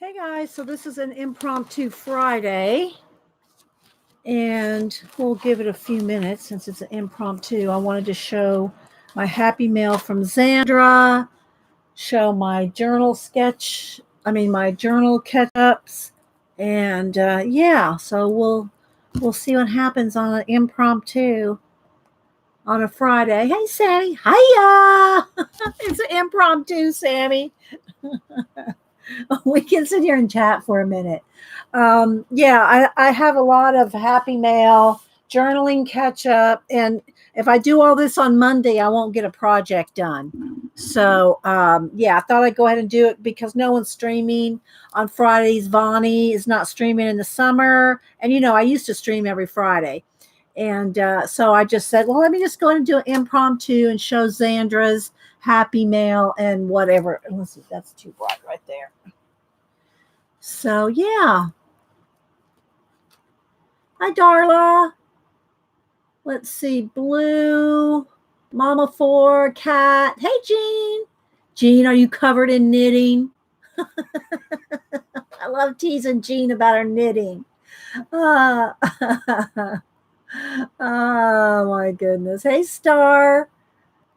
Hey guys, so this is an impromptu Friday, and we'll give it a few minutes since it's an impromptu. I wanted to show my happy mail from Xandra, show my journal sketch, my journal catch-ups, and yeah, so we'll see what happens on an impromptu on a Friday. Hey Sammy, hiya! It's an impromptu, Sammy. We can sit here and chat for a minute. I have a lot of happy mail, journaling catch up, and if I do all this on Monday, I won't get a project done. So, I thought I'd go ahead and do it because no one's streaming on Fridays. Vonnie is not streaming in the summer. And, I used to stream every Friday. And so I just said, well, let me just go ahead and do an impromptu and show Xandra's happy mail and whatever. Let's see, that's too bright right there. So, yeah. Hi, Darla. Let's see, Blue, Mama 4, Cat. Hey, Jean. Jean, are you covered in knitting? I love teasing Jean about her knitting. Oh, my goodness. Hey, Star.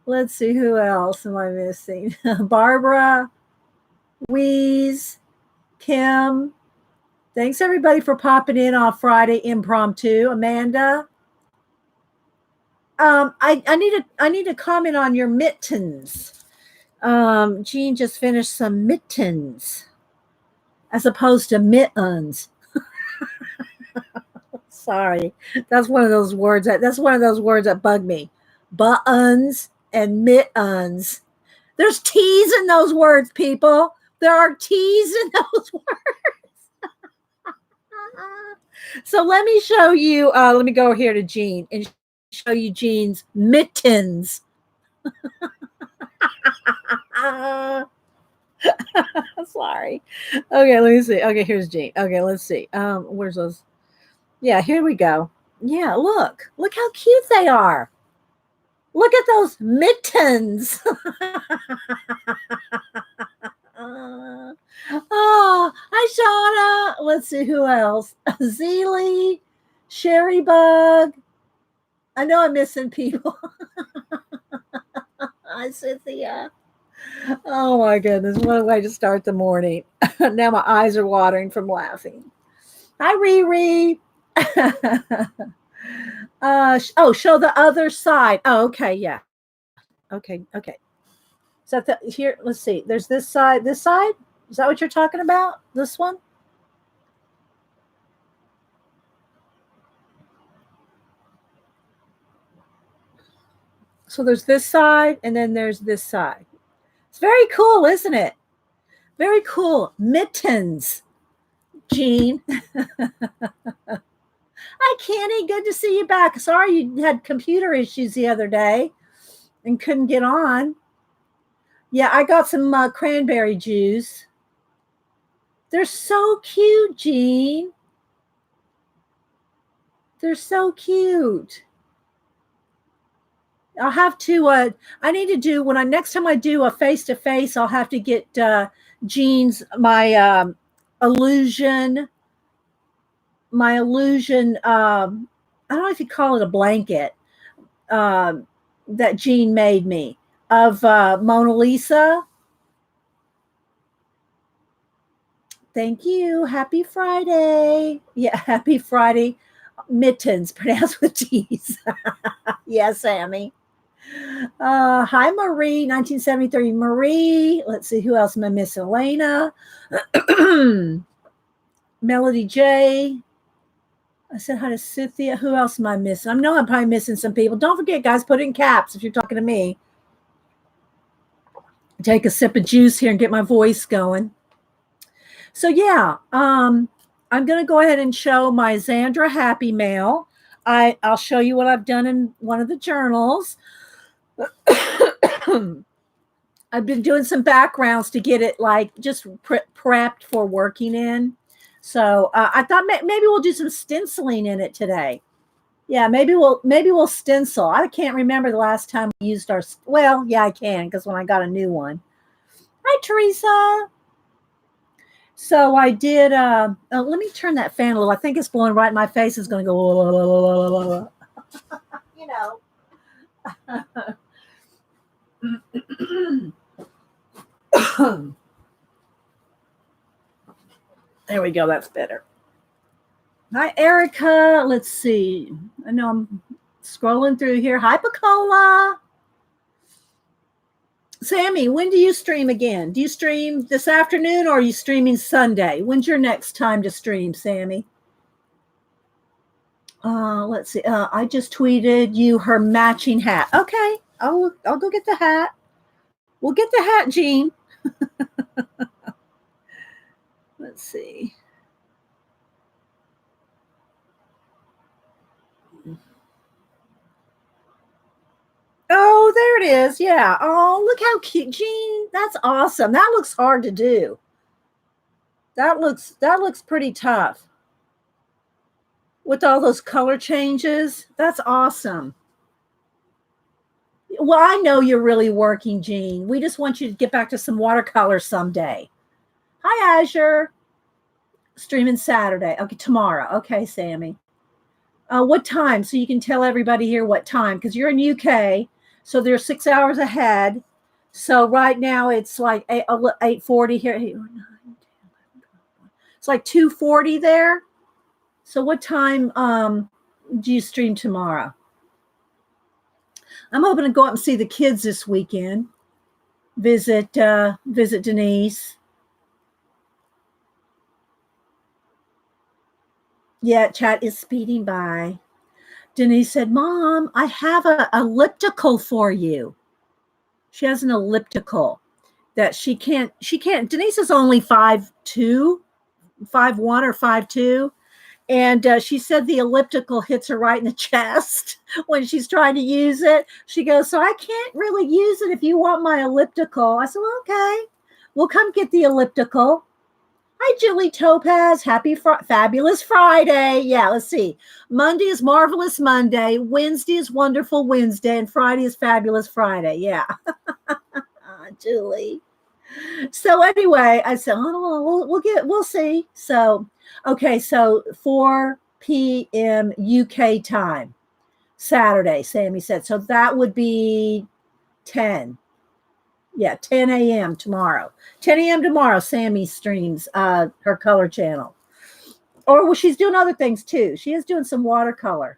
Let's see, who else am I missing? Barbara, Wheeze, Kim. Thanks everybody for popping in on Friday impromptu. Amanda. I need to comment on your mittens. Jean just finished some mittens as opposed to mittens. Sorry. That's one of those words that bug me. Buttons and mittens. There's T's in those words, people. There are T's in those words. So let me show you. Let me go here to Jean and show you Jean's mittens. Sorry. Okay, let me see. Okay, here's Jean. Okay, let's see. Where's those? Yeah, here we go. Yeah, look how cute they are. Look at those mittens. Oh, hi, Shauna. Let's see who else. Zeely, Sherry Bug. I know I'm missing people. Hi, Cynthia. Oh my goodness, what a way to start the morning. Now my eyes are watering from laughing. Hi, Riri. Show the other side. Oh, okay, yeah. Okay. So here, let's see. There's this side. This side? Is that what you're talking about? This one? So there's this side, and then there's this side. It's very cool, isn't it? Very cool. Mittens, Jean. Hi, Kenny. Good to see you back. Sorry you had computer issues the other day and couldn't get on. Yeah, I got some cranberry juice. They're so cute, Jean. They're so cute. I'll have to, I need to do, next time I do a face-to-face, I'll have to get Jean's, my illusion, I don't know if you call it a blanket, that Jean made me of Mona Lisa. Thank you. Happy Friday. Yeah, happy Friday. Mittens, pronounced with T's. Yes, Sammy. Hi, Marie, 1973. Marie. Let's see, who else am I missing? Elena. Melody J. I said hi to Cynthia. Who else am I missing? I know I'm probably missing some people. Don't forget, guys, put it in caps if you're talking to me. Take a sip of juice here and get my voice going. So, yeah, I'm going to go ahead and show my Xandra Happy Mail. I'll show you what I've done in one of the journals. I've been doing some backgrounds to get it just prepped for working in. So I thought maybe we'll do some stenciling in it today. Yeah, maybe we'll stencil. I can't remember the last time we used our. Well, yeah, I can because when I got a new one. Hi, Teresa. So I did, let me turn that fan a little. I think it's blowing right in my face. It's going to go, you know. There we go. That's better. Hi, Erica. Let's see. I know I'm scrolling through here. Hi, Pacola. Sammy, when do you stream again? Do you stream this afternoon or are you streaming Sunday? When's your next time to stream, Sammy? Let's see. I just tweeted you her matching hat. Okay, I'll go get the hat. We'll get the hat, Jean. Let's see. Oh, there it is. Yeah. Oh, look how cute, Jean. That's awesome. That looks hard to do. That looks pretty tough. With all those color changes, that's awesome. Well, I know you're really working, Jean. We just want you to get back to some watercolor someday. Hi, Azure. Streaming Saturday. Okay, tomorrow. Okay, Sammy. What time? So you can tell everybody here what time, because you're in UK, so they're 6 hours ahead. So right now it's like 8:40 here. It's like 2:40 there. So what time do you stream tomorrow? I'm hoping to go up and see the kids this weekend. Visit Denise. Yeah, chat is speeding by. Denise said, Mom, I have an elliptical for you. She has an elliptical that she can't, Denise is only 5'2", 5'1" or 5'2". And she said the elliptical hits her right in the chest when she's trying to use it. She goes, so I can't really use it if you want my elliptical. I said, well, okay, we'll come get the elliptical. Hi, Julie Topaz. Happy Fabulous Friday. Yeah, let's see. Monday is Marvelous Monday. Wednesday is Wonderful Wednesday. And Friday is Fabulous Friday. Yeah. Julie. So anyway, I said, oh, we'll see. So, okay, so 4 p.m. UK time, Saturday, Sammy said. So that would be 10. Yeah, 10 a.m. tomorrow. 10 a.m. tomorrow, Sammy streams her color channel. Or well, she's doing other things too. She is doing some watercolor.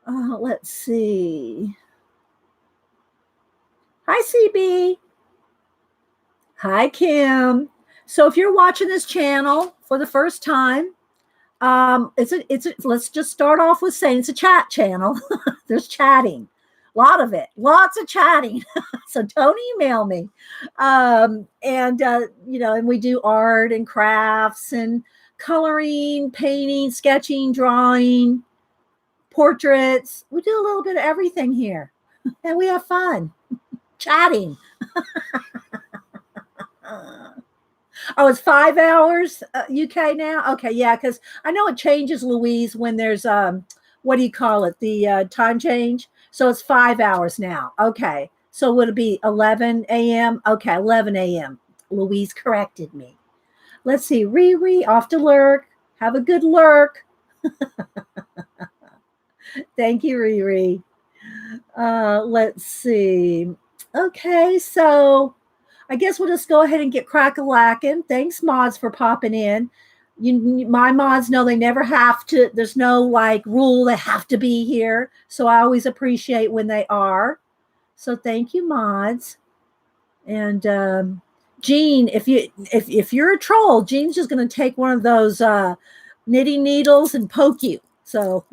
Let's see. Hi, CB. Hi, Kim. So if you're watching this channel for the first time, let's just start off with saying it's a chat channel. There's chatting. A lot of it, lots of chatting. So don't email me. And we do art and crafts and coloring, painting, sketching, drawing, portraits. We do a little bit of everything here and we have fun chatting. Oh, it's 5 hours UK now. Okay. Yeah. Cause I know it changes, Louise, when there's, what do you call it? The time change. So it's 5 hours now. Okay. So would it be 11 a.m.? Okay, 11 a.m. Louise corrected me. Let's see. Riri, off to lurk. Have a good lurk. Thank you, Riri. Let's see. Okay, so I guess we'll just go ahead and get crack-a-lackin'. Thanks, mods, for popping in. My mods know they never have to. There's no like rule they have to be here. So I always appreciate when they are. So thank you, mods. And Jean, if you're a troll, Jean's just going to take one of those knitting needles and poke you. So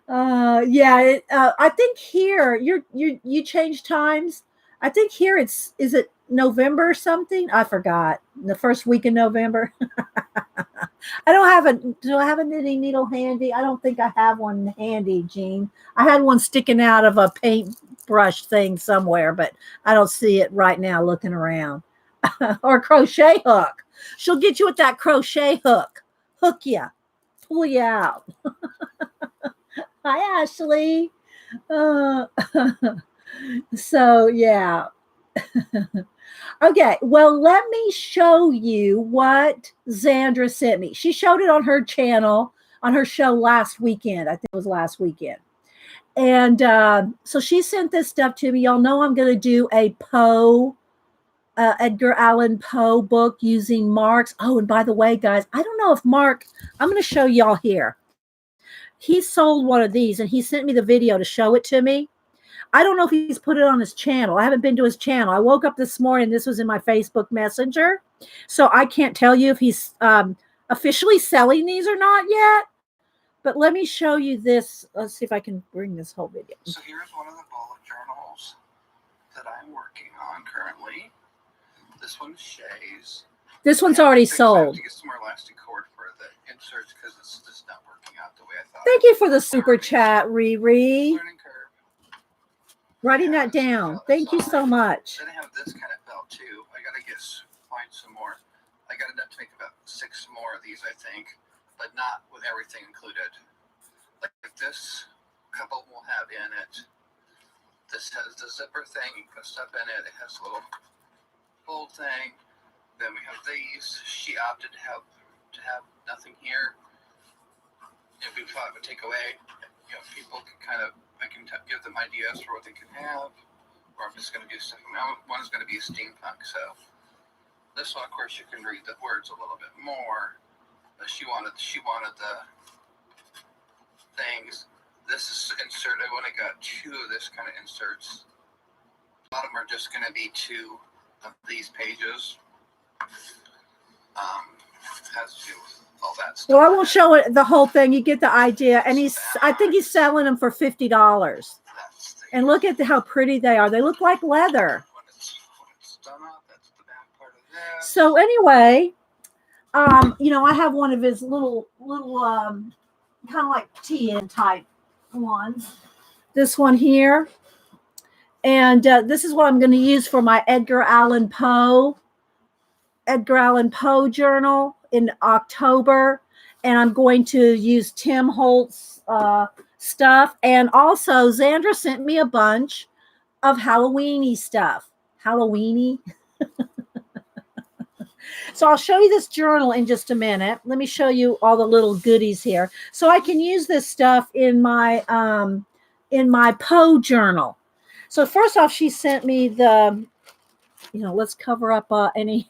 yeah, I think here you change times. I think here is it November or something? I forgot. The first week in November. Do I have a knitting needle handy? I don't think I have one handy, Jean. I had one sticking out of a paintbrush thing somewhere, but I don't see it right now looking around. Or a crochet hook. She'll get you with that crochet hook. Hook you. Pull you out. Hi, Ashley. So, yeah. Okay, well, let me show you what Xandra sent me. She showed it on her channel, on her show last weekend. I think it was last weekend. And so she sent this stuff to me. Y'all know I'm going to do a Poe, Edgar Allan Poe book using marks. Oh, and by the way, guys, I don't know if Mark, I'm going to show y'all here. He sold one of these and he sent me the video to show it to me. I don't know if he's put it on his channel. I haven't been to his channel. I woke up this morning. This was in my Facebook Messenger. So I can't tell you if he's officially selling these or not yet. But let me show you this. Let's see if I can bring this whole video. So here's one of the bullet journals that I'm working on currently. This one's Shay's. This one's already sold. I have to get some more elastic cord for the inserts because it's just not working out the way I thought. Thank you for the super chat, Riri. Learning curve. Writing that down. Thank you so much. Then I have this kind of belt too. I gotta find some more. I got enough to make about 6 more of these, I think, but not with everything included. Like this couple will have in it. This has the zipper thing. You put stuff in it. It has a little fold thing. Then we have these. She opted to have nothing here. If we thought it would take away, people can kind of, I can give them ideas for what they can have, or I'm just going to do stuff. One is going to be steampunk, so this one, of course, you can read the words a little bit more. But she wanted the things. This is insert. I only got 2 of this kind of inserts. A lot of them are just going to be 2 of these pages. Has to do with all that stuff. Well, I won't show it the whole thing. You get the idea. And I think he's selling them for $50. And look at how pretty they are. They look like leather. When it's done up, that's the back part of that. So anyway, I have one of his little kind of like TN type ones. This one here. And this is what I'm going to use for my Edgar Allan Poe journal in October. And I'm going to use Tim Holt's stuff. And also, Xandra sent me a bunch of Halloween-y stuff. Halloween-y. So I'll show you this journal in just a minute. Let me show you all the little goodies here. So I can use this stuff in my Poe journal. So first off, she sent me let's cover up any.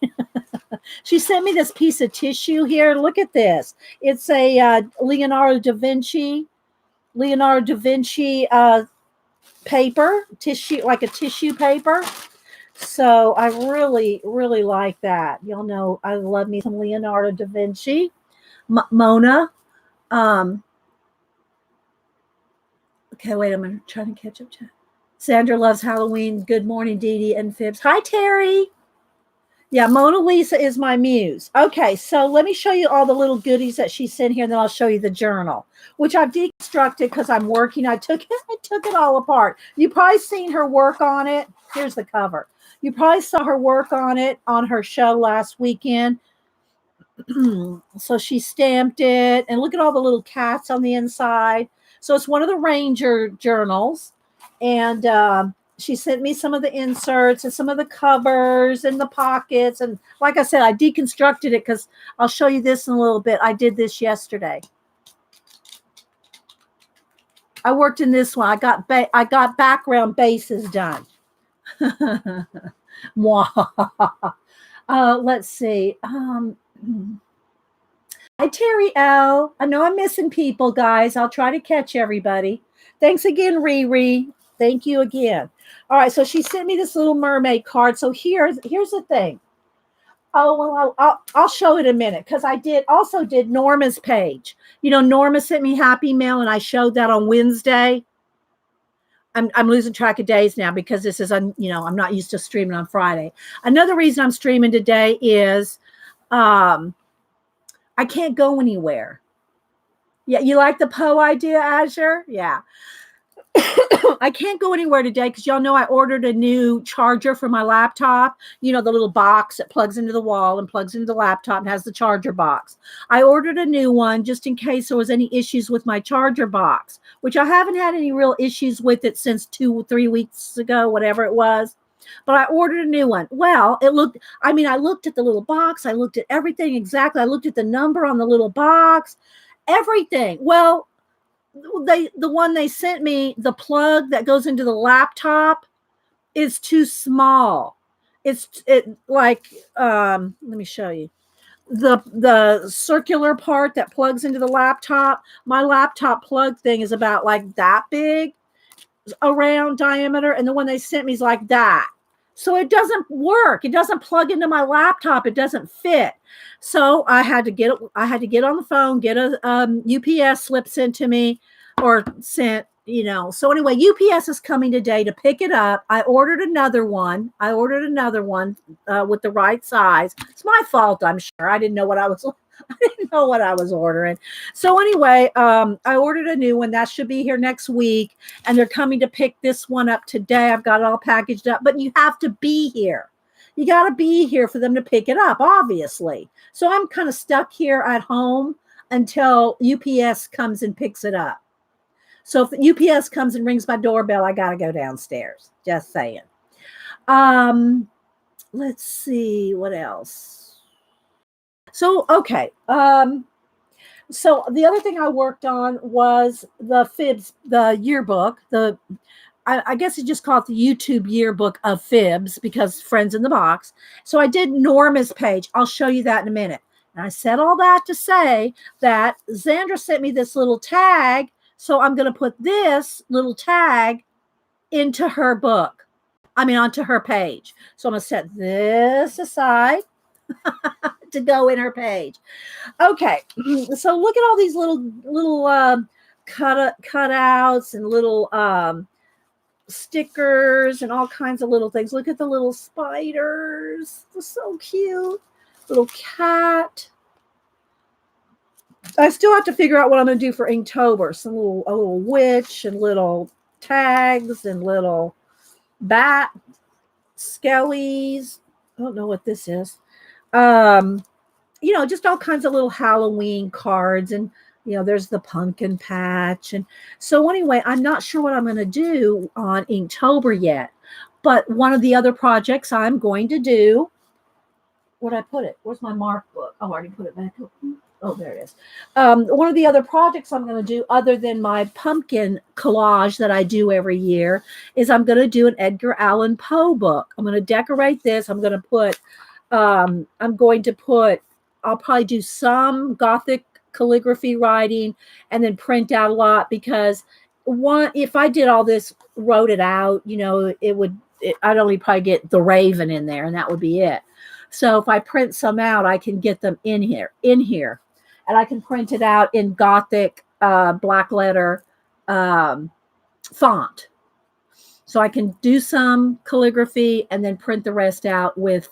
She sent me this piece of tissue here. Look at this. It's a Leonardo da Vinci paper, tissue, like a tissue paper. So I really, really like that. Y'all know I love me some Leonardo da Vinci. Mona. Okay, wait, I'm trying to catch up. Sandra loves Halloween. Good morning, Dee Dee and Fibs. Hi, Terry. Yeah, Mona Lisa is my muse. Okay, so let me show you all the little goodies that she sent here, and then I'll show you the journal, which I've deconstructed because I'm working. I took it all apart. You probably seen her work on it. Here's the cover. You probably saw her work on it on her show last weekend. So she stamped it, and look at all the little cats on the inside. So it's one of the Ranger journals, and she sent me some of the inserts and some of the covers and the pockets. And like I said, I deconstructed it because I'll show you this in a little bit. I did this yesterday. I worked in this one. I got background bases done. Let's see. Hi, Terry L. I know I'm missing people, guys. I'll try to catch everybody. Thanks again, Riri. Thank you again. All right, so she sent me this little mermaid card. So here's the thing. Oh, well, I'll show it in a minute because I also did Norma's page. Norma sent me Happy Mail, and I showed that on Wednesday. I'm losing track of days now because this is, I'm not used to streaming on Friday. Another reason I'm streaming today is I can't go anywhere. Yeah, you like the Poe idea, Azure? Yeah. I can't go anywhere today because y'all know I ordered a new charger for my laptop. The little box that plugs into the wall and plugs into the laptop and has the charger box. I ordered a new one just in case there was any issues with my charger box, which I haven't had any real issues with it since 2 or 3 weeks ago, whatever it was. but I ordered a new one. Well, it looked, I mean, I looked at the little box. I looked at everything exactly. I looked at the number on the little box, everything. Well, the one they sent me, the plug that goes into the laptop is too small. Let me show you. The circular part that plugs into the laptop, my laptop plug thing is about like that big around diameter, and the one they sent me is like that. So it doesn't work. It doesn't plug into my laptop. It doesn't fit. So I had to get on the phone, get a UPS slip sent to me, or sent, So anyway, UPS is coming today to pick it up. I ordered another one. With the right size. It's my fault, I'm sure. I didn't know what I was ordering. So anyway, I ordered a new one that should be here next week, and they're coming to pick this one up today. I've got it all packaged up, but you have to be here. You got to be here for them to pick it up, obviously. So I'm kind of stuck here at home until UPS comes and picks it up. So if the UPS comes and rings my doorbell, I got to go downstairs. Just saying. Let's see what else. So, okay. So the other thing I worked on was the Fibs, the yearbook, I guess you just call it the YouTube yearbook of Fibs, because Friends in the Box. So I did Norma's page. I'll show you that in a minute. And I said all that to say that Xandra sent me this little tag. So I'm going to put this little tag into her book. Onto her page. So I'm going to set this aside to go in her page. Okay. So look at all these little cutouts and little stickers and all kinds of little things. Look at the little spiders. They're so cute. Little cat. I still have to figure out what I'm going to do for Inktober. A little witch and little tags and little bat skellies. I don't know what this is. Just all kinds of little Halloween cards, and there's the pumpkin patch. And so anyway, I'm not sure what I'm going to do on Inktober yet, but one of the other projects I'm going to do, where'd I put it? Where's my mark book? Oh, I already put it back up. Oh, there it is. One of the other projects I'm going to do, other than my pumpkin collage that I do every year, is I'm going to do an Edgar Allan Poe book. I'm going to decorate this. I'll probably do some Gothic calligraphy writing and then print out a lot, because if I did all this, wrote it out, I'd only probably get the Raven in there, and that would be it. So if I print some out, I can get them in here, and I can print it out in Gothic black letter font. So I can do some calligraphy and then print the rest out with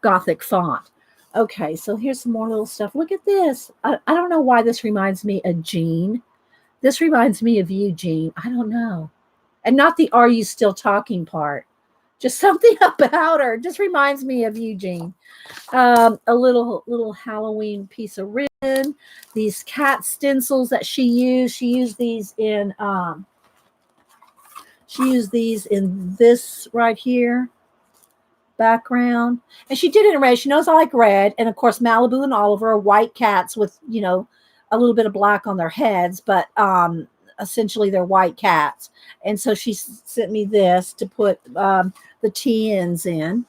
Gothic font. Okay, so here's some more little stuff. Look at this. I don't know why this reminds me of Jean. This reminds me of you, Jean. I don't know. And not the "Are you still talking" part. Just something about her. Just reminds me of you, Jean. A little Halloween piece of ribbon. These cat stencils that she used. She used these in this right here background, and she did it in red. She knows I like red, and of course Malibu and Oliver are white cats with a little bit of black on their heads, but essentially they're white cats. And so she sent me this to put the TNs in.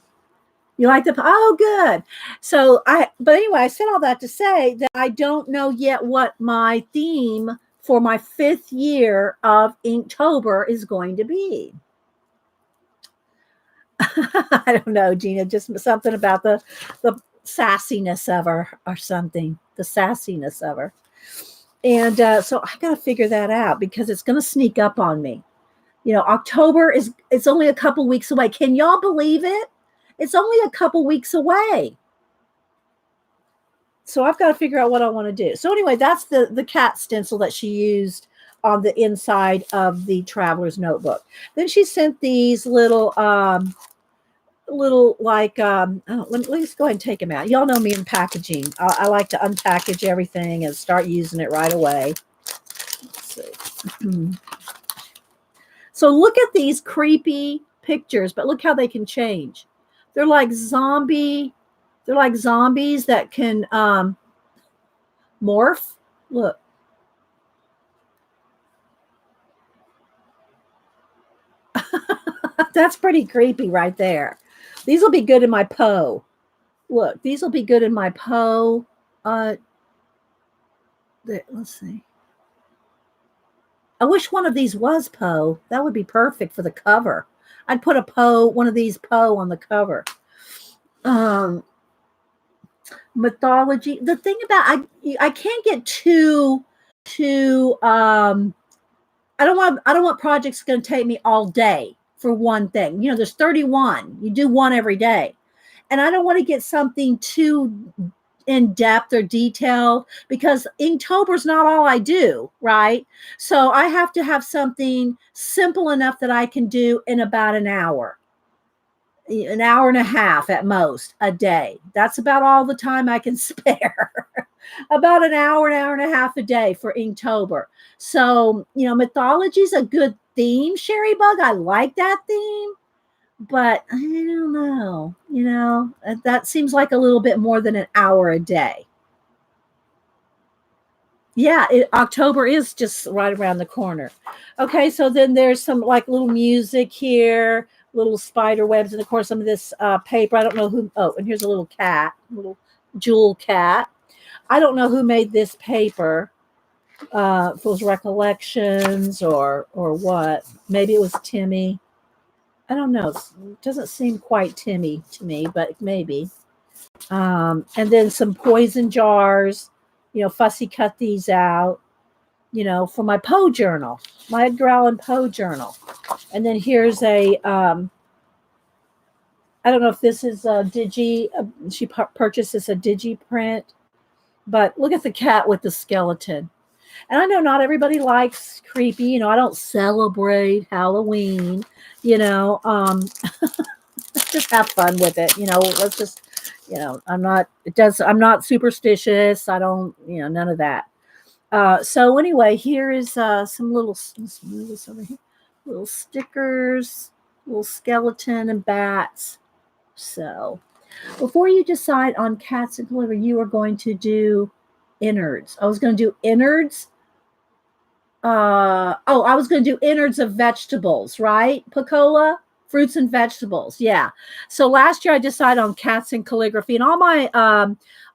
You like the, oh, good. So but anyway, I said all that to say that I don't know yet what my theme for my 5th year of Inktober is going to be. I don't know, Gina, just something about the sassiness of her or something, the sassiness of her. And so I got to figure that out, because it's going to sneak up on me. October it's only a couple weeks away. Can y'all believe it? It's only a couple weeks away. So I've got to figure out what I want to do. So anyway, that's the cat stencil that she used on the inside of the Traveler's Notebook. Then she sent these little like, let's go ahead and take them out. Y'all know me in packaging. I like to unpackage everything and start using it right away. Let's see. So look at these creepy pictures, but look how they can change. They're like zombies that can morph. Look. That's pretty creepy right there. These will be good in my Poe. Look, these will be good in my Poe. Let's see. I wish one of these was Poe. That would be perfect for the cover. I'd put one of these Poe on the cover. Mythology. The thing about I can't get too I don't want projects going to take me all day for one thing. You know, there's 31. You do one every day. And I don't want to get something too in depth or detailed because Inktober is not all I do, right? So I have to have something simple enough that I can do in about an hour and a half at most a day. That's about all the time I can spare. About an hour and a half a day for Inktober. So, you know, mythology is a good theme, Sherry Bug. I like that theme, but I don't know. You know, that seems like a little bit more than an hour a day. Yeah, October is just right around the corner. Okay, so then there's some like little music here, little spider webs, and of course some of this paper. I don't know who. Oh, and here's a little cat, little jewel cat. I don't know who made this paper. If it was recollections or what. Maybe it was Timmy. I don't know. It doesn't seem quite Timmy to me, but maybe. And then some poison jars. You know, Fussy cut these out. You know, for my Poe journal, my Edgar Allan Poe journal. And then here's a. I don't know if this is a digi. She purchased this a digi print. But look at the cat with the skeleton. And I know not everybody likes creepy. You know, I don't celebrate Halloween. You know, just have fun with it. You know, let's just, you know, I'm not superstitious. I don't, you know, none of that. So anyway, here is some little, let's move this over here. Little stickers, little skeleton and bats. So before you decide on cats and liver, you are going to do innards. I was going to do innards. I was going to do innards of vegetables, right? Picola, fruits and vegetables. Yeah. So last year I decided on cats and calligraphy, and all my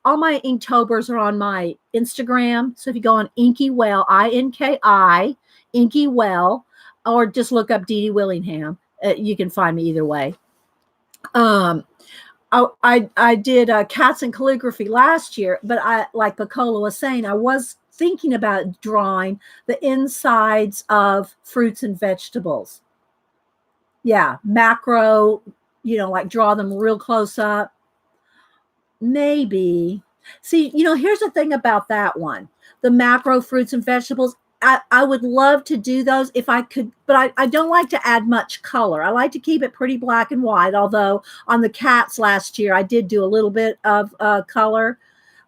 Inktobers are on my Instagram. So if you go on Inky Well, INKI, Inky Well, or just look up Dee Dee Willingham, you can find me either way. I did cats and calligraphy last year, but I, like Picola was saying, I was thinking about drawing the insides of fruits and vegetables. Yeah, macro, you know, like draw them real close up. Maybe. See, you know, here's the thing about that one. The macro fruits and vegetables, I would love to do those if I could, but I don't like to add much color. I like to keep it pretty black and white, although on the cats last year, I did do a little bit of color,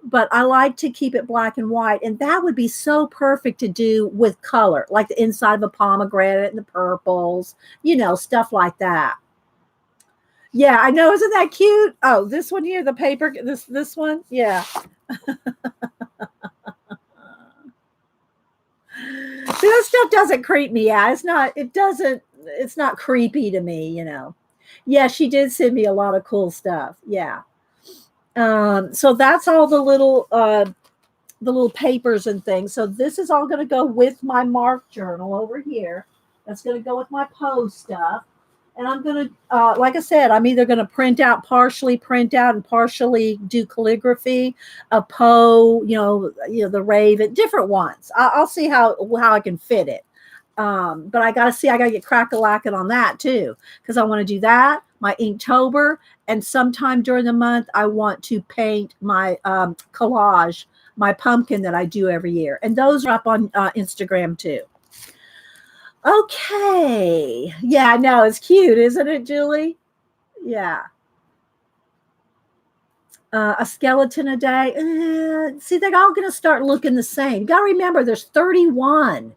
but I like to keep it black and white. And that would be so perfect to do with color, like the inside of a pomegranate and the purples, you know, stuff like that. Yeah, I know. Isn't that cute? Oh, this one here, the paper, this one. Yeah. See, that stuff doesn't creep me out. It's not creepy to me, you know. Yeah, she did send me a lot of cool stuff. Yeah. So that's all the little papers and things. So this is all going to go with my Mark journal over here. That's going to go with my Poe stuff. And I'm going to, like I said, I'm either going to partially print out and partially do calligraphy, a Poe, you know, the Raven, different ones. I'll see how I can fit it. But I got to get crack-a-lacking on that too, because I want to do that, my Inktober, and sometime during the month, I want to paint my collage, my pumpkin that I do every year. And those are up on Instagram too. Okay. Yeah, I know. It's cute, isn't it, Julie? Yeah. A skeleton a day. See, they're all going to start looking the same. You got to remember, there's 31.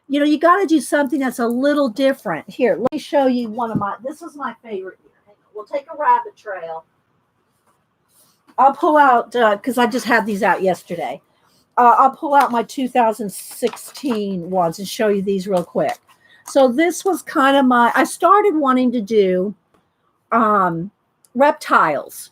you got to do something that's a little different. Here, let me show you this is my favorite here. Hang on. We'll take a rabbit trail. I'll pull out, because I just had these out yesterday. I'll pull out my 2016 ones and show you these real quick. So this was kind of I started wanting to do reptiles.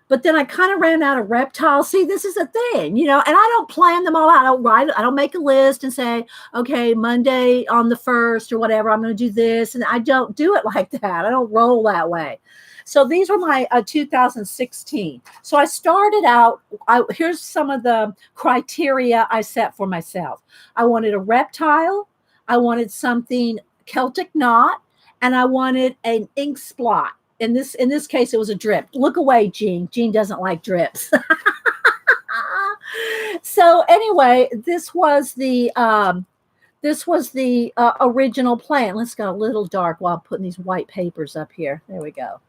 But then I kind of ran out of reptiles. See, this is a thing, and I don't plan them all out. I don't make a list and say, okay, Monday on the 1st or whatever, I'm going to do this. And I don't do it like that. I don't roll that way. So these were my 2016. So I started out, here's some of the criteria I set for myself. I wanted a reptile. I wanted something Celtic knot, and I wanted an ink splot. In this case, it was a drip. Look away, Jean. Jean doesn't like drips. So anyway, this was the original plan. Let's go a little dark while I'm putting these white papers up here. There we go.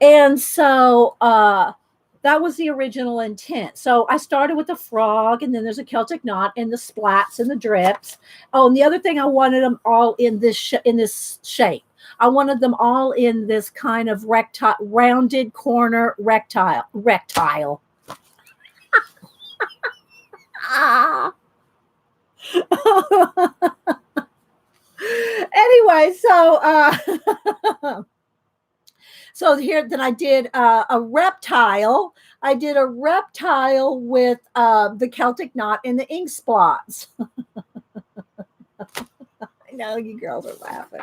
And so that was the original intent. So I started with a frog, and then there's a Celtic knot, and the splats and the drips. Oh, and the other thing, I wanted them all in this shape. I wanted them all in this kind of rounded corner rectile. Anyway, so here then I did a reptile. I did a reptile with the Celtic knot and the ink spots. I know you girls are laughing.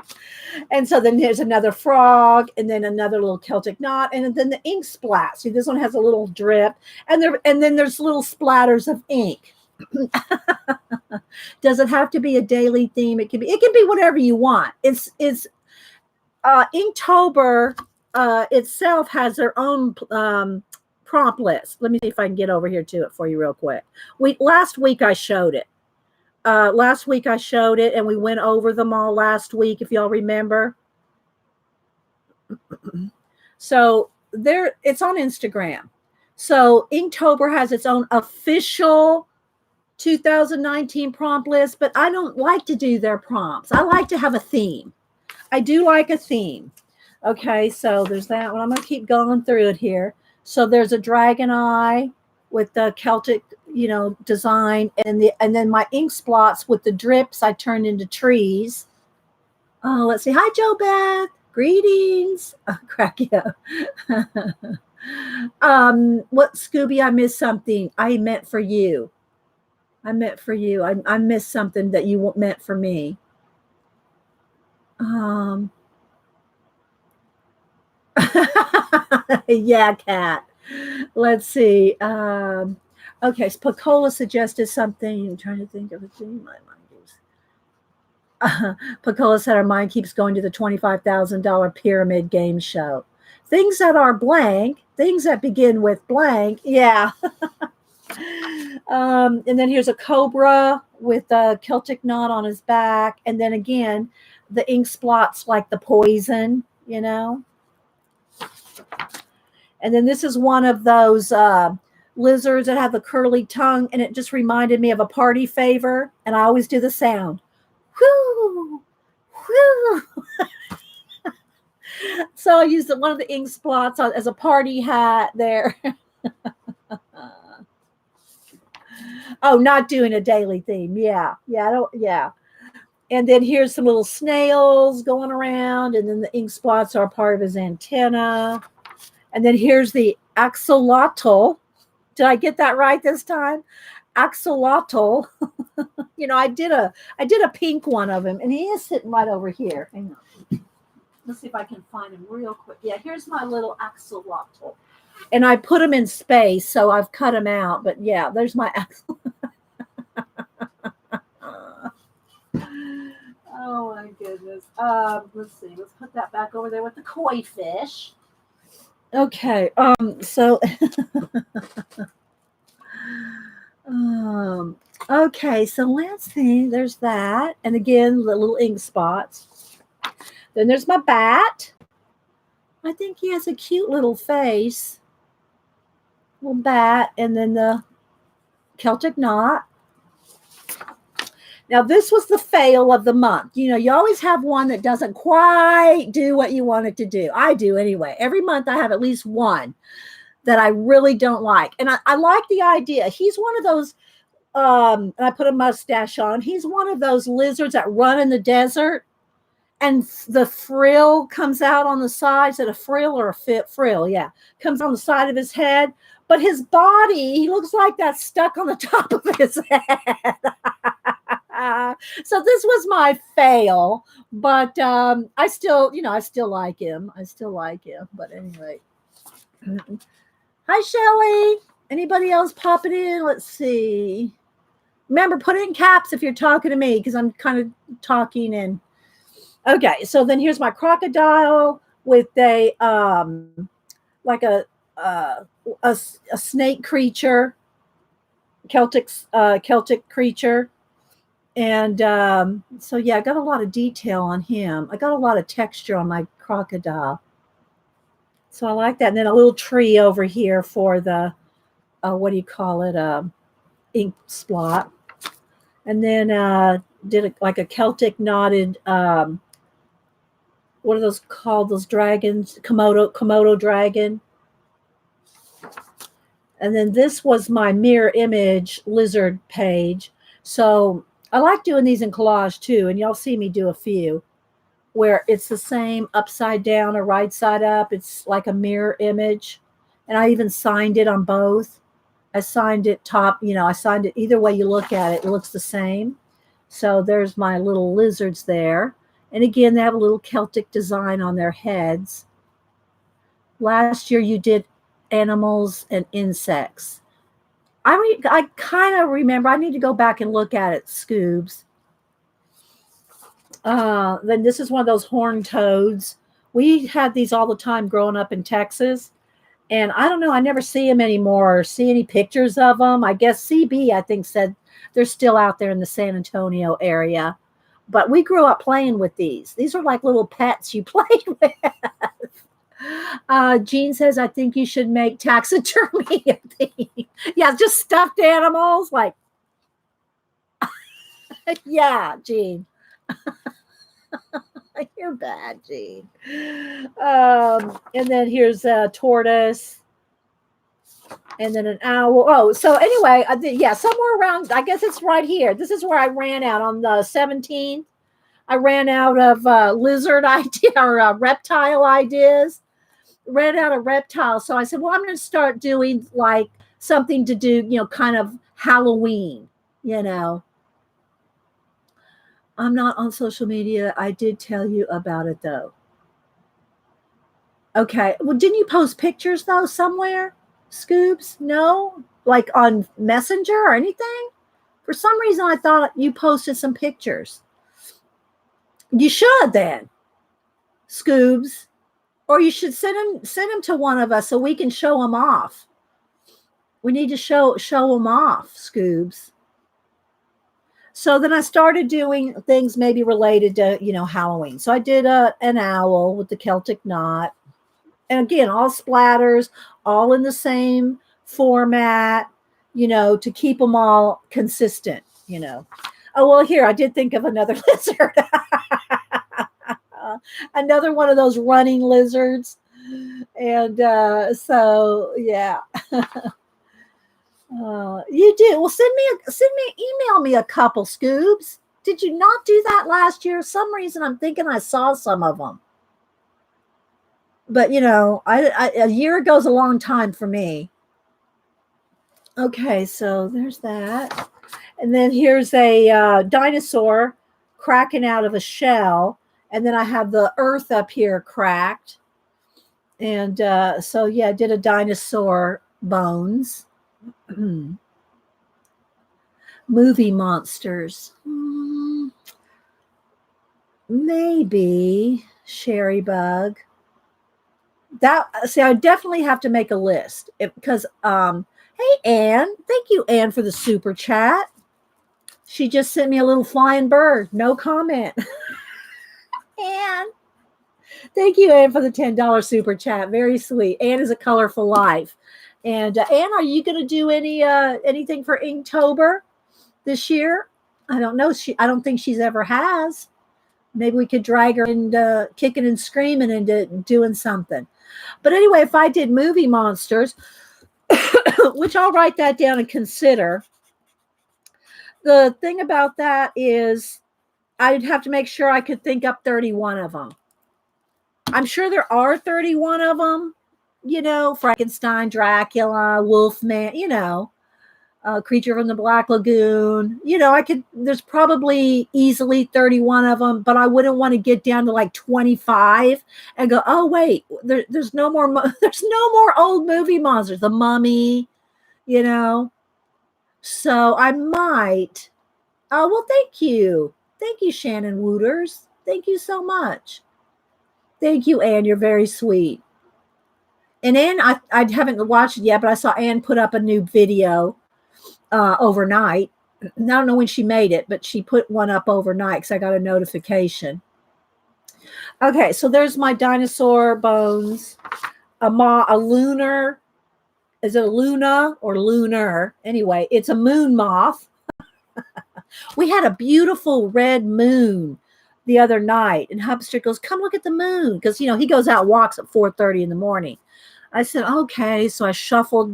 And so then there's another frog, and then another little Celtic knot, and then the ink splat. See, this one has a little drip, and then there's little splatters of ink. Does it have to be a daily theme? It can be whatever you want. It's Inktober itself has their own prompt list. Let me see if I can get over here to it for you real quick. Last week I showed it. And we went over them all last week, if y'all remember. So it's on Instagram. So Inktober has its own official 2019 prompt list, but I don't like to do their prompts. I like to have a theme. I do like a theme. Okay, so there's that one. I'm going to keep going through it here. So there's a dragon eye with the Celtic, design, and then my ink splots with the drips I turned into trees. Let's see. Hi, Joe Beth. Greetings. Crack you up. What, Scooby? I missed something. I meant for you. I missed something that you meant for me. Yeah, Kat. Let's see. Okay, so Pacola suggested something. I'm trying to think of a thing. My mind goes. Pacola said our mind keeps going to the $25,000 pyramid game show. Things that are blank, things that begin with blank. Yeah. And then here's a cobra with a Celtic knot on his back. And then again, the ink splots like the poison, And then this is one of those lizards that have the curly tongue, and it just reminded me of a party favor, and I always do the sound. Whoo! Whoo! So I used one of the ink splots as a party hat there. Oh, not doing a daily theme. Yeah. And then here's some little snails going around, and then the ink spots are part of his antenna. And then here's the axolotl. Did I get that right this time? Axolotl. I did a pink one of him, and he is sitting right over here. Hang on. Let's see if I can find him real quick. Yeah, here's my little axolotl. And I put him in space, so I've cut him out. But yeah, there's my axolotl. Oh my goodness. Let's see. Let's put that back over there with the koi fish. Okay. So okay, so let's see. There's that. And again, the little ink spots. Then there's my bat. I think he has a cute little face. Little bat. And then the Celtic knot. Now, this was the fail of the month. You know, you always have one that doesn't quite do what you want it to do. I do anyway. Every month I have at least one that I really don't like. And I like the idea. He's one of those, and I put a mustache on. He's one of those lizards that run in the desert and the frill comes out on the side. Is it a frill or a frill? Yeah. Comes on the side of his head. But his body, he looks like that's stuck on the top of his head. So this was my fail, but I still like him. But anyway. Hi, Shelly. Anybody else popping in? Let's see. Remember, put it in caps if you're talking to me, because I'm kind of talking in. Okay, so then here's my crocodile with a like a snake creature, Celtic creature. And so yeah, I got a lot of detail on him. I got a lot of texture on my crocodile. So I like that. And then a little tree over here for the what do you call it? Ink splot. And then did like a Celtic knotted what are those called? Those dragons? Komodo dragon. And then this was my mirror image lizard page. So I like doing these in collage too, and y'all see me do a few where it's the same upside down or right side up. It's like a mirror image. And I even signed it on both. I signed it top, I signed it either way you look at it, it looks the same. So there's my little lizards there. And again, they have a little Celtic design on their heads. Last year you did animals and insects. I kind of remember. I need to go back and look at it, Scoobs. Then this is one of those horned toads. We had these all the time growing up in Texas. And I don't know, I never see them anymore or see any pictures of them. I guess CB, I think, said they're still out there in the San Antonio area. But we grew up playing with these. These are like little pets you played with. Jean says, I think you should make taxidermy. Yeah, just stuffed animals. Like, yeah, Jean. You're bad, Jean. And then here's a tortoise. And then an owl. Oh, so anyway, somewhere around, I guess it's right here. This is where I ran out on the 17th. I ran out of lizard idea or reptile ideas. Ran out of reptile. So I said, well, I'm going to start doing like something to do, kind of Halloween, I'm not on social media. I did tell you about it though. Okay. Well, didn't you post pictures though somewhere? Scoobs? No? Like on Messenger or anything? For some reason, I thought you posted some pictures. You should then, Scoobs. Or you should send them to one of us so we can show them off. We need to show them off, Scoobs. So then I started doing things maybe related to, Halloween. So I did an owl with the Celtic knot. And again, all splatters, all in the same format, to keep them all consistent, Oh, well, here, I did think of another lizard. Another one of those running lizards. And so, yeah. You do. Well, email me a couple, Scoobs. Did you not do that last year? For some reason, I'm thinking I saw some of them. But, a year goes a long time for me. Okay, so there's that. And then here's a dinosaur cracking out of a shell. And then I have the earth up here cracked. And so, yeah, I did a dinosaur bones. Movie monsters. Maybe Sherry Bug. I definitely have to make a list because hey Anne, thank you Anne for the super chat. She just sent me a little flying bird. No comment. Anne. Thank you Anne for the $10 super chat. Very sweet. Anne is a colorful life. And Anne, are you going to do anything for Inktober this year? I don't know. I don't think she's ever has. Maybe we could drag her into kicking and screaming into doing something. But anyway, if I did movie monsters, which I'll write that down and consider, the thing about that is I'd have to make sure I could think up 31 of them. I'm sure there are 31 of them, Frankenstein, Dracula, Wolfman, Creature from the Black Lagoon. There's probably easily 31 of them, but I wouldn't want to get down to like 25 and go, oh, wait, there's no more, there's no more old movie monsters. The Mummy, So I might, oh, well, thank you. Thank you, Shannon Wooters. Thank you so much. Thank you, Anne. You're very sweet. And Anne, I haven't watched it yet, but I saw Anne put up a new video overnight. I don't know when she made it, but she put one up overnight because I got a notification. Okay, so there's my dinosaur bones. A lunar. Is it a Luna or lunar? Anyway, it's a moon moth. We had a beautiful red moon the other night, and Hubster goes, come look at the moon, because he goes out and walks at 4:30 in the morning. I said, okay. So I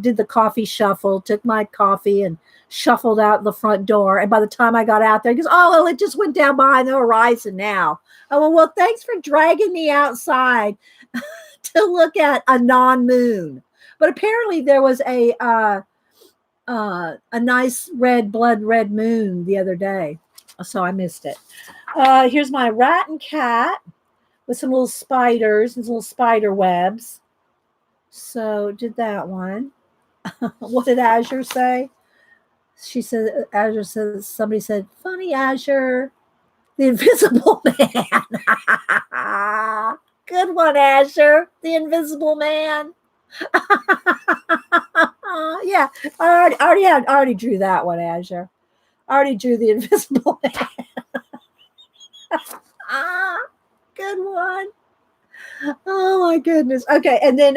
did the coffee shuffle, took my coffee and shuffled out the front door. And by the time I got out there, he goes, oh, well, it just went down behind the horizon now. Oh, well, thanks for dragging me outside to look at a non-moon. But apparently there was a nice blood red moon the other day. So I missed it. Here's my rat and cat with some little spiders and some little spider webs. So did that one. What did Azure say? Somebody said, funny Azure, the Invisible Man. Good one, Azure, the Invisible Man. Yeah, I already drew that one, Azure. I already drew the Invisible Man. Good one. Oh my goodness. Okay, and then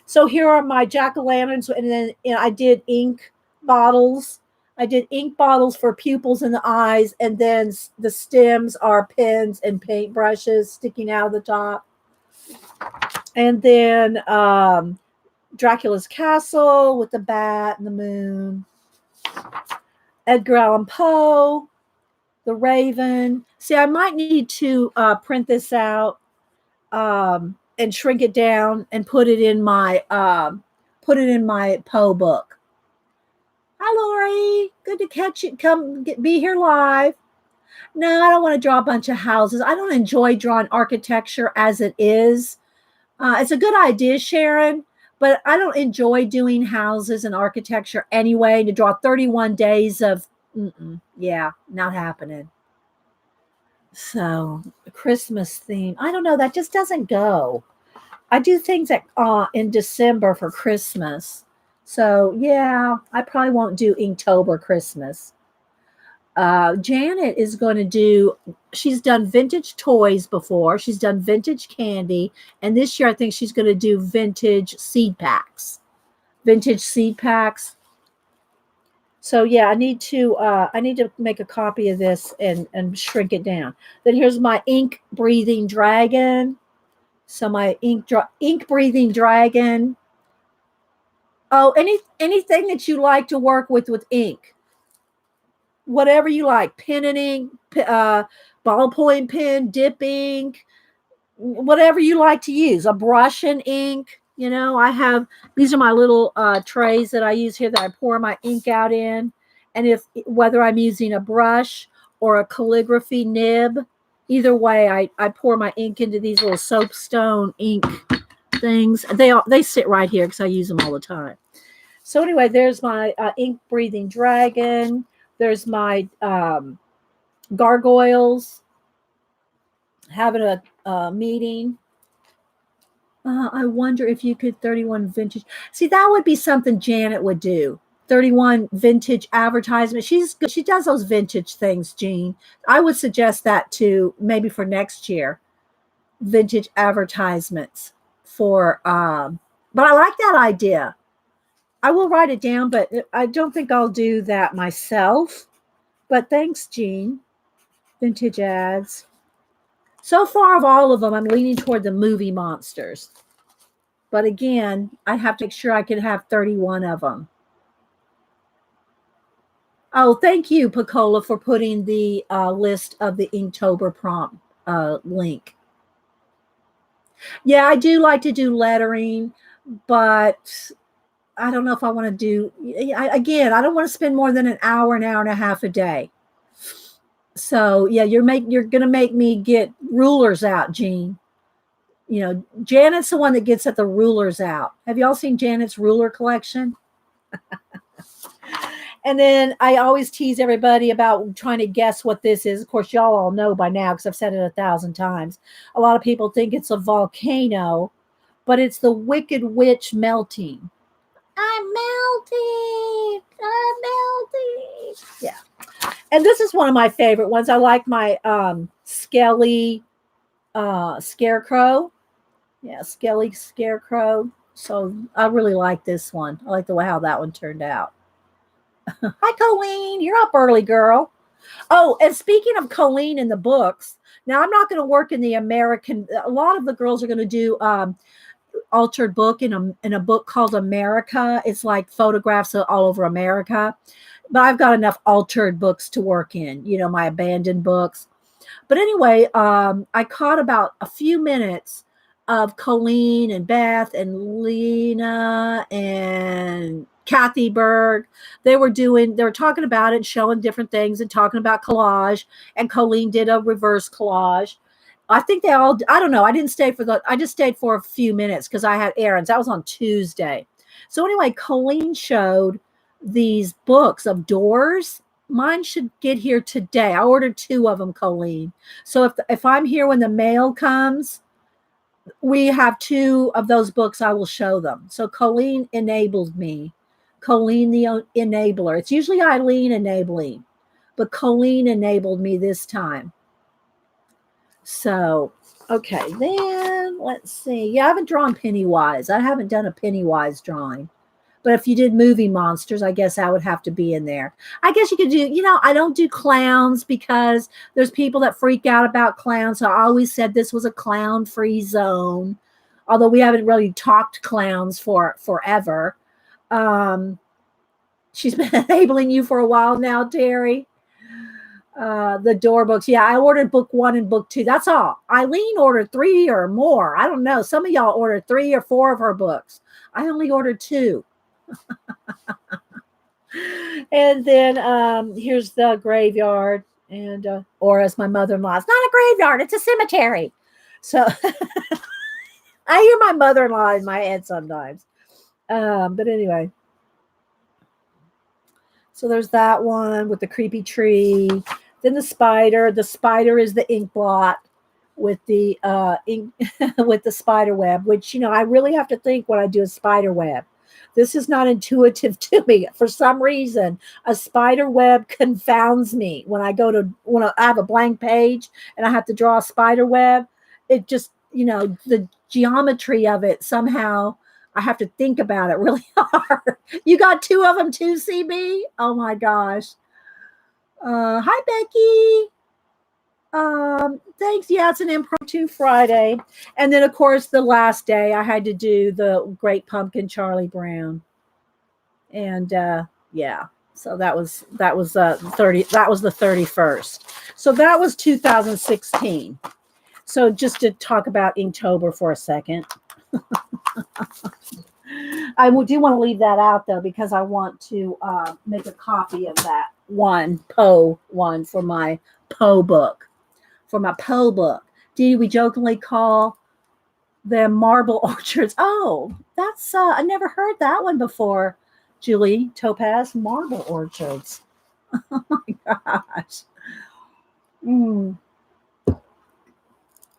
so here are my jack-o'-lanterns, and then I did ink bottles. I did ink bottles for pupils in the eyes, and then the stems are pens and paint brushes sticking out of the top. And then Dracula's castle with the bat and the moon. Edgar Allan Poe, the Raven. See, I might need to print this out and shrink it down and put it in my Poe book. Hi, Lori. Good to catch you. Be here live. No, I don't want to draw a bunch of houses. I don't enjoy drawing architecture as it is. It's a good idea, Sharon, but I don't enjoy doing houses and architecture anyway. To draw 31 days of, not happening. So, Christmas theme. I don't know. That just doesn't go. I do things in December for Christmas. So, yeah, I probably won't do Inktober Christmas. Janet is going to she's done vintage toys before. She's done vintage candy. And this year, I think she's going to do vintage seed packs. So yeah, I need to make a copy of this and shrink it down. Then here's my ink breathing dragon. So my ink breathing dragon. Oh, anything that you like to work with ink. Whatever you like, pen and ink, ballpoint pen, dip ink, whatever you like to use. A brush and ink. These are my little trays that I use here that I pour my ink out in. And whether I'm using a brush or a calligraphy nib, either way, I pour my ink into these little soapstone ink things. They sit right here because I use them all the time. So anyway, there's my ink breathing dragon. There's my gargoyles having a meeting. I wonder if you could 31 vintage. See, that would be something Janet would do. 31 vintage advertisement. She does those vintage things, Jean. I would suggest that too, maybe for next year. Vintage advertisements for but I like that idea. I will write it down, but I don't think I'll do that myself. But thanks, Jean. Vintage ads. So far of all of them, I'm leaning toward the movie monsters. But again, I have to make sure I can have 31 of them. Oh, thank you, Picola, for putting the list of the Inktober prompt link. Yeah, I do like to do lettering, but I don't know if I want to do. I don't want to spend more than an hour and a half a day. So yeah, you're gonna make me get rulers out, Jean. You know, Janet's the one that gets at the rulers out. Have y'all seen Janet's ruler collection? And then I always tease everybody about trying to guess what this is. Of course, y'all all know by now because I've said it 1,000 times. A lot of people think it's a volcano, but it's the Wicked Witch melting. I'm melting. I'm melting. Yeah. And this is one of my favorite ones. I like my Skelly Scarecrow. Yeah, Skelly Scarecrow. So I really like this one. I like the way how that one turned out. Hi, Colleen. You're up early, girl. Oh, and speaking of Colleen in the books, now I'm not going to work in the American. A lot of the girls are going to do altered book in a book called America. It's like photographs all over America. But I've got enough altered books to work in, you know, my abandoned books. But anyway, I caught about a few minutes of Colleen and Beth and Lena and Kathy Berg. They were talking about it, showing different things and talking about collage. And Colleen did a reverse collage. I think I don't know. I just stayed for a few minutes because I had errands. That was on Tuesday. So anyway, Colleen showed these books of doors. Mine should get here today. I ordered 2 of them, Colleen. So if I'm here when the mail comes, we have 2 of those books I will show them. So Colleen enabled me. Colleen the enabler. It's usually Eileen enabling, but Colleen enabled me this time. So, okay, then let's see. Yeah, I haven't drawn Pennywise. I haven't done a Pennywise drawing. But if you did movie monsters, I guess I would have to be in there. I guess you could do, I don't do clowns because there's people that freak out about clowns. So I always said this was a clown-free zone, although we haven't really talked clowns for forever. She's been enabling you for a while now, Terry. The door books. Yeah, I ordered book 1 and book 2. That's all. Eileen ordered 3 or more. I don't know. Some of y'all ordered 3 or 4 of her books. I only ordered 2. And then here's the graveyard. And or as my mother-in-law, it's not a graveyard, it's a cemetery. So I hear my mother-in-law in my head sometimes. But anyway. So there's that one with the creepy tree. Then the spider. The spider is the ink blot with the ink with the spider web, which I really have to think when I do a spider web. This is not intuitive to me. For some reason, a spider web confounds me when I have a blank page and I have to draw a spider web. It just, the geometry of it somehow, I have to think about it really hard. You got 2 of them too, CB? Oh my gosh. Hi, Becky. Thanks. Yeah, it's an impromptu Friday. And then of course the last day I had to do the Great Pumpkin Charlie Brown. And yeah. So that was the 31st. So that was 2016. So just to talk about Inktober for a second. I do want to leave that out though, because I want to make a copy of that Poe one for my Poe book. For my Poe book. We jokingly call them marble orchards. Oh, that's I never heard that one before. Julie Topaz, marble orchards. Oh my gosh.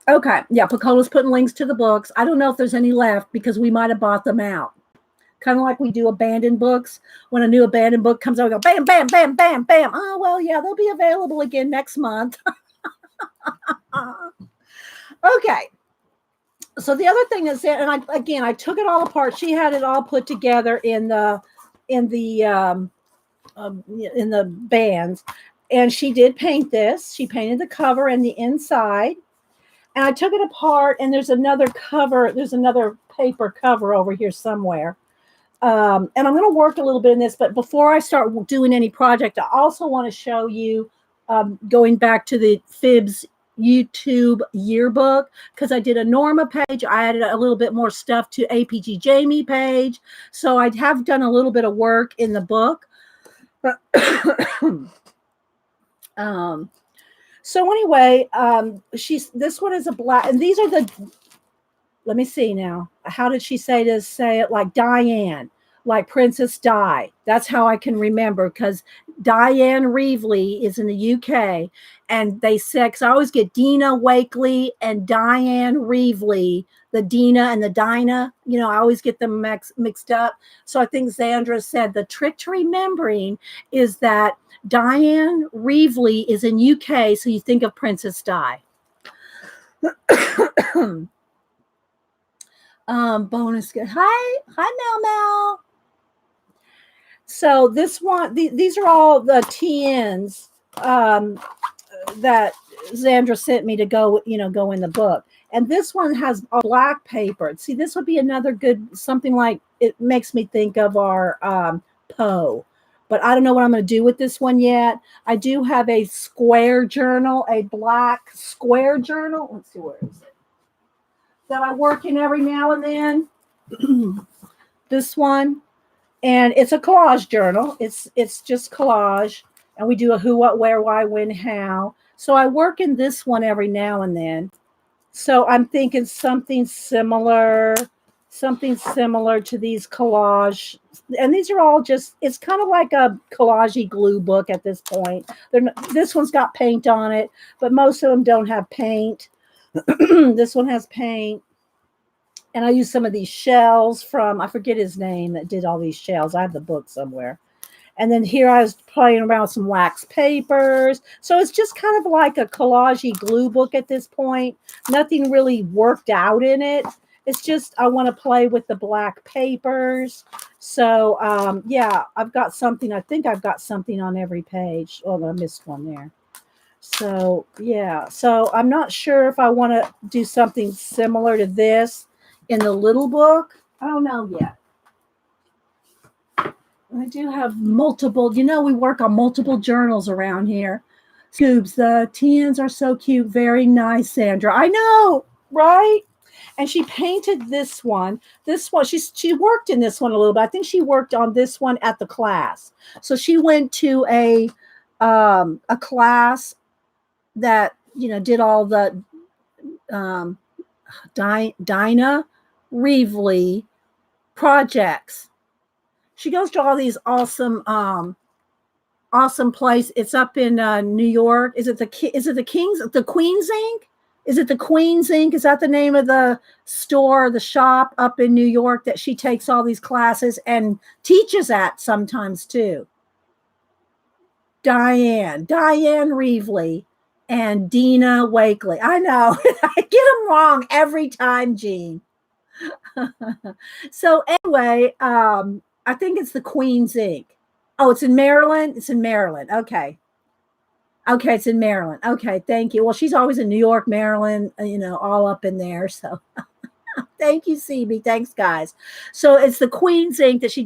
Okay, yeah, Picola's putting links to the books. I don't know if there's any left because we might have bought them out. Kind of like we do abandoned books. When a new abandoned book comes out, we go bam, bam, bam, bam, bam. Oh, well, yeah, they'll be available again next month. Okay. So the other thing is that, and I took it all apart. She had it all put together in the bands. And she did paint this. She painted the cover and the inside. And I took it apart, and there's another cover. There's another paper cover over here somewhere. And I'm going to work a little bit in this. But before I start doing any project, I also want to show you, going back to the Fibs YouTube yearbook, because I did a Norma page. I added a little bit more stuff to APG Jamie page. So I have done a little bit of work in the book. So anyway, this one is a black, and these are let me see now. How did she say it? Like Diane, like Princess Di. That's how I can remember, because Diane Reevely is in the UK, and they said, because I always get Dina Wakely and Diane Reevely, the Dina and the Dinah, I always get them mixed up. So I think Zandra said the trick to remembering is that Diane Reevely is in UK, so you think of Princess Di. Bonus good. Hi Mel Mel. So this one, these are all the TNs that Zandra sent me to go in the book. And this one has a black paper. See, this would be another good, something like, it makes me think of our Poe. But I don't know what I'm going to do with this one yet. I do have a square journal, a black square journal. Let's see, where is it? That I work in every now and then. This one. And it's a collage journal. It's just collage. And we do a who, what, where, why, when, how. So I work in this one every now and then. So I'm thinking something similar to these collage. And these are all just, it's kind of like a collage glue book at this point. This one's got paint on it, but most of them don't have paint. This one has paint. And I use some of these shells from, I forget his name that did all these shells. I have the book somewhere. And then here I was playing around with some wax papers. So it's just kind of like a collage glue book at this point. Nothing really worked out in it. It's just I want to play with the black papers. So, yeah, I've got something. I think I've got something on every page. Oh, I missed one there. So, yeah. So I'm not sure if I want to do something similar to this in the little book. I don't know yet. I do have multiple, we work on multiple journals around here. Scoobs, the TNs are so cute. Very nice, Sandra. I know, right? And she painted this one. This one, she worked in this one a little bit. I think she worked on this one at the class. So she went to a class that, did all the Dinah Reevely projects. She goes to all these awesome place. It's up in New York. Is it the Queen's Ink? Is it the Queen's Ink? Is that the name of the store, the shop up in New York that she takes all these classes and teaches at sometimes too? Diane Reevely and Dina Wakely. I know. I get them wrong every time, Jean. So anyway, I think it's the Queen's Ink. Oh, it's in Maryland? It's in Maryland. Okay. Okay, it's in Maryland. Okay, thank you. Well, she's always in New York, Maryland, all up in there. So thank you, CB. Thanks, guys. So it's the Queen's Ink that she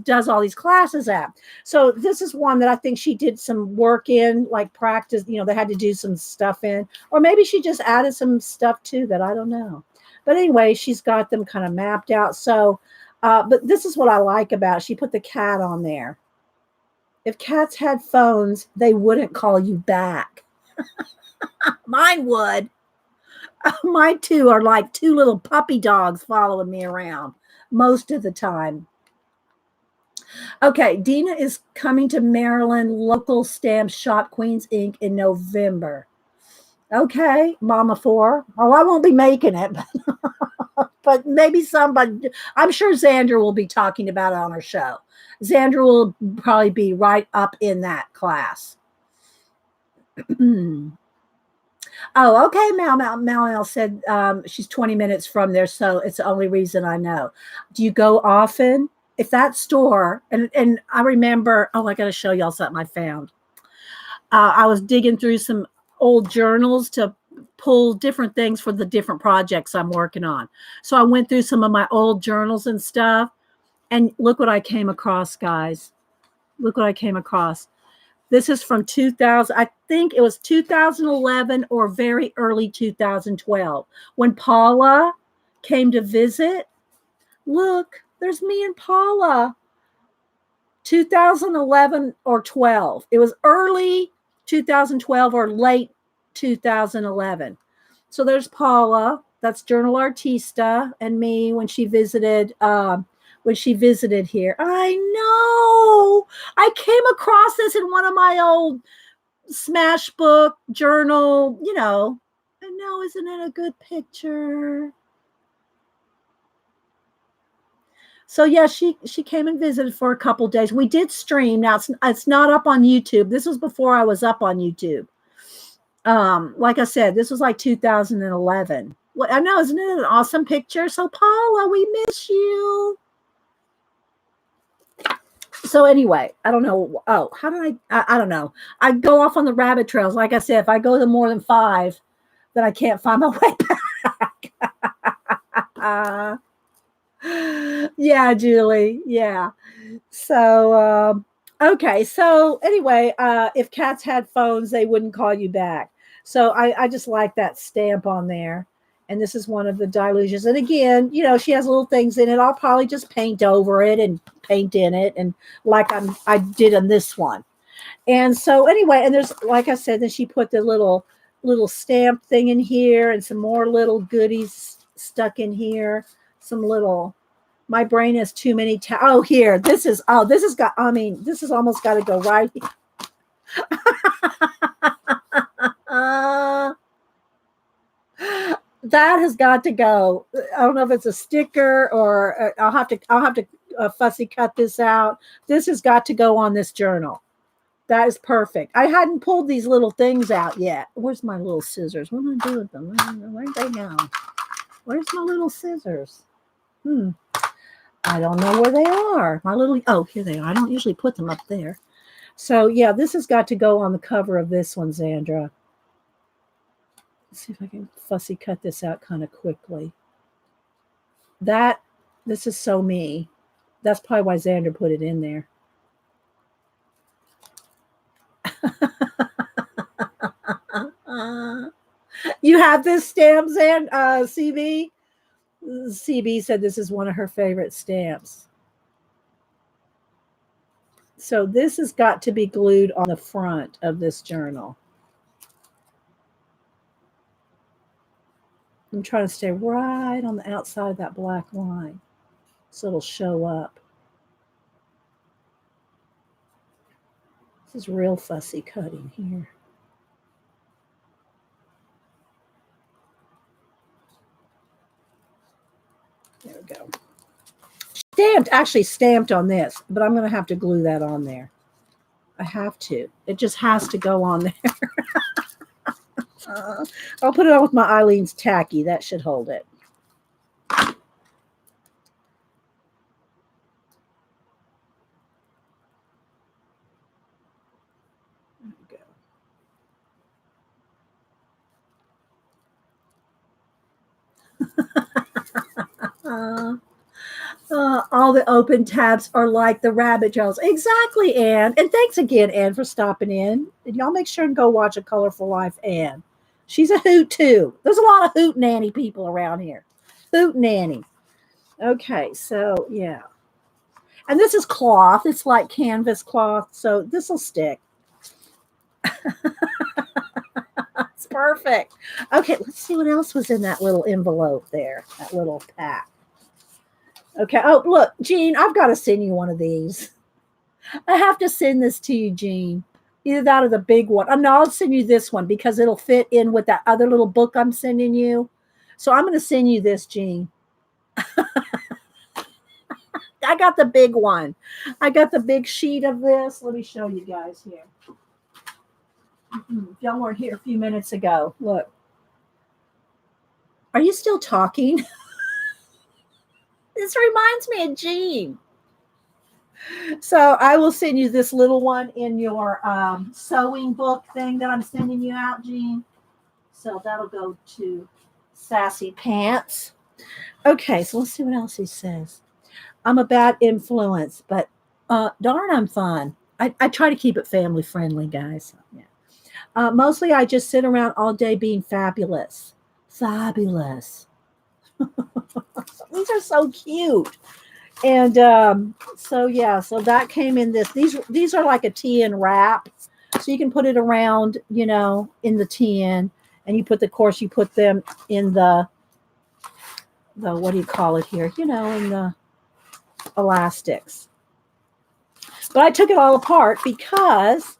does all these classes at. So this is one that I think she did some work in, like practice. They had to do some stuff in. Or maybe she just added some stuff too that I don't know. But anyway, she's got them kind of mapped out. So, but this is what I like about it. She put the cat on there. If cats had phones, they wouldn't call you back. Mine would. My two are like two little puppy dogs following me around most of the time. Okay, Dina is coming to Maryland local stamp shop, Queen's Ink, in November. Okay, Mama 4. Oh, I won't be making it, but maybe somebody, I'm sure Xandra will be talking about it on her show. Xandra will probably be right up in that class. Oh, okay. Mal said she's 20 minutes from there, so it's the only reason I know. Do you go often? If that store, and I remember, oh, I got to show y'all something I found. I was digging through some old journals to pull different things for the different projects I'm working on. So I went through some of my old journals and stuff, and look what I came across, guys. Look what I came across. This is from 2000. I think it was 2011 or very early 2012 when Paula came to visit. Look, there's me and Paula. 2011 or 12. It was early 2012 or late 2011. So there's Paula. That's Journal Artista, and me when she visited. Here. I know. I came across this in one of my old Smash book journal. I know. Isn't it a good picture? So yeah, she came and visited for a couple days. We did stream. Now it's not up on YouTube. This was before I was up on YouTube. Like I said, this was like 2011. Well, I know, isn't it an awesome picture? So Paula, we miss you. So anyway, I don't know. Oh, how did I don't know. I go off on the rabbit trails. Like I said, if I go to more than 5, then I can't find my way back. Yeah, Julie. Yeah. So, okay. So anyway, if cats had phones, they wouldn't call you back. So I just like that stamp on there. And this is one of the delusions. And again, she has little things in it. I'll probably just paint over it and paint in it. And like I did on this one. And so anyway, and there's, like I said, then she put the little stamp thing in here and some more little goodies stuck in here. Some little, my brain has too many. Here, this has almost got to go right here. That has got to go. I don't know if it's a sticker or I'll have to fussy cut this out. This has got to go on this journal. That is perfect. I hadn't pulled these little things out yet. Where's my little scissors? What am I doing with them? Where'd they go? Where's my little scissors? I don't know where they are. Here they are. I don't usually put them up there. So yeah, this has got to go on the cover of this one, Xandra. Let's see if I can fussy cut this out kind of quickly. This is so me. That's probably why Xandra put it in there. You have this stamp, CB? CB said this is one of her favorite stamps. So this has got to be glued on the front of this journal. I'm trying to stay right on the outside of that black line so it'll show up. This is real fussy cutting here. There we go. Actually stamped on this, but I'm going to have to glue that on there. I have to. It just has to go on there. I'll put it on with my Eileen's tacky. That should hold it. There we go. All the open tabs are like the rabbit trails. Exactly, Anne. And thanks again, Anne, for stopping in. And y'all make sure and go watch A Colorful Life, Anne. She's a hoot, too. There's a lot of hoot nanny people around here. Hoot nanny. Okay, so, yeah. And this is cloth. It's like canvas cloth, so this will stick. It's perfect. Okay, let's see what else was in that little envelope there, that little pack. Okay. Oh, look, Jean, I've got to send you one of these. I have to send this to you, Jean. Either that or the big one. Oh, no, I'll send you this one because it'll fit in with that other little book I'm sending you. So I'm going to send you this, Jean. I got the big one. I got the big sheet of this. Let me show you guys here. If y'all weren't here a few minutes ago, look. Are you still talking? This reminds me of Jean. So I will send you this little one in your sewing book thing that I'm sending you out, Jean. So that'll go to Sassy Pants. Okay, so let's see what else he says. I'm a bad influence, but darn, I'm fun. I try to keep it family friendly, guys. Yeah. Mostly I just sit around all day being fabulous. Fabulous. These are so cute. And so yeah, so that came in this. These are like a tin wrap. So you can put it around, in the tin, and you put them in the what do you call it here? In the elastics. But I took it all apart because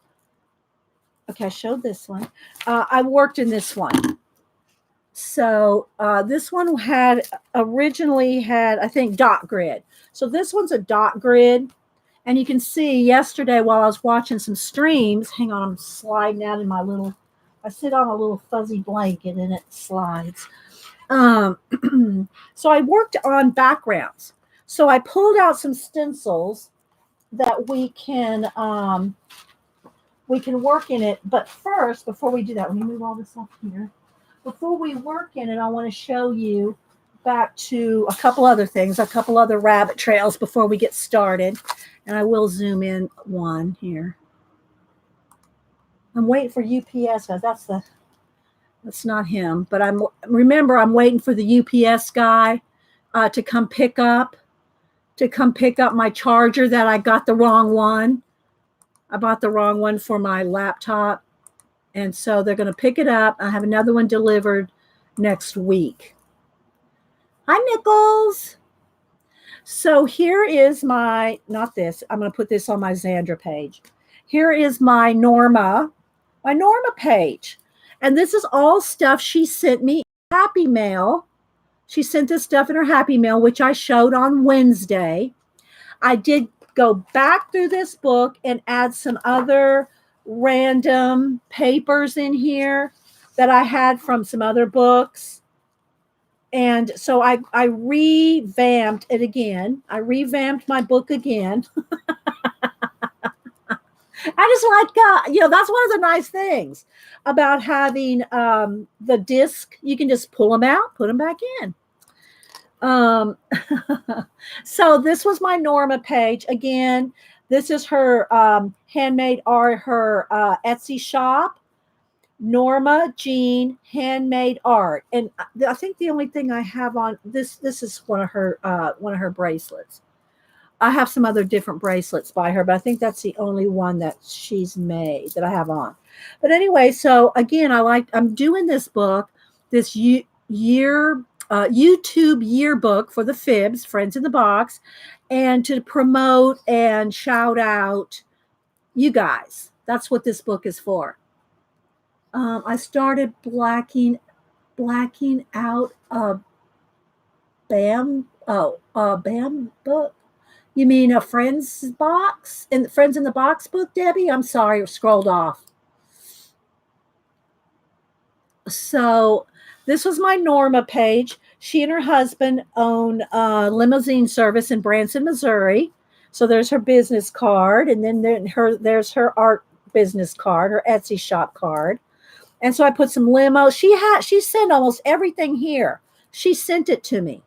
okay, I showed this one. I worked in this one. So this one originally had, I think, dot grid. So this one's a dot grid. And you can see yesterday while I was watching some streams, hang on, I'm sliding out in I sit on a little fuzzy blanket and it slides. So I worked on backgrounds. So I pulled out some stencils that we can work in it. But first, before we do that, let me move all this up here. Before we work in it, I want to show you back to a couple other things, a couple other rabbit trails before we get started. And I will zoom in one here. I'm waiting for UPS. That's not him, but I'm waiting for the UPS guy to come pick up my charger that I got the wrong one. I bought the wrong one for my laptop. And so they're going to pick it up. I have another one delivered next week. Hi, Nichols. So here is not this. I'm going to put this on my Xandra page. Here is my Norma page. And this is all stuff she sent me in Happy Mail. She sent this stuff in her Happy Mail, which I showed on Wednesday. I did go back through this book and add some other random papers in here that I had from some other books. And so I revamped it again. I revamped my book again. I just like, that's one of the nice things about having the disc. You can just pull them out, put them back in. So this was my Norma page. Again, this is her handmade art, her Etsy shop. Norma Jean handmade art, and I think the only thing I have on this is one of her bracelets. I have some other different bracelets by her, but I think that's the only one that she's made that I have on. But anyway, so again, I'm doing this book, this YouTube yearbook for the Fibs, Friends in the Box, and to promote and shout out you guys. That's what this book is for. I started blacking out a BAM book. You mean a Friends box? And Friends in the Box book, Debbie? I'm sorry, I scrolled off. So this was my Norma page. She and her husband own a limousine service in Branson, Missouri. So there's her business card, and then there's her art business card, her Etsy shop card. And so I put some limo. She sent almost everything here. She sent it to me.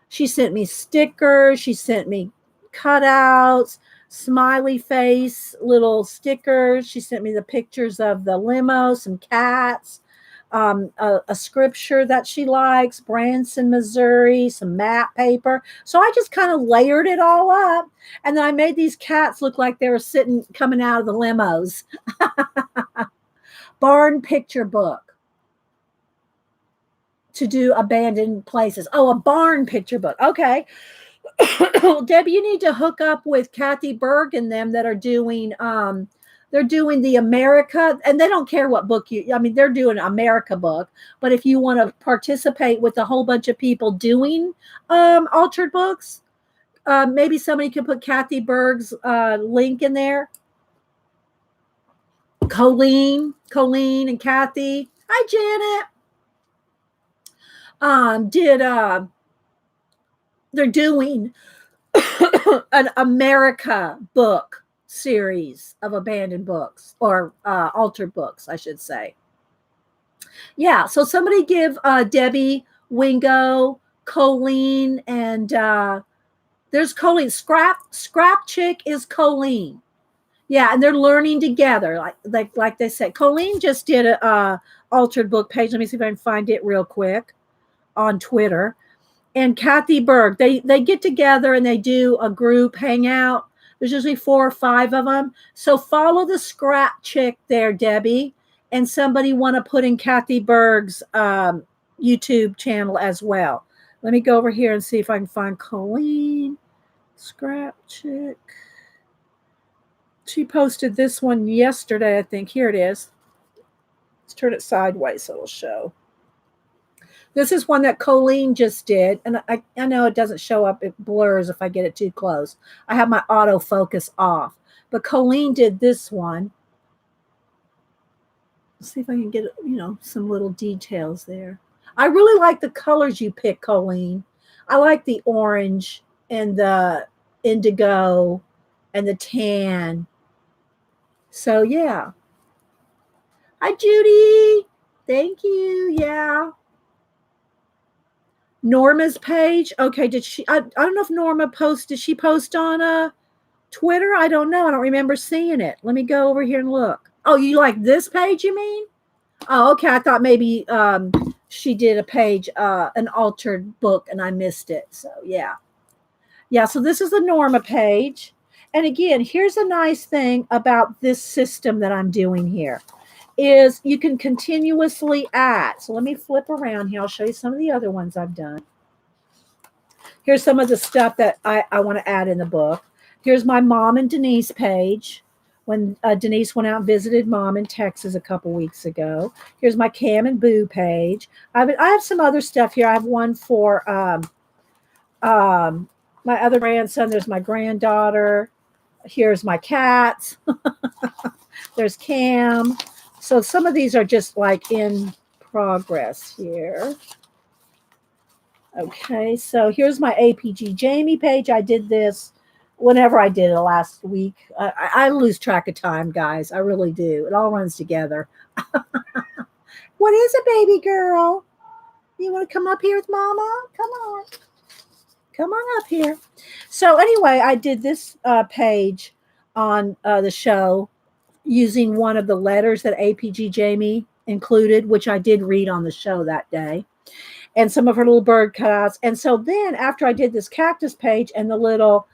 She sent me stickers. She sent me cutouts, smiley face, little stickers. She sent me the pictures of the limo, some cats, a scripture that she likes, Branson, Missouri, some map paper. So I just kind of layered it all up. And then I made these cats look like they were coming out of the limos. Barn picture book to do abandoned places. Oh, a barn picture book. Okay. Debbie, you need to hook up with Kathy Berg and them that are doing, they're doing the America, and they don't care what book they're doing an America book, but if you want to participate with a whole bunch of people doing altered books, maybe somebody could put Kathy Berg's link in there. Colleen and Kathy. Hi, Janet. They're doing an America book series of abandoned books or altered books, I should say. Yeah, so somebody give Debbie, Wingo, Colleen, and there's Colleen. Scrap Chick is Colleen. Yeah, and they're learning together, like they said. Colleen just did a altered book page. Let me see if I can find it real quick on Twitter. And Kathy Berg, they get together and they do a group hangout. There's usually 4 or 5 of them. So follow the Scrap Chick there, Debbie, and somebody want to put in Kathy Berg's YouTube channel as well. Let me go over here and see if I can find Colleen Scrap Chick. She posted this one yesterday, I think. Here it is. Let's turn it sideways so it'll show. This is one that Colleen just did. And I know it doesn't show up. It blurs if I get it too close. I have my autofocus off. But Colleen did this one. Let's see if I can get, some little details there. I really like the colors you pick, Colleen. I like the orange and the indigo and the tan. So, yeah. Hi, Judy. Thank you. Yeah. Norma's page. Okay, did she? I don't know if Norma posted. Did she post on Twitter? I don't know. I don't remember seeing it. Let me go over here and look. Oh, you like this page, you mean? Oh, okay. I thought maybe she did a page, an altered book, and I missed it. So, yeah. Yeah, so this is the Norma page. And again, here's a nice thing about this system that I'm doing here is you can continuously add. So let me flip around here. I'll show you some of the other ones I've done. Here's some of the stuff that I want to add in the book. Here's my Mom and Denise page when Denise went out and visited Mom in Texas a couple weeks ago. Here's my Cam and Boo page. I have some other stuff here. I have one for my other grandson. There's my granddaughter. Here's my cats. There's Cam. So some of these are just like in progress here. Okay, so here's my APG Jamie page. I did this whenever I did it last week. I lose track of time, guys. I really do. It all runs together. What is it, baby girl? You want to come up here with Mama? Come on. Come on up here. So anyway, I did this page on the show using one of the letters that APG Jamie included, which I did read on the show that day, and some of her little bird cutouts. And so then after I did this cactus page and the little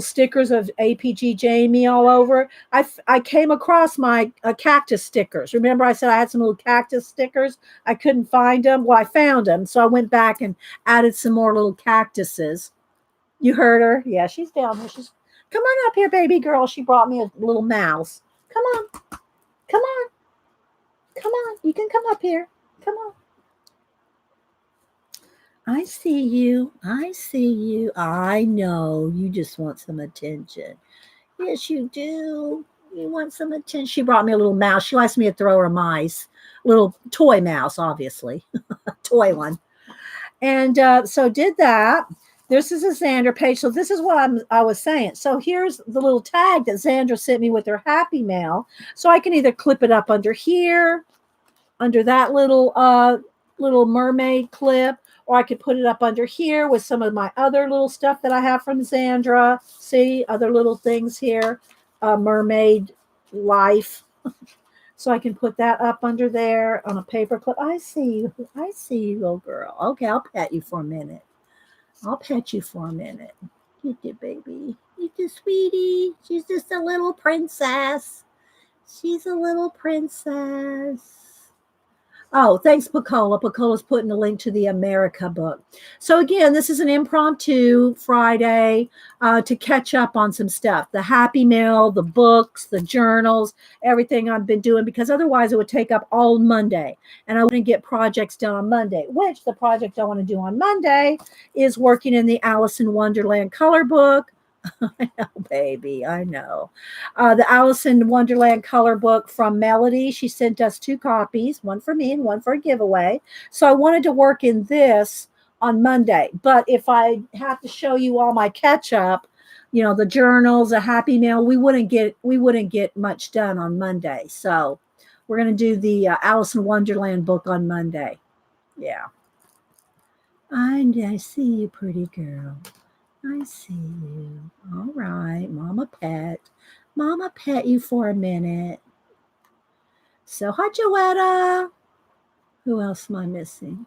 stickers of APG Jamie all over, I came across my cactus stickers. Remember I said I had some little cactus stickers? I couldn't find them. Well, I found them. So I went back and added some more little cactuses. You heard her? Yeah, she's down here. She's, come on up here, baby girl. She brought me a little mouse. Come on. Come on. Come on. You can come up here. Come on. I see you. I see you. I know. You just want some attention. Yes, you do. You want some attention. She brought me a little mouse. She likes me to throw her mice. Little toy mouse, obviously. Toy one. And so did that. This is a Xandra page. So this is what I was saying. So here's the little tag that Xandra sent me with her Happy Mail. So I can either clip it up under here, under that little mermaid clip, or I could put it up under here with some of my other little stuff that I have from Xandra. See, other little things here. Mermaid life. So I can put that up under there on a paper clip. I see you. I see you, little girl. Okay, I'll pet you for a minute. I'll pet you for a minute. You do, baby. You do, sweetie. She's just a little princess. She's a little princess. Oh, thanks, Pacola. Pacola's putting the link to the America book. So again, this is an impromptu Friday to catch up on some stuff. The Happy Mail, the books, the journals, everything I've been doing, because otherwise it would take up all Monday. And I wouldn't get projects done on Monday, which the project I want to do on Monday is working in the Alice in Wonderland color book. I know, baby. I know. The Alice in Wonderland color book from Melody. She sent us 2 copies, one for me and one for a giveaway. So I wanted to work in this on Monday. But if I have to show you all my catch up, the journals, a happy mail, we wouldn't get much done on Monday. So we're going to do the Alice in Wonderland book on Monday. Yeah. I see you, pretty girl. I see you. All right, Mama pet. Mama pet you for a minute. So, hi, Joetta. Who else am I missing?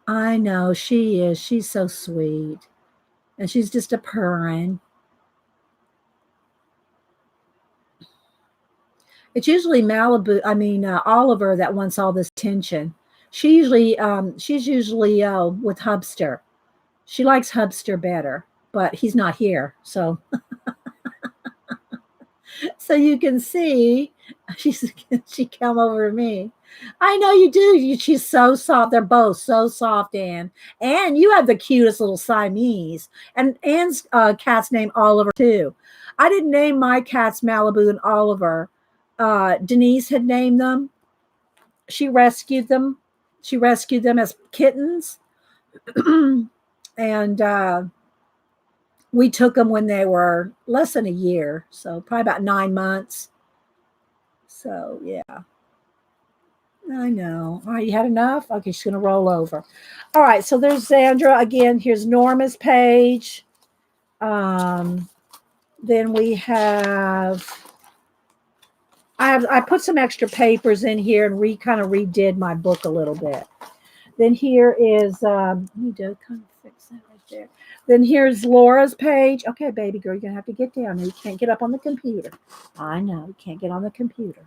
I know, she is. She's so sweet. And she's just a purring. It's usually Oliver that wants all this attention. She's usually with Hubster. She likes Hubster better, but he's not here. So so you can see she come over to me. I know you do. She's so soft. They're both so soft, Anne. And you have the cutest little Siamese. And Anne's cat's name Oliver too. I didn't name my cats Malibu and Oliver. Denise had named them. She rescued them. She rescued them as kittens. And we took them when they were less than a year. So probably about 9 months. So, yeah. I know. All right, you had enough? Okay, she's going to roll over. All right, so there's Sandra. Again, here's Norma's page. Then we I put some extra papers in here and kind of redid my book a little bit. Then here is, need to kind of fix that right there. Then here's Laura's page. Okay, baby girl, you're going to have to get down. You can't get up on the computer. I know, you can't get on the computer.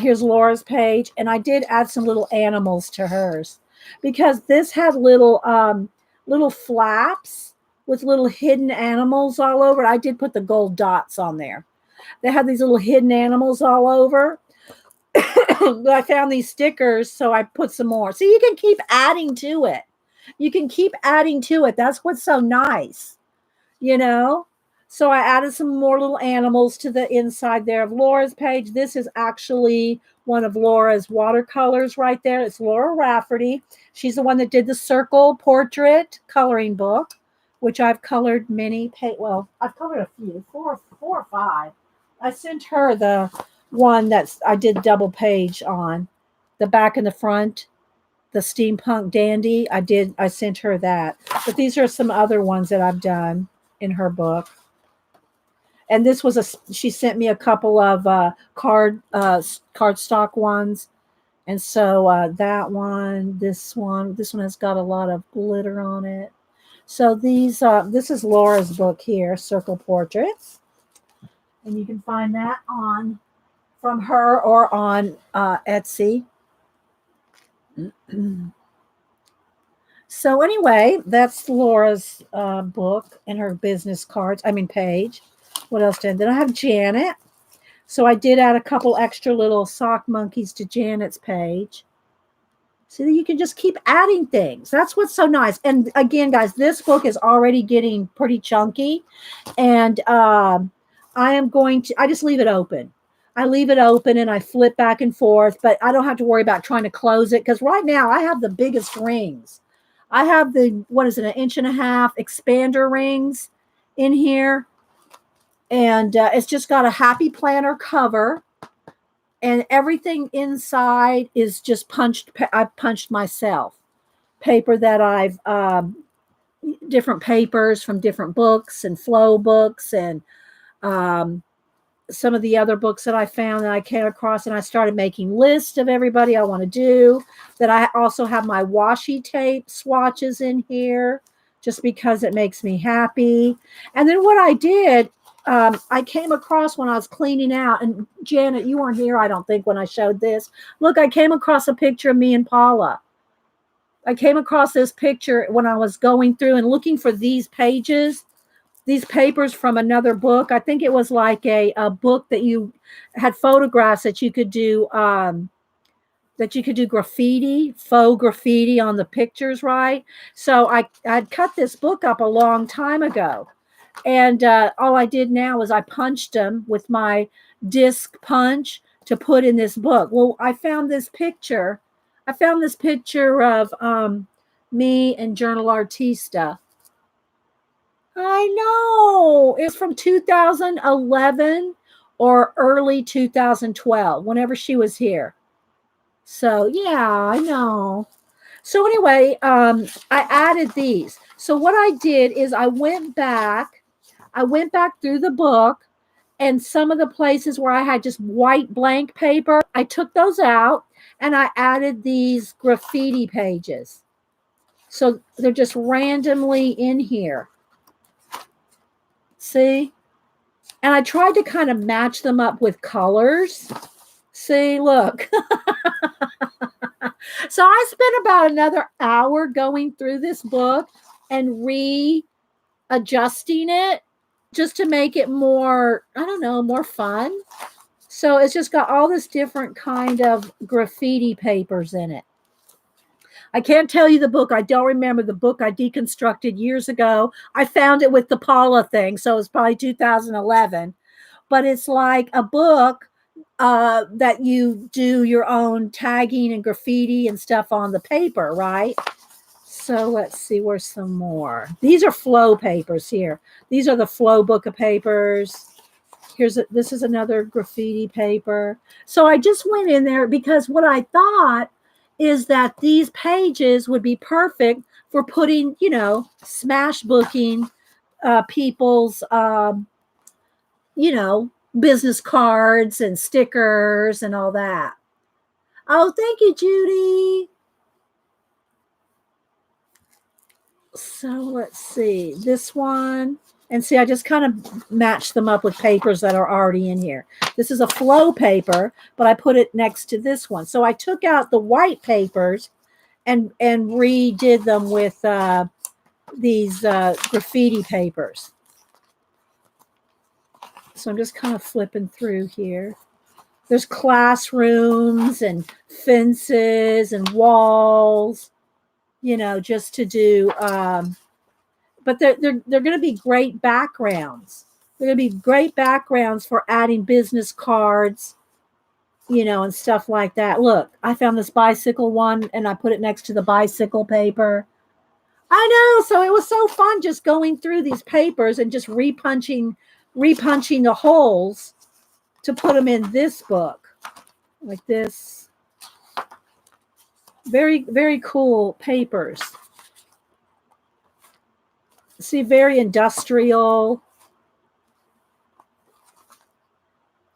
Here's Laura's page. And I did add some little animals to hers because this had little flaps with little hidden animals all over it. I did put the gold dots on there. They had these little hidden animals all over. I found these stickers, so I put some more. So you can keep adding to it. You can keep adding to it. That's what's so nice, So I added some more little animals to the inside there of Laura's page. This is actually one of Laura's watercolors right there. It's Laura Rafferty. She's the one that did the circle portrait coloring book, which I've colored many. I've colored a few, four or five. I sent her the one I did double page on, the back and the front, the steampunk dandy. I sent her that. But these are some other ones that I've done in her book. And this was she sent me a couple of cardstock ones. And so that one, this one has got a lot of glitter on it. So this is Laura's book here, Circle Portraits. And you can find that from her or on Etsy. So anyway, that's Laura's book and her business cards. Page. What else did I? Then I have Janet. So I did add a couple extra little sock monkeys to Janet's page. So that you can just keep adding things. That's what's so nice. And again, guys, this book is already getting pretty chunky. And I just leave it open. I leave it open and I flip back and forth, but I don't have to worry about trying to close it because right now I have the biggest rings. I have an 1.5 inch expander rings in here. And it's just got a happy planner cover. And everything inside is just I've punched myself. Paper that I've, different papers from different books and flow books and some of the other books that I found that I came across, and I started making lists of everybody I want to do. That I also have my washi tape swatches in here just because it makes me happy. And then what I did, I came across when I was cleaning out, and Janet, you weren't here, I don't think, when I showed this. Look, I came across a picture of me and Paula. I came across this picture when I was going through and looking for these papers from another book. I think it was like a book that you had photographs that you could do, graffiti, faux graffiti on the pictures, right? So I'd cut this book up a long time ago. And all I did now was I punched them with my disc punch to put in this book. Well, I found this picture I found this picture of me and Journal Artista. I know. It's from 2011 or early 2012, whenever she was here. So, yeah, I know. So anyway, I added these. So what I did is I went back through the book, and some of the places where I had just white blank paper, I took those out and I added these graffiti pages. So they're just randomly in here. See? And I tried to kind of match them up with colors. See, look. So I spent about another hour going through this book and readjusting it just to make it more, I don't know, more fun. So it's just got all this different kind of graffiti papers in it. I can't tell you the book. I don't remember the book I deconstructed years ago. I found it with the Paula thing, so it's probably 2011. But it's like a book that you do your own tagging and graffiti and stuff on the paper, right? So let's see, where's some more? These are flow papers here. These are the flow book of papers. This is another graffiti paper. So I just went in there because what I thought is that these pages would be perfect for putting, smash booking people's, business cards and stickers and all that. Oh, thank you, Judy. So let's see this one. And see, I just kind of matched them up with papers that are already in here. This is a flow paper, but I put it next to this one. So I took out the white papers and redid them with these graffiti papers. So I'm just kind of flipping through here. There's classrooms and fences and walls, just to do. But they're going to be great backgrounds. They're going to be great backgrounds for adding business cards, and stuff like that. Look, I found this bicycle one and I put it next to the bicycle paper. I know. So it was so fun just going through these papers and just repunching the holes to put them in this book like this. Very, very cool papers. See, very industrial.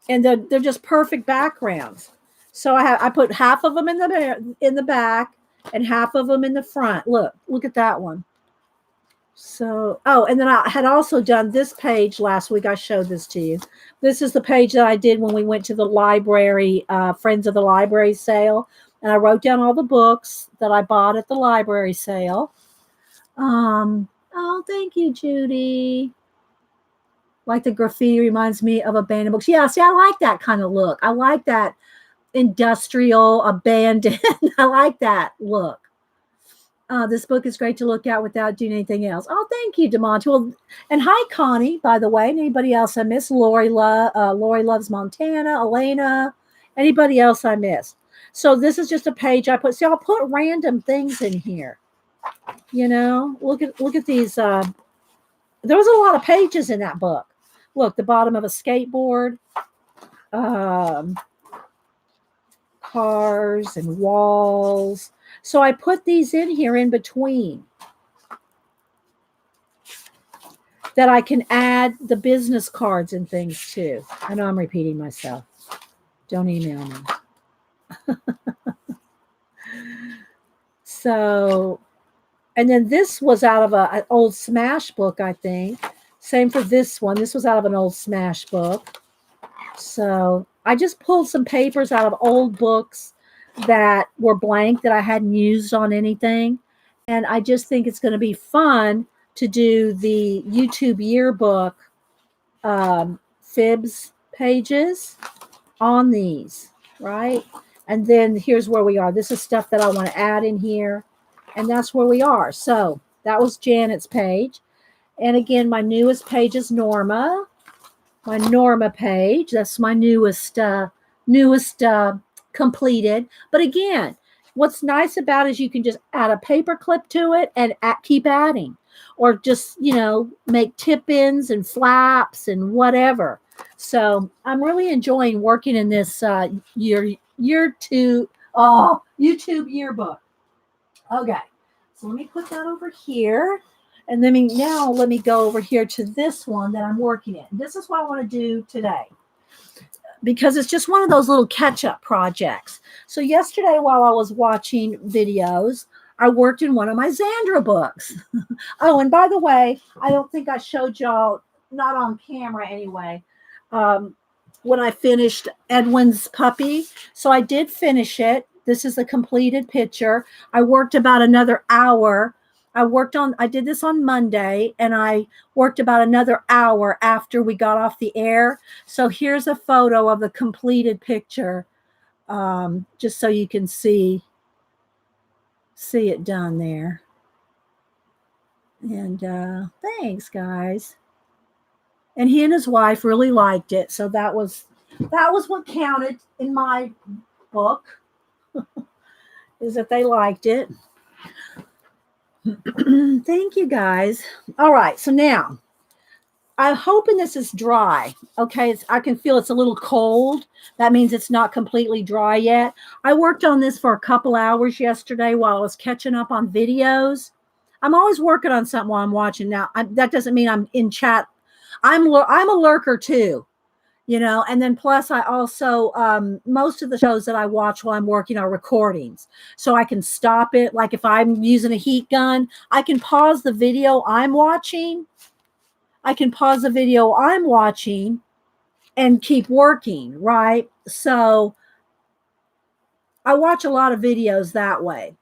And they're just perfect backgrounds. So I put half of them in the back and half of them in the front. Look at that one. So, and then I had also done this page last week. I showed this to you. This is the page that I did when we went to the library, Friends of the Library sale. And I wrote down all the books that I bought at the library sale. Oh, thank you, Judy. Like the graffiti reminds me of abandoned books. Yeah, see, I like that kind of look. I like that industrial, abandoned. I like that look. This book is great to look at without doing anything else. Oh, thank you, DeMonte. Well, and hi, Connie, by the way. And anybody else I missed? Lori Loves Montana, Elena. Anybody else I missed? So this is just a page I put. See, I'll put random things in here. Look at these. There was a lot of pages in that book. Look, the bottom of a skateboard, cars and walls. So I put these in here in between that I can add the business cards and things to. I know I'm repeating myself. Don't email me. So, and then this was out of an old Smash book, I think. Same for this one. This was out of an old Smash book. So I just pulled some papers out of old books that were blank that I hadn't used on anything. And I just think it's going to be fun to do the YouTube yearbook fibs pages on these, right? And then here's where we are. This is stuff that I want to add in here. And that's where we are. So that was Janet's page. And again, my newest page is Norma. My Norma page. That's my newest completed. But again, what's nice about it is you can just add a paper clip to it and keep adding, or just, make tip-ins and flaps and whatever. So I'm really enjoying working in this year two YouTube yearbook. Okay, so let me put that over here. And let me go over here to this one that I'm working in. This is what I want to do today, because it's just one of those little catch-up projects. So yesterday, while I was watching videos, I worked in one of my Xandra books. Oh, and by the way, I don't think I showed y'all, not on camera anyway, when I finished Edwin's puppy. So I did finish it. This is a completed picture. I worked about another hour. I did this on Monday, and I worked about another hour after we got off the air. So here's a photo of the completed picture, just so you can see it done there. And thanks, guys. And he and his wife really liked it. So that was what counted in my book, is that they liked it. Thank you, guys. All right, so now I'm hoping this is dry. Okay, I can feel it's a little cold. That means it's not completely dry yet. I worked on this for a couple hours yesterday while I was catching up on videos. I'm always working on something while I'm watching. Now, that doesn't mean I'm in chat. I'm a lurker too. And then plus I also, most of the shows that I watch while I'm working are recordings. So I can stop it. Like if I'm using a heat gun, I can pause the video I'm watching. And keep working, right? So I watch a lot of videos that way.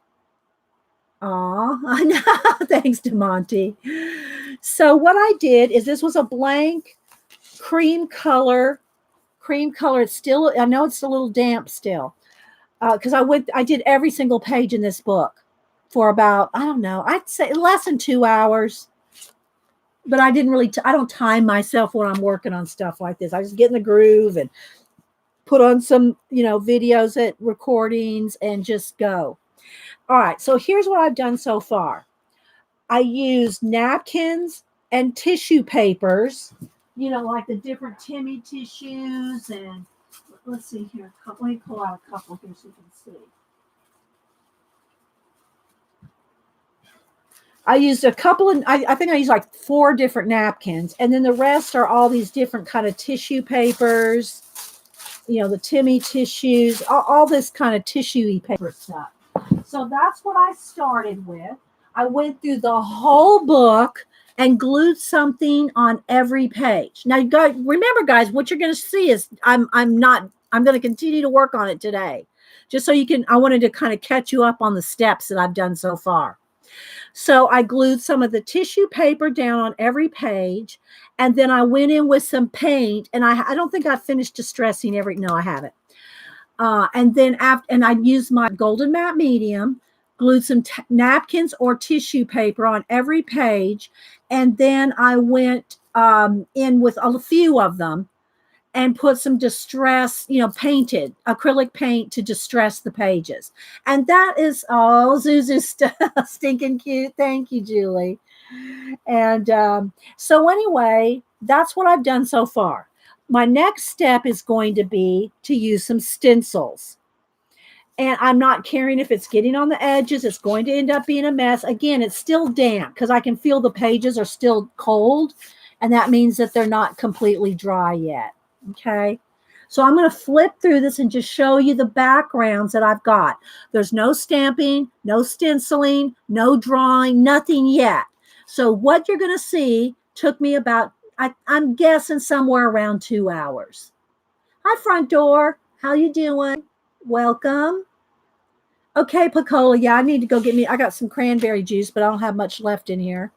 I know. Thanks to Monty. So what I did is, this was a blank cream color. It's still, I know it's a little damp still, because I did every single page in this book for about, I don't know, I'd say less than 2 hours. But I didn't really, I don't time myself when I'm working on stuff like this. I just get in the groove and put on some, videos at recordings and just go. All right. So here's what I've done so far. I used napkins and tissue papers, like the different Timmy tissues. And let's see here. Let me pull out a couple here so you can see. I used a couple of, I think I used like 4 different napkins, and then the rest are all these different kind of tissue papers, the Timmy tissues, all this kind of tissue-y paper stuff. So that's what I started with. I went through the whole book and glued something on every page. Now, remember, guys, what you're going to see is I'm going to continue to work on it today, just so I wanted to kind of catch you up on the steps that I've done so far. So I glued some of the tissue paper down on every page, and then I went in with some paint, and I don't think I finished distressing no, I haven't. And then I used my golden matte medium, glued some napkins or tissue paper on every page, and then I went in with a few of them and put some distress, painted acrylic paint to distress the pages. And that is, Zuzu's stinking cute. Thank you, Julie. And so anyway, that's what I've done so far. My next step is going to be to use some stencils. And I'm not caring if it's getting on the edges. It's going to end up being a mess. Again, it's still damp because I can feel the pages are still cold. And that means that they're not completely dry yet. Okay, so I'm going to flip through this and just show you the backgrounds that I've got. There's no stamping, no stenciling, no drawing, nothing yet. So what you're going to see took me about, I'm guessing somewhere around 2 hours. Hi, front door. How you doing? Welcome. Okay, Picola. Yeah, I need to go I got some cranberry juice, but I don't have much left in here.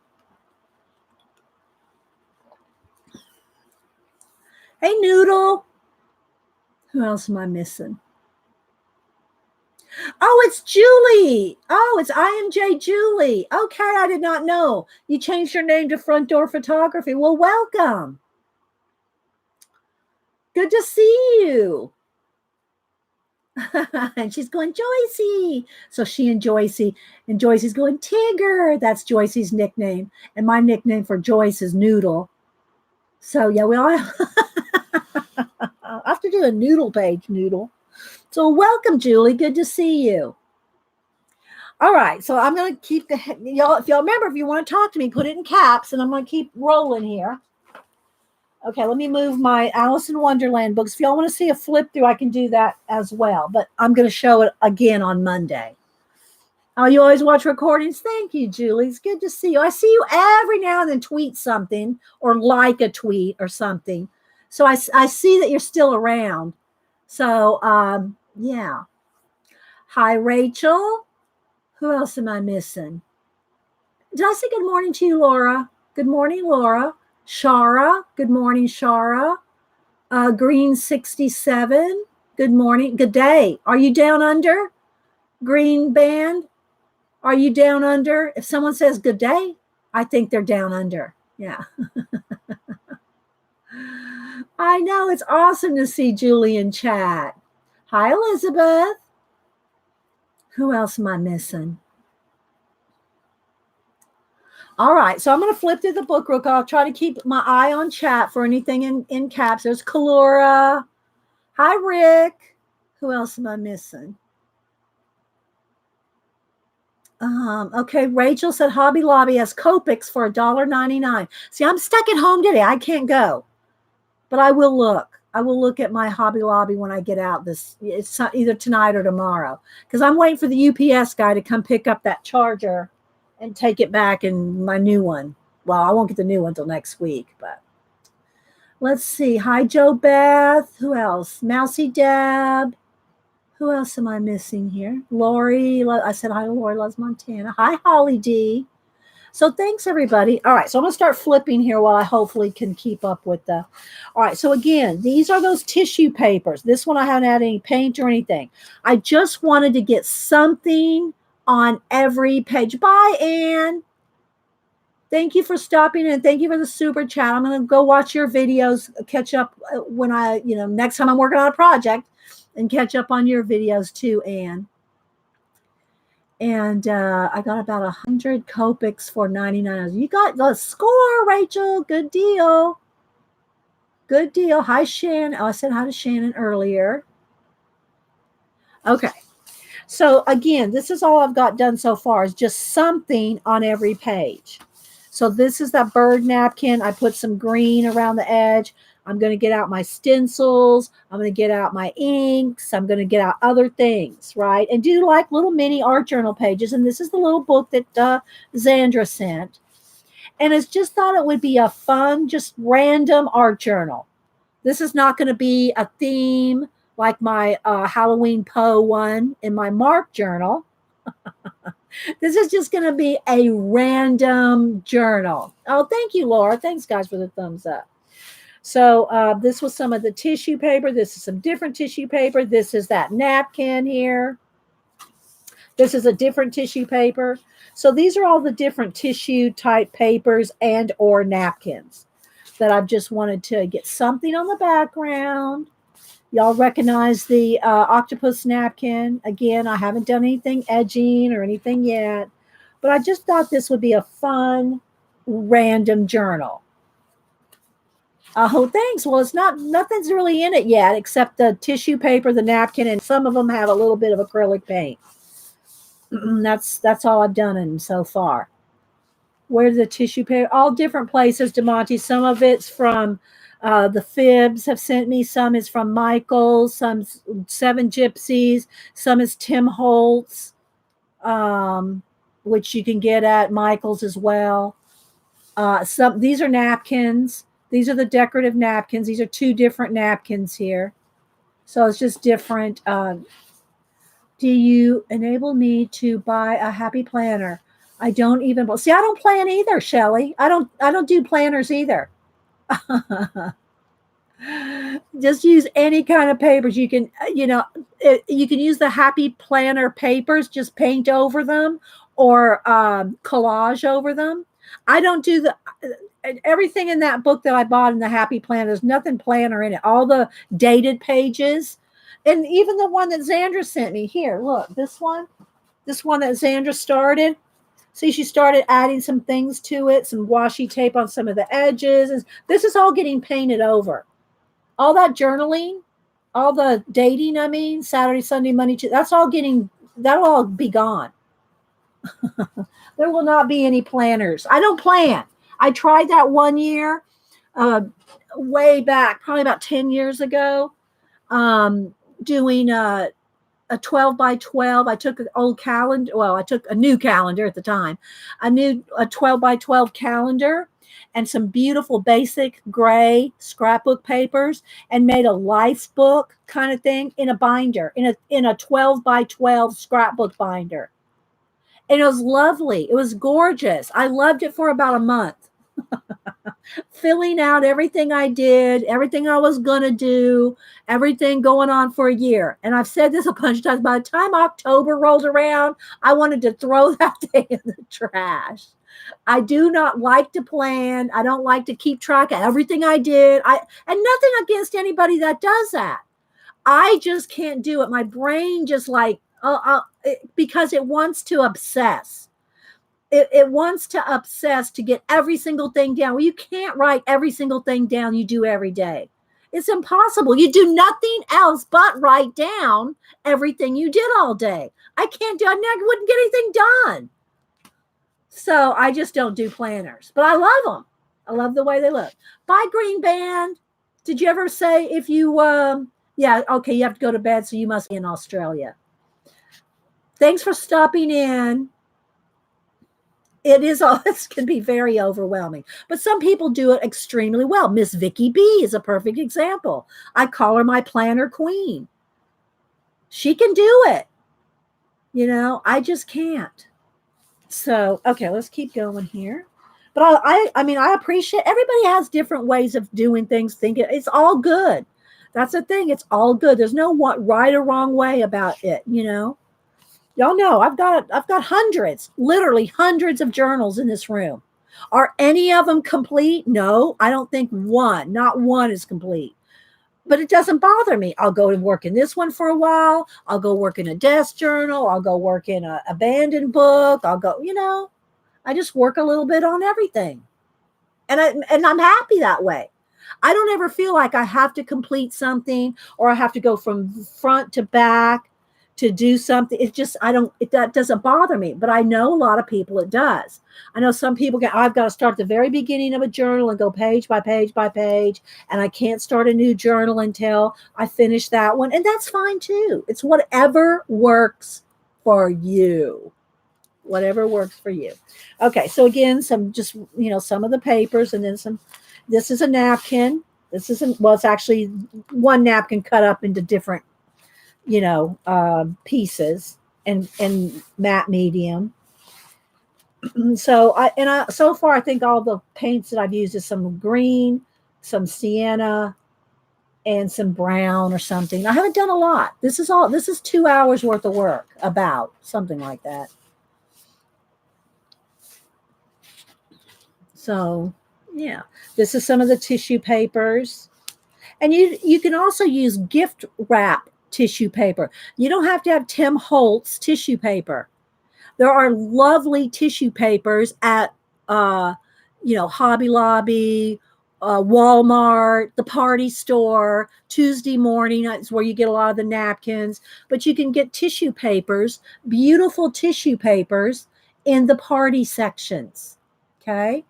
Hey, Noodle. Who else am I missing? Oh, it's Julie. Oh, it's IMJ Julie. Okay, I did not know. You changed your name to Front Door Photography. Well, welcome. Good to see you. And she's going, Joycey. So she and Joycey's going, Tigger. That's Joycey's nickname. And my nickname for Joyce is Noodle. So yeah, we all have, I have to do a noodle page, Noodle. So welcome, Julie. Good to see you. All right, so I'm going to keep y'all. If y'all remember, if you want to talk to me, put it in caps, and I'm going to keep rolling here. Okay, let me move my Alice in Wonderland books. If y'all want to see a flip through, I can do that as well. But I'm going to show it again on Monday. Oh, you always watch recordings? Thank you, Julie. It's good to see you. I see you every now and then tweet something or like a tweet or something. So I see that you're still around. So, yeah. Hi, Rachel. Who else am I missing? Did I say good morning to you, Laura? Good morning, Laura. Shara. Good morning, Shara. Green 67. Good morning. Good day. Are you down under? Green band. Are you down under? If someone says good day, I think they're down under. Yeah. I know. It's awesome to see Julie in chat. Hi, Elizabeth. Who else am I missing? All right, so I'm going to flip through the book real quick. I'll try to keep my eye on chat for anything in caps. There's Kalora. Hi, Rick. Who else am I missing? Okay, Rachel said Hobby Lobby has Copics for $1.99. See, I'm stuck at home today. I can't go, but I will look. I will look at my Hobby Lobby when I get out. It's either tonight or tomorrow, because I'm waiting for the UPS guy to come pick up that charger and take it back in my new one. Well, I won't get the new one until next week, but let's see. Hi, Joe Beth. Who else? Mousy Deb. Who else am I missing here? Lori. I said hi to Lori Loves Montana. Hi, Holly D. So thanks, everybody. All right, so I'm going to start flipping here while I hopefully can keep up with the. All right, so again, these are those tissue papers. This one I haven't had any paint or anything. I just wanted to get something on every page. Bye, Anne. Thank you for stopping in. Thank you for the super chat. I'm going to go watch your videos, catch up when next time I'm working on a project, and catch up on your videos too, Anne. And I got about 100 Copics for 99. You got the score, Rachel. Good deal. Good deal. Hi, Shannon. Oh, I said hi to Shannon earlier. Okay. So again, this is all I've got done so far is just something on every page. So this is that bird napkin. I put some green around the edge. I'm going to get out my stencils. I'm going to get out my inks. I'm going to get out other things, right? And do like little mini art journal pages. And this is the little book that Zandra sent. And it's just thought it would be a fun, just random art journal. This is not going to be a theme like my Halloween Poe one in my Mark journal. This is just going to be a random journal. Oh, thank you, Laura. Thanks, guys, for the thumbs up. So this was some of the tissue paper. This is some different tissue paper. This is that napkin here. This is a different tissue paper. So these are all the different tissue type papers and or napkins that I've just wanted to get something on the background. Y'all recognize the octopus napkin. Again, I haven't done anything edging or anything yet, but I just thought this would be a fun, random journal. Oh, thanks. Well, nothing's really in it yet except the tissue paper, the napkin, and some of them have a little bit of acrylic paint. That's all I've done in so far. Where's the tissue paper? All different places, DeMonte. Some of it's from the Fibs have sent me. Some is from Michael's. Some Seven Gypsies. Some is Tim Holtz, which you can get at Michael's as well. These are napkins. These are the decorative napkins. These are two different napkins here. So it's just different. Do you enable me to buy a happy planner? I don't even see. I don't plan either, Shelly. I don't do planners either. Just use any kind of papers. You can, you can use the happy planner papers. Just paint over them or collage over them. I don't do everything in that book that I bought in the Happy Planner. There's nothing planner in it. All the dated pages, And even the one that Xandra sent me here, look, this one that Xandra started. See, she started adding some things to it, some washi tape on some of the edges. And this is all getting painted over. All that journaling, all the dating, Saturday, Sunday, Monday, Tuesday, that'll all be gone. There will not be any planners. I don't plan. I tried that one year, way back, probably about 10 years ago, doing a 12 by 12. I took an old calendar. Well, I took a new calendar at the time, a 12 by 12 calendar and some beautiful basic gray scrapbook papers and made a life book kind of thing in a binder, in a 12 by 12 scrapbook binder. And it was lovely. It was gorgeous. I loved it for about a month. Filling out everything I did, everything I was going to do, everything going on for a year. And I've said this a bunch of times. By the time October rolled around, I wanted to throw that thing in the trash. I do not like to plan. I don't like to keep track of everything I did. And nothing against anybody that does that. I just can't do it. My brain just because it wants to obsess. It wants to obsess to get every single thing down. Well, you can't write every single thing down you do every day. It's impossible. You do nothing else but write down everything you did all day. I wouldn't get anything done. So I just don't do planners, but I love them. I love the way they look. Bye, Green Band. Did you ever say if you, yeah, okay, you have to go to bed, so you must be in Australia. Thanks for stopping in. This can be very overwhelming, but some people do it extremely well. Miss Vicky B is a perfect example. I call her my planner queen. She can do it. I just can't. So, okay, let's keep going here. But I appreciate everybody has different ways of doing things. It's all good. That's the thing. It's all good. There's no right or wrong way about it, Y'all know I've got hundreds, literally hundreds of journals in this room. Are any of them complete? No, I don't think not one is complete. But it doesn't bother me. I'll go and work in this one for a while. I'll go work in a desk journal. I'll go work in an abandoned book. I'll go, I just work a little bit on everything. And I'm happy that way. I don't ever feel like I have to complete something or I have to go from front to back to do something. That doesn't bother me, but I know a lot of people it does. I know some people I've got to start at the very beginning of a journal and go page by page by page. And I can't start a new journal until I finish that one. And that's fine too. It's whatever works for you. Whatever works for you. Okay. So again, some of the papers and then some, this is a napkin. It's actually one napkin cut up into different pieces and matte medium. So so far I think all the paints that I've used is some green, some sienna, and some brown or something. I haven't done a lot. This is 2 hours worth of work, about something like that. So yeah, this is some of the tissue papers, and you can also use gift wrap tissue paper. You don't have to have Tim Holtz tissue paper. There are lovely tissue papers at Hobby Lobby, Walmart, the party store. Tuesday morning is where you get a lot of the napkins, but you can get tissue papers, beautiful tissue papers in the party sections. Okay.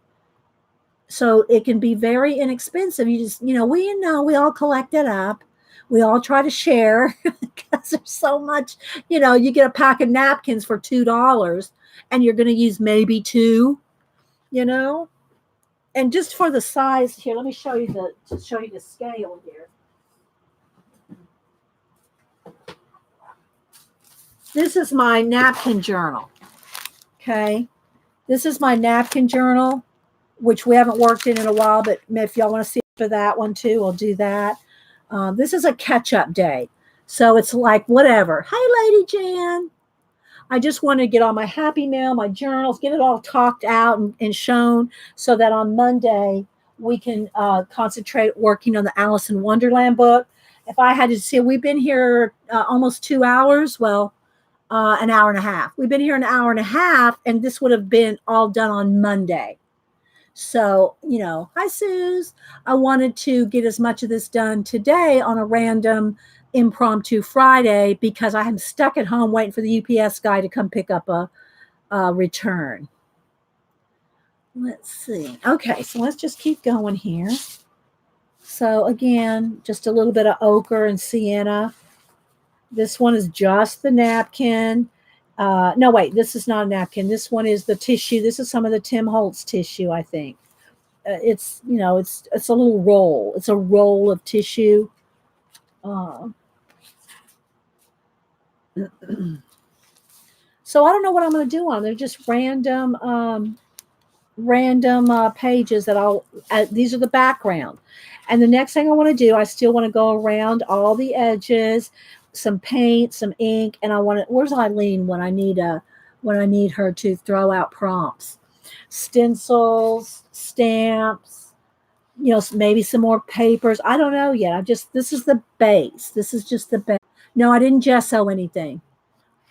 So it can be very inexpensive. You just, we all collect it up. We all try to share because there's so much, you get a pack of napkins for $2 and you're going to use maybe 2, and just for the size here, let me show you the scale here. This is my napkin journal. Okay. This is my napkin journal, which we haven't worked in a while, but if y'all want to see for that one too, we'll do that. This is a catch-up day. So it's like, whatever. Hi, Lady Jan. I just want to get all my happy mail, my journals, get it all talked out and shown so that on Monday we can concentrate working on the Alice in Wonderland book. if I had to see, we've been here almost 2 hours. Well, an hour and a half. We've been here an hour and a half, and this would have been all done on Monday. So, hi, Suze. I wanted to get as much of this done today on a random impromptu Friday because I am stuck at home waiting for the UPS guy to come pick up a return. Let's see. Okay, so let's just keep going here. So again, just a little bit of ochre and sienna. This one is just the napkin. No, wait, this is not a napkin. This one is the tissue. This is some of the Tim Holtz tissue, I think. It's a little roll. It's a roll of tissue. So I don't know what I'm going to do on. They're just random pages that these are the background. And the next thing I want to do, I still want to go around all the edges, some paint, some ink, and where's Eileen when I need her to throw out prompts? Stencils, stamps, maybe some more papers. I don't know yet. This is the base. This is just the base. No, I didn't gesso anything.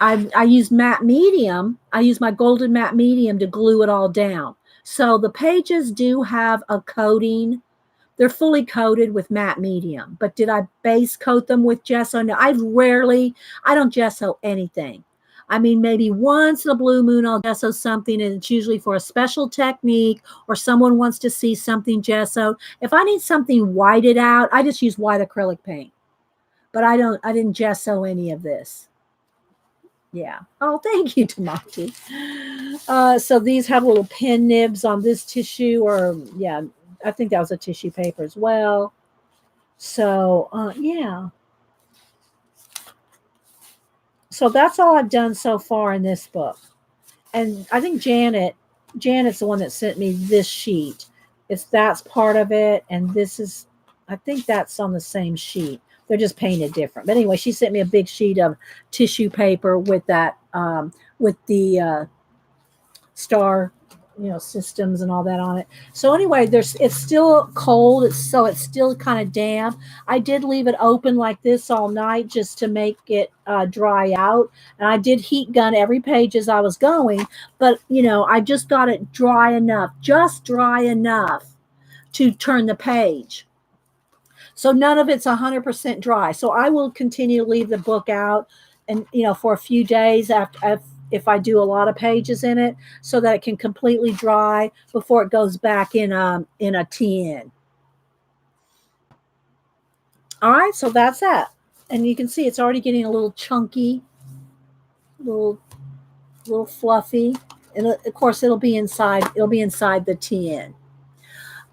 I used matte medium. I used my golden matte medium to glue it all down. So the pages do have a coating. They're fully coated with matte medium. But did I base coat them with gesso? No, I don't gesso anything. I mean, maybe once in a blue moon I'll gesso something, and it's usually for a special technique or someone wants to see something gessoed. If I need something whited out, I just use white acrylic paint. But I didn't gesso any of this. Yeah. Oh, thank you, Tamati. So these have little pin nibs on this tissue, I think that was a tissue paper as well. So, yeah. So that's all I've done so far in this book. And I think Janet's the one that sent me this sheet. That's part of it. And I think that's on the same sheet. They're just painted different. But anyway, she sent me a big sheet of tissue paper with that, with the star, systems and all that on it. So anyway, it's still cold. It's still kind of damp. I did leave it open like this all night just to make it dry out. And I did heat gun every page as I was going. But, I just got it dry enough to turn the page. So none of it's 100% dry. So I will continue to leave the book out and, for a few days if I do a lot of pages in it so that it can completely dry before it goes back in a tin. All right, so that's that. And you can see it's already getting a little chunky, little fluffy. And of course it'll be inside the tin.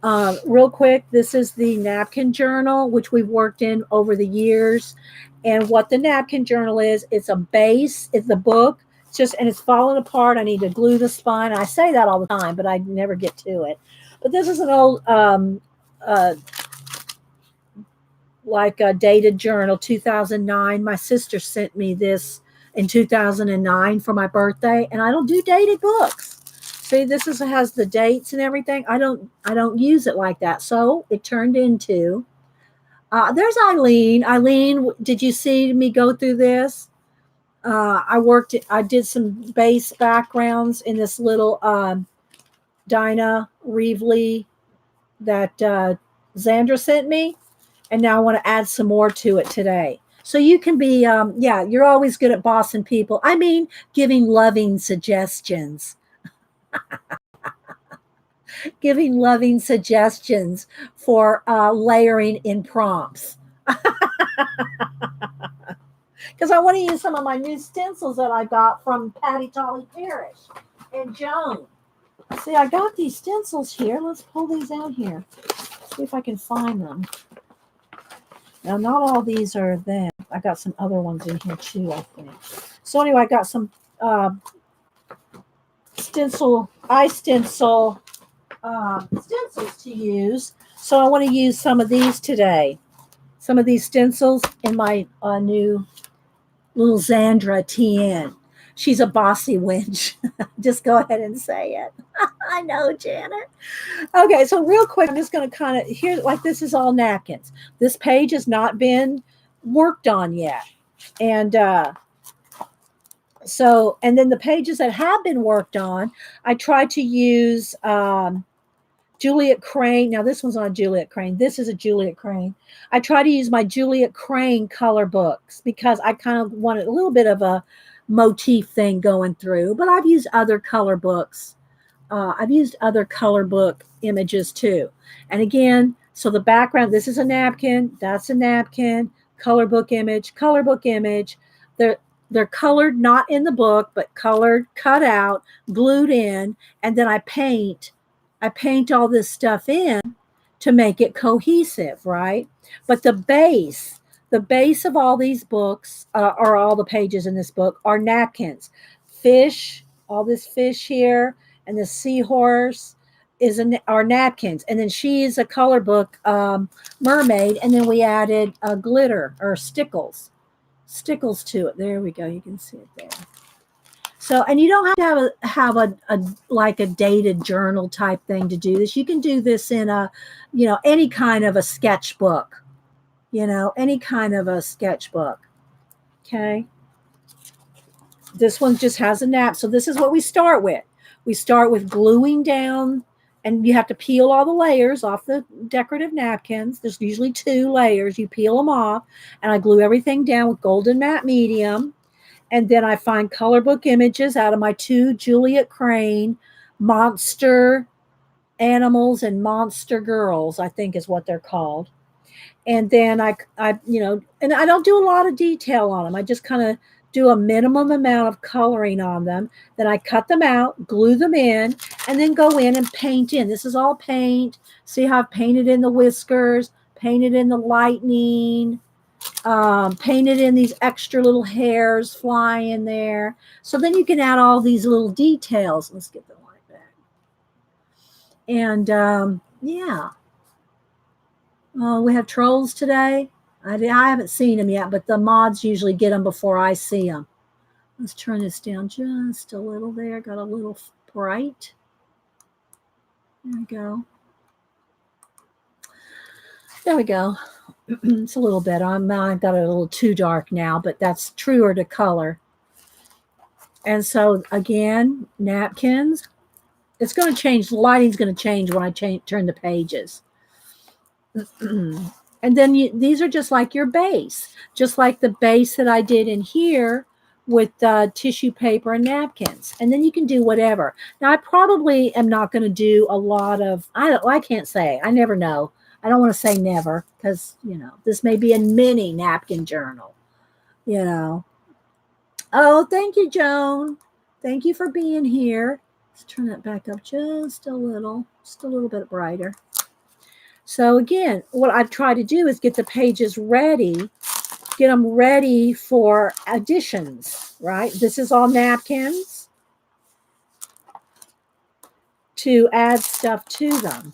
Real quick, this is the napkin journal, which we've worked in over the years. And what the napkin journal is, it's a base, it's the book, and it's falling apart. I need to glue the spine. I say that all the time, but I never get to it. But this is an old, dated journal, 2009. My sister sent me this in 2009 for my birthday, and I don't do dated books. See, has the dates and everything. I don't use it like that. So it turned into, there's Eileen. Eileen, did you see me go through this? I did some base backgrounds in this little Dinah Reevely that Zandra sent me. And now I want to add some more to it today. So you can be, you're always good at bossing people. I mean, giving loving suggestions. Giving loving suggestions for layering in prompts. Because I want to use some of my new stencils that I got from Patty Tolly Parrish and Joan. See, I got these stencils here. Let's pull these out here. See if I can find them. Now, not all these are them. I got some other ones in here too, I think. So anyway, I got some stencils to use. So I want to use some of these today. Some of these stencils in my new little Zandra TN. She's a bossy wench. Just go ahead and say it. I know, Janet. Okay, so real quick, I'm just going to kind of, here, like this is all napkins. This page has not been worked on yet. And so, and then the pages that have been worked on, I tried to use Juliet Crane. Now, this one's not a Juliet Crane. This is a Juliet Crane. I try to use my Juliet Crane color books because I kind of wanted a little bit of a motif thing going through, but I've used other color books. I've used other color book images too. And again, so the background, this is a napkin, that's a napkin, color book image, color book image. They're colored not in the book, but colored, cut out, glued in, and then I paint all this stuff in to make it cohesive, right? But the base of all these books, or all the pages in this book, are napkins. Fish, all this fish here, and the seahorse are napkins. And then she is a color book mermaid, and then we added a glitter or stickles to it. There we go. You can see it there. So, and you don't have to have a like a dated journal type thing to do this. You can do this in a, any kind of a sketchbook, any kind of a sketchbook. Okay. This one just has a nap. So this is what we start with. We start with gluing down, and you have to peel all the layers off the decorative napkins. There's usually 2 layers. You peel them off, and I glue everything down with golden matte medium. And then I find color book images out of my 2 Juliet Crane monster animals and monster girls, I think is what they're called. And then I and I don't do a lot of detail on them. I just kind of do a minimum amount of coloring on them. Then I cut them out, glue them in, and then go in and paint in. This is all paint. See how I've painted in the whiskers, painted in the lightning, painted in these extra little hairs flying there. So then you can add all these little details. Let's get the light back. And yeah. We have trolls today. I haven't seen them yet, but the mods usually get them before I see them. Let's turn this down just a little there. Got a little bright. There we go. There we go. It's a little better. I've got it a little too dark now, but that's truer to color. And so again, napkins. It's going to change. The lighting's going to change when I turn the pages. And then these are just like your base, just like the base that I did in here with tissue paper and napkins. And then you can do whatever. Now, I probably am not going to do a lot of, I can't say, I never know. I don't want to say never because, this may be a mini napkin journal, Oh, thank you, Joan. Thank you for being here. Let's turn that back up just a little bit brighter. So again, what I've tried to do is get the pages ready, get them ready for additions, right? This is all napkins to add stuff to them.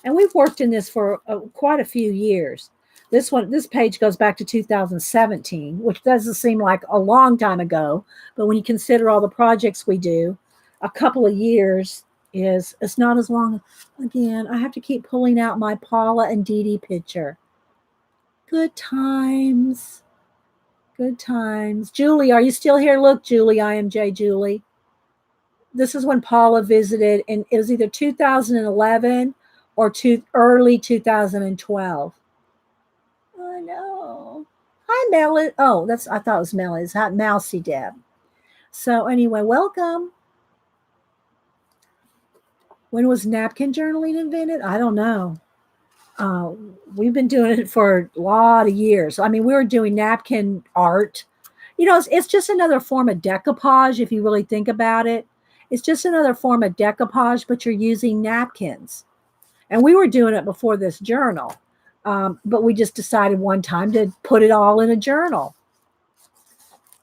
And we've worked in this for quite a few years. This page goes back to 2017, which doesn't seem like a long time ago, but when you consider all the projects we do, a couple of years it's not as long. Again, I have to keep pulling out my Paula and Dee Dee picture. Good times. Good times. Julie, are you still here? Look, Julie, IMJ Julie. This is when Paula visited, and it was either 2011 or early 2012. I know. Hi, Melody. Oh, I thought it was Melody's. Hi, Mousy Deb. So anyway, welcome. When was napkin journaling invented? I don't know. We've been doing it for a lot of years. I mean, we were doing napkin art. It's just another form of decoupage if you really think about it. It's just another form of decoupage, but you're using napkins. And we were doing it before this journal. But we just decided one time to put it all in a journal.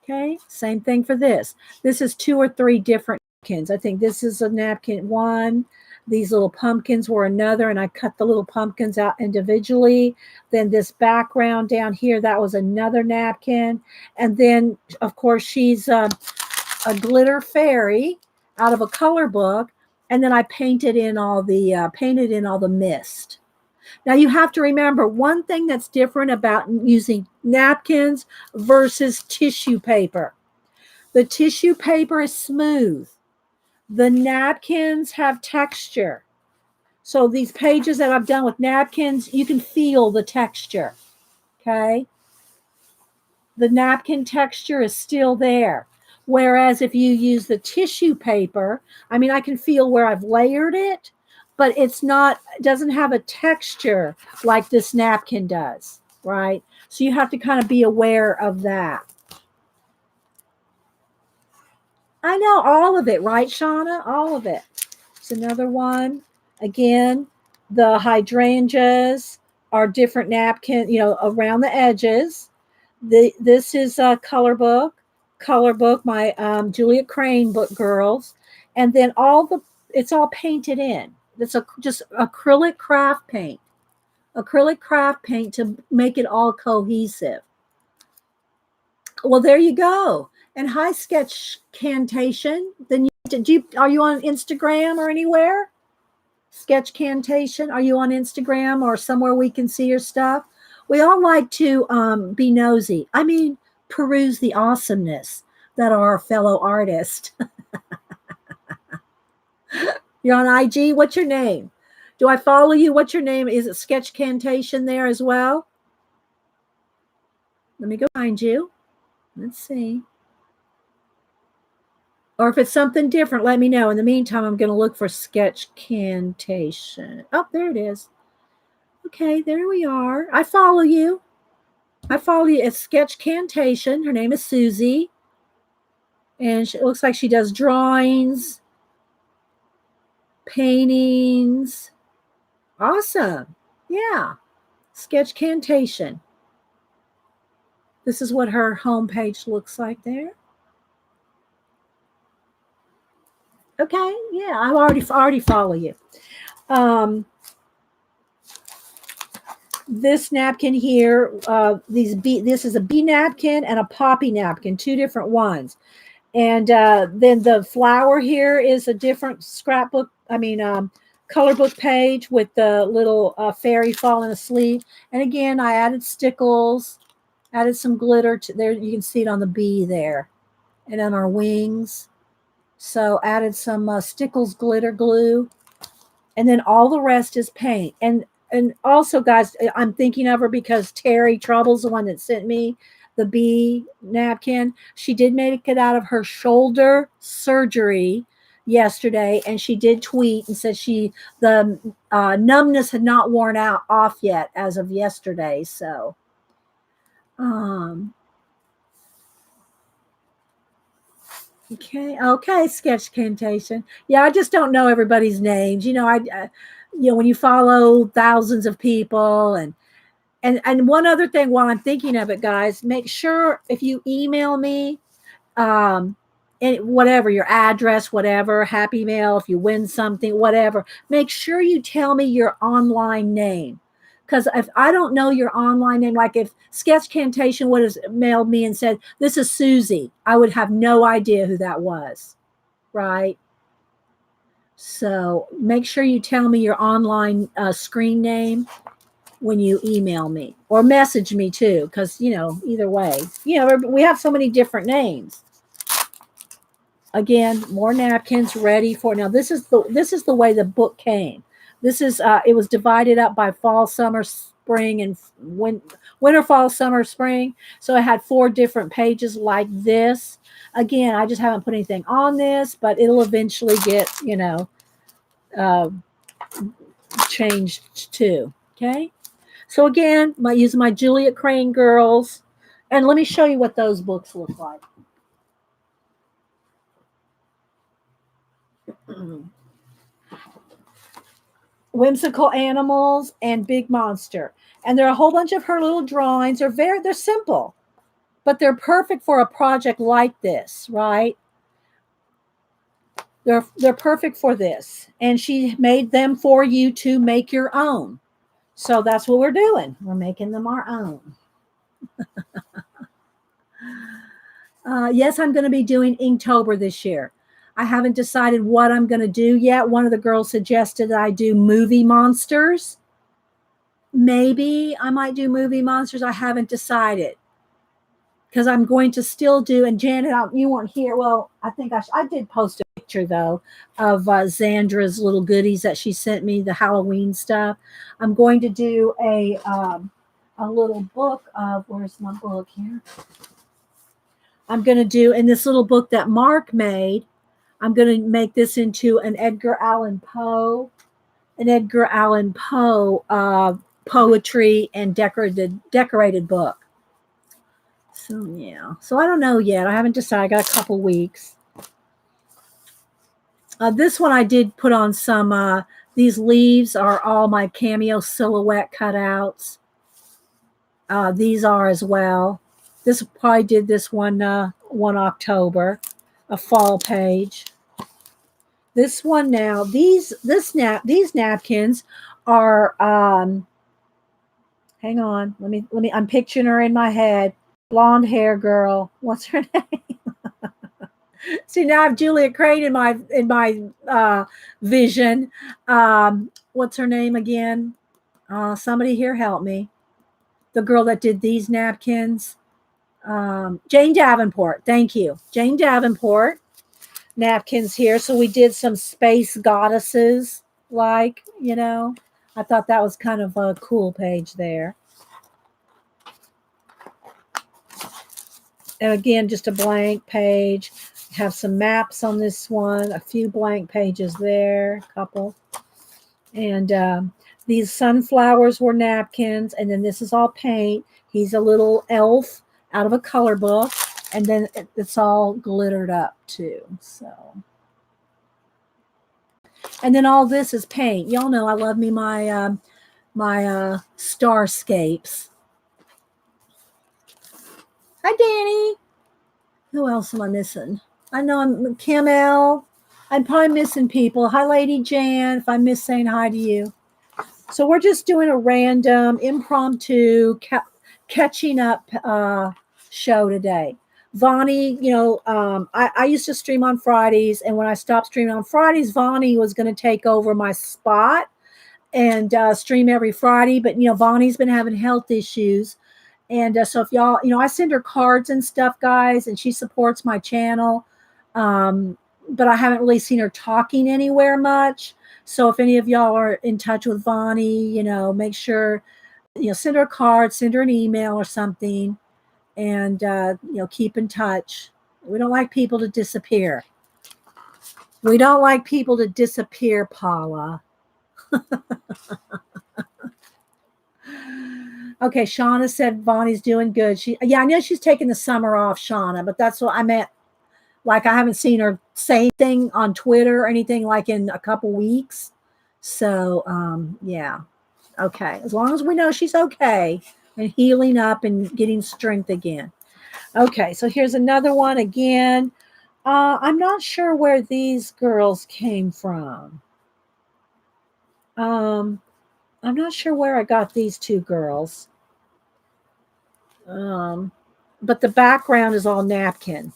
Okay, same thing for this. This is 2 or 3 different napkins. I think this is a napkin 1. These little pumpkins were another, and I cut the little pumpkins out individually. Then this background down here, that was another napkin. And then, of course, she's a glitter fairy out of a color book. And then I painted in all the mist. Now you have to remember one thing that's different about using napkins versus tissue paper. The tissue paper is smooth. The napkins have texture. So these pages that I've done with napkins, you can feel the texture. Okay? The napkin texture is still there. Whereas if you use the tissue paper, I mean, I can feel where I've layered it, but it doesn't have a texture like this napkin does, right? So you have to kind of be aware of that. I know all of it, right, Shauna? All of it. It's another one. Again, the hydrangeas are different napkin, around the edges. This is a color book, my Juliet Crane book, girls, and then it's all painted in. It's just acrylic craft paint to make it all cohesive. Well, there you go. And hi, Sketch Cantation. Then are you on Instagram or anywhere? Sketch Cantation. Are you on Instagram or somewhere we can see your stuff? We all like to be nosy. I mean, peruse the awesomeness that are our fellow artists. You're on IG. What's your name? Do I follow you? What's your name? Is it Sketch Cantation there as well? Let me go find you. Let's see. Or if it's something different, let me know. In the meantime, I'm going to look for Sketch Cantation. Oh, there it is. Okay, there we are. I follow you. It's Sketch Cantation. Her name is Susie. And it looks like she does drawings, paintings. Awesome. Yeah. Sketch Cantation. This is what her homepage looks like there. Okay. Yeah, I already follow you. This napkin here, this is a bee napkin and a poppy napkin, two different ones. And then the flower here is a different color book page with the little fairy falling asleep. And again, I added stickles, added some glitter to there. You can see it on the bee there and on our wings. So added some stickles glitter glue. And then all the rest is paint. And also, guys, I'm thinking of her because Terry Trouble's the one that sent me the bee napkin. She did make it out of her shoulder surgery yesterday, and she did tweet and said the numbness had not worn off yet as of yesterday. So, okay, Sketch Cantation. Yeah, I just don't know everybody's names. When you follow thousands of people and one other thing while I'm thinking of it, guys, make sure if you email me, and whatever your address, whatever, Happy Mail, if you win something, whatever, make sure you tell me your online name. Because if I don't know your online name, like if Sketch Cantation would have mailed me and said, "This is Susie," I would have no idea who that was, right? So make sure you tell me your online screen name when you email me or message me too, because either way, we have so many different names. Again, more napkins ready for now. This is the way the book came. This is it was divided up by fall, summer, spring, and winter, fall, summer, spring. So it had 4 different pages like this. Again, I just haven't put anything on this, but it'll eventually get changed too. Okay. So again, using my Juliet Crane girls, and let me show you what those books look like. Whimsical Animals and Big Monster. And there are a whole bunch of her little drawings. They're simple, but they're perfect for a project like this, right? They're perfect for this. And she made them for you to make your own. So that's what we're doing. We're making them our own. Yes, I'm going to be doing Inktober this year. I haven't decided what I'm going to do yet. One of the girls suggested that I do movie monsters. Maybe I might do movie monsters. I haven't decided, because I'm going to still do, and Janet, you weren't here. Well, I think I did post a picture, though, of Zandra's little goodies that she sent me, the Halloween stuff. I'm going to do a little book of, where's my book here? I'm going to do, in this little book that Mark made, I'm going to make this into an Edgar Allan Poe poetry and decorated book. So yeah, so I don't know yet. I haven't decided. I got a couple weeks. This one I did put on some. These leaves are all my cameo silhouette cutouts. These are as well. This probably did this one 1 October, a fall page. This one now. These napkins are. Hang on. Let me. I'm picturing her in my head. Blonde hair girl. What's her name? See, now I have Julia Crane in my vision. What's her name again? Somebody here help me. The girl that did these napkins. Jane Davenport. Thank you. Jane Davenport. Napkins here. So we did some space goddesses, like, I thought that was kind of a cool page there. And again, just a blank page. Have some maps on this one, a few blank pages there, a couple. And these sunflowers were napkins, and then this is all paint. He's a little elf out of a color book, and then it's all glittered up too. So, and then all this is paint. Y'all know I love me my starscapes. Hi, Danny. Who else am I missing? I know I'm Kim L. I'm probably missing people. Hi, Lady Jan, if I miss saying hi to you. So we're just doing a random, impromptu, catching up show today. Vonnie, I used to stream on Fridays, and when I stopped streaming on Fridays, Vonnie was going to take over my spot and stream every Friday. But, Vonnie's been having health issues. And so if y'all, I send her cards and stuff, guys, and she supports my channel. But I haven't really seen her talking anywhere much. So if any of y'all are in touch with Vonnie, make sure, send her a card, send her an email or something, and, keep in touch. We don't like people to disappear. We don't like people to disappear, Paula. Okay, Shauna said Vonnie's doing good. I know she's taking the summer off, Shauna, but that's what I meant. Like, I haven't seen her say anything on Twitter or anything like in a couple weeks. So, yeah. Okay. As long as we know she's okay and healing up and getting strength again. Okay. So here's another one again. I'm not sure where these girls came from. I'm not sure where I got these two girls. But the background is all napkin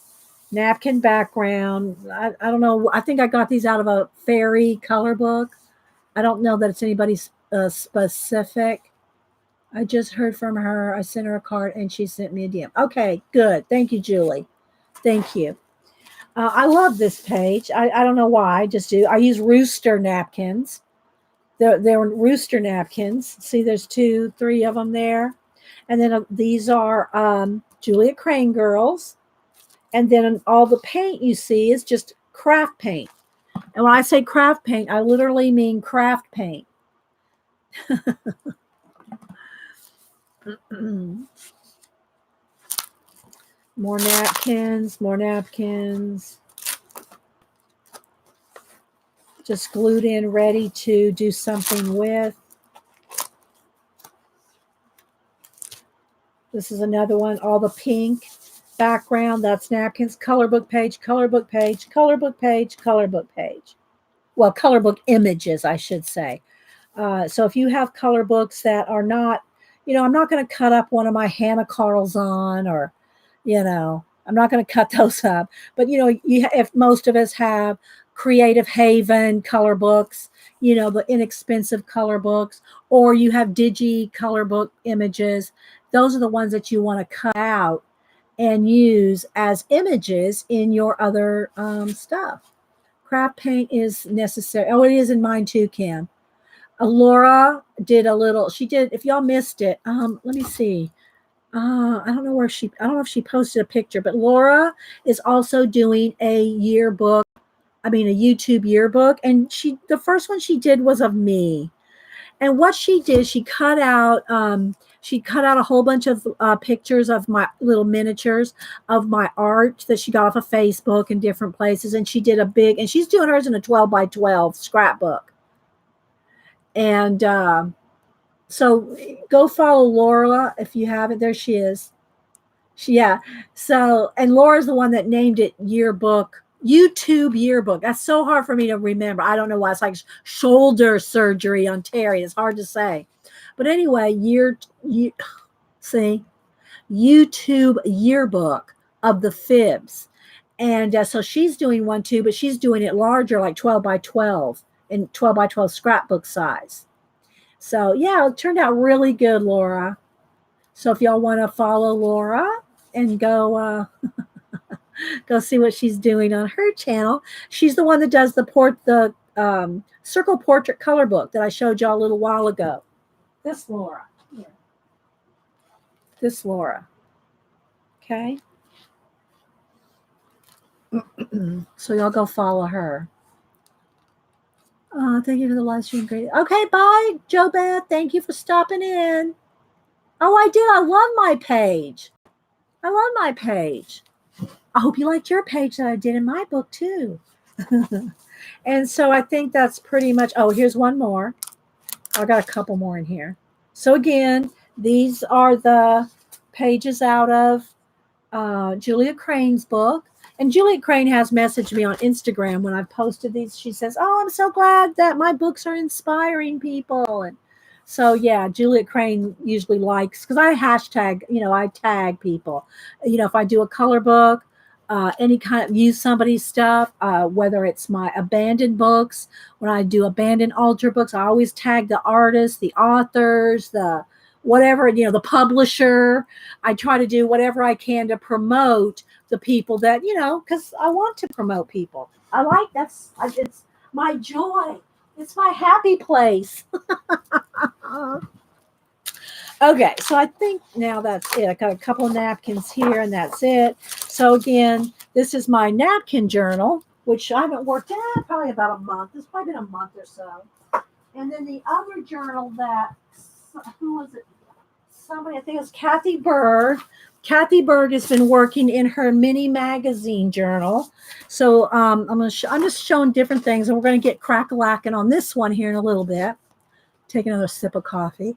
background. I don't know. I think I got these out of a fairy color book. I don't know that it's anybody specific. I just heard from her. I sent her a card and she sent me a DM. Okay, good. Thank you, Julie. Thank you. I love this page. I don't know why. I just do. I use rooster napkins. They're rooster napkins. See, there's 2, 3 of them there. And then these are Julia Crane girls. And then all the paint you see is just craft paint. And when I say craft paint, I literally mean craft paint. More napkins. Just glued in, ready to do something with. This is another one, all the pink background. That's napkins, color book page, color book page, color book page, color book page. Well, color book images, I should say. So if you have color books that are not, I'm not going to cut up one of my Hannah Carls on or, I'm not going to cut those up, but if most of us have Creative Haven color books, the inexpensive color books, or you have digi color book images, those are the ones that you want to cut out and use as images in your other stuff. Craft paint is necessary. Oh, it is in mine too, Kim. Laura did a little, if y'all missed it, let me see. I don't know if she posted a picture, but Laura is also doing a YouTube yearbook. And the first one she did was of me. And what she did, she cut out a whole bunch of pictures of my little miniatures of my art that she got off of Facebook and different places. And she did and she's doing hers in a 12 by 12 scrapbook. And so go follow Laura if you haven't. There she is. And Laura's the one that named it YouTube yearbook. That's so hard for me to remember. I don't know why. It's like shoulder surgery on Terry. It's hard to say. But anyway, YouTube yearbook of the fibs. And so she's doing one too, but she's doing it larger, like 12 by 12 in 12 by 12 scrapbook size. So yeah, it turned out really good, Laura. So if y'all want to follow Laura and go see what she's doing on her channel, she's the one that does the circle portrait color book that I showed y'all a little while ago. This Laura. Here. This Laura. Okay. So y'all go follow her. Thank you for the live stream. Great. Okay, bye, Joe Beth. Thank you for stopping in. Oh, I did. I love my page. I hope you liked your page that I did in my book too. And so I think that's pretty much. Oh, here's one more. I got a couple more in here. So again, these are the pages out of Julia Crane's book. And Julia Crane has messaged me on Instagram when I've posted these. She says, "Oh, I'm so glad that my books are inspiring people." And so, yeah, Julia Crane usually likes, because I hashtag, I tag people. If I do a color book, any kind of use somebody's stuff, whether it's my abandoned books, when I do abandoned altar books, I always tag the artists, the authors, the whatever, the publisher. I try to do whatever I can to promote the people that, because I want to promote people. It's my joy. It's my happy place. Okay, so I think now that's it. I got a couple of napkins here, and that's it. So again, this is my napkin journal, which I haven't worked in probably about a month. It's probably been a month or so. And then the other journal who was it? Somebody, I think it was Kathy Berg. Kathy Berg has been working in her mini magazine journal. So I'm just showing different things, and we're going to get crack-a-lacking on this one here in a little bit. Take another sip of coffee.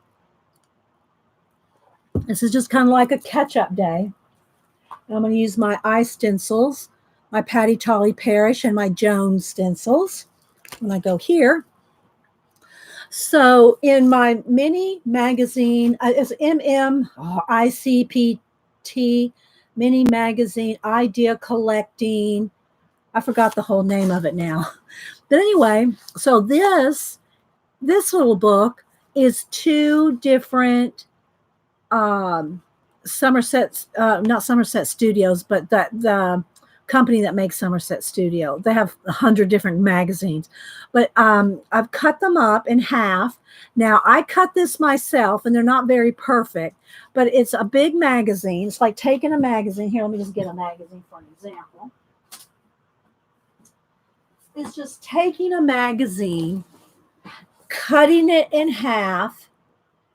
This is just kind of like a catch-up day. I'm going to use my stencils, my Patty Tolly Parrish, and my Jones stencils when I go here. So in my mini magazine, it's ICPT mini magazine idea collecting. I forgot the whole name of it now. But anyway, so this little book is two different not Somerset Studios, but the company that makes Somerset Studio. They have 100 different magazines, but I've cut them up in half. Now I cut this myself, and they're not very perfect, but it's a big magazine. It's like taking a magazine. Here, let me just get a magazine for an example. It's just taking a magazine, cutting it in half,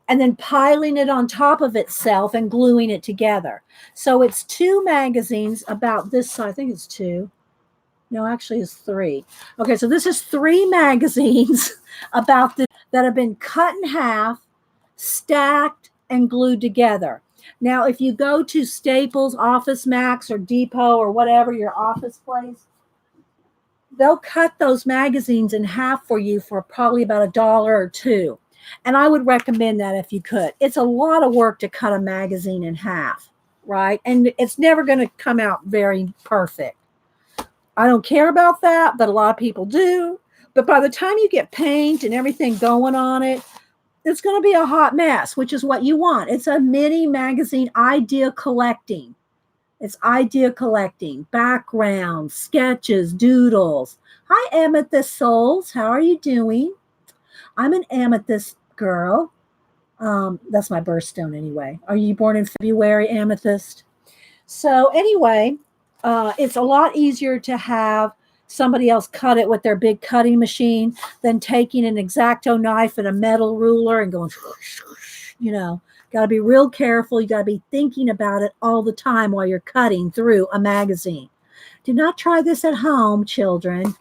and then piling it on top of itself and gluing it together. So it's two magazines about this size. I think it's two. No, actually it's three. Okay, so this is three magazines about this that have been cut in half, stacked, and glued together. Now, if you go to Staples, Office Max, or Depot, or whatever, your office place, they'll cut those magazines in half for you for probably about $1 or $2. And I would recommend that if you could. It's a lot of work to cut a magazine in half. right? And it's never going to come out very perfect. I don't care about that, but a lot of people do. But by the time you get paint and everything going on it, it's going to be a hot mess, which is what you want. It's a mini magazine idea collecting. It's idea collecting, backgrounds, sketches, doodles. Hi, Amethyst Souls. How are you doing? I'm an amethyst girl. That's my birthstone anyway. Are you born in February, Amethyst? So anyway, it's a lot easier to have somebody else cut it with their big cutting machine than taking an X-Acto knife and a metal ruler and going, got to be real careful. You got to be thinking about it all the time while you're cutting through a magazine. Do not try this at home, children.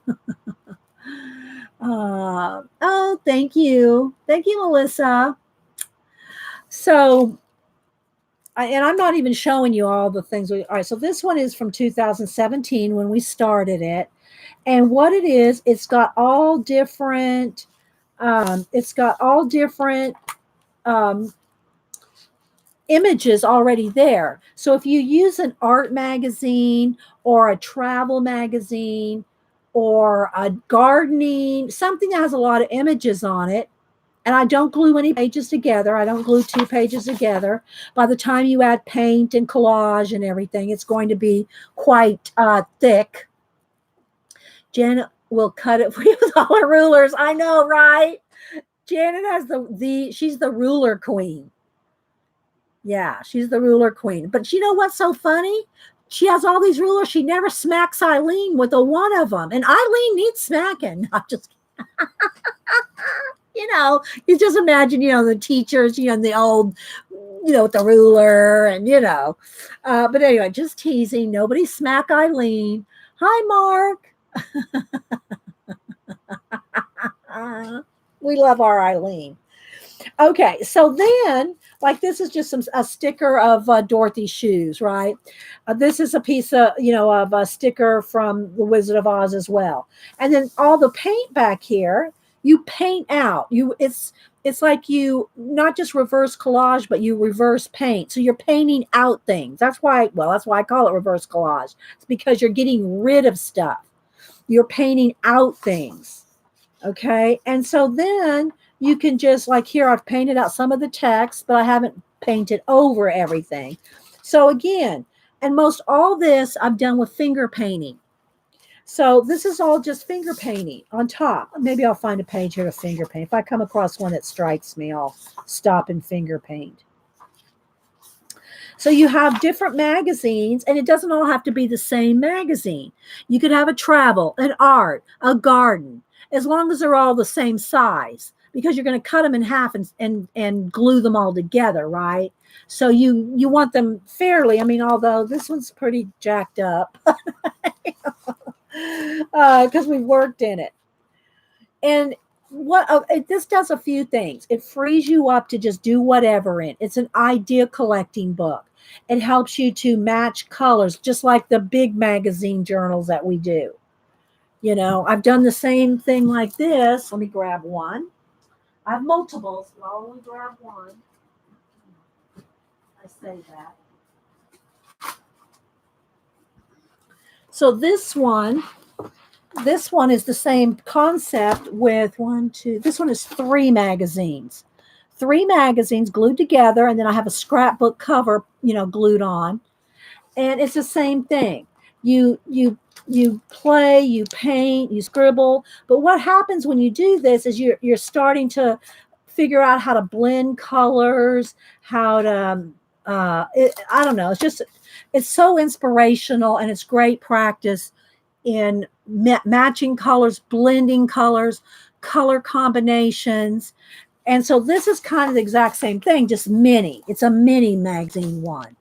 Oh, thank you. Thank you, Melissa. So, and I'm not even showing you all the things. All right, so this one is from 2017 when we started it. And what it is, it's got all different, images already there. So if you use an art magazine or a travel magazine or a gardening, something that has a lot of images on it, and I don't glue any pages together. I don't glue 2 pages together. By the time you add paint and collage and everything, it's going to be quite thick. Janet will cut it for you with all her rulers. I know, right? Janet has she's the ruler queen. Yeah, she's the ruler queen. But you know what's so funny? She has all these rulers. She never smacks Eileen with a one of them. And Eileen needs smacking. Not just you just imagine, the teachers, in the old, with the ruler and, but anyway, just teasing. Nobody smack Eileen. Hi, Mark. We love our Eileen. Okay, so then, this is just a sticker of Dorothy's shoes, right? This is a piece of, of a sticker from The Wizard of Oz as well. And then all the paint back here, you paint out. It's like you not just reverse collage, but you reverse paint. So you're painting out things. That's why I call it reverse collage. It's because you're getting rid of stuff. You're painting out things. Okay. And so then you can just here, I've painted out some of the text, but I haven't painted over everything. So again, and most all this I've done with finger painting. So this is all just finger painting on top. Maybe I'll find a page here to finger paint. If I come across one that strikes me, I'll stop and finger paint. So you have different magazines, and it doesn't all have to be the same magazine. You could have a travel, an art, a garden, as long as they're all the same size, because you're going to cut them in half and glue them all together, right? So you want them fairly. I mean, although this one's pretty jacked up because we've worked in it. And this does a few things. It frees you up to just do whatever in. It's an idea collecting book. It helps you to match colors, just like the big magazine journals that we do. I've done the same thing like this. Let me grab one. I have multiples, but I'll only grab one. I say that. So this one is the same concept with this one is 3 magazines. 3 magazines glued together, and then I have a scrapbook cover, glued on. And it's the same thing. You play, you paint, you scribble. But what happens when you do this is you're starting to figure out how to blend colors, how to, I don't know. It's so inspirational, and it's great practice in matching colors, blending colors, color combinations. And so this is kind of the exact same thing, just mini. It's a mini magazine one.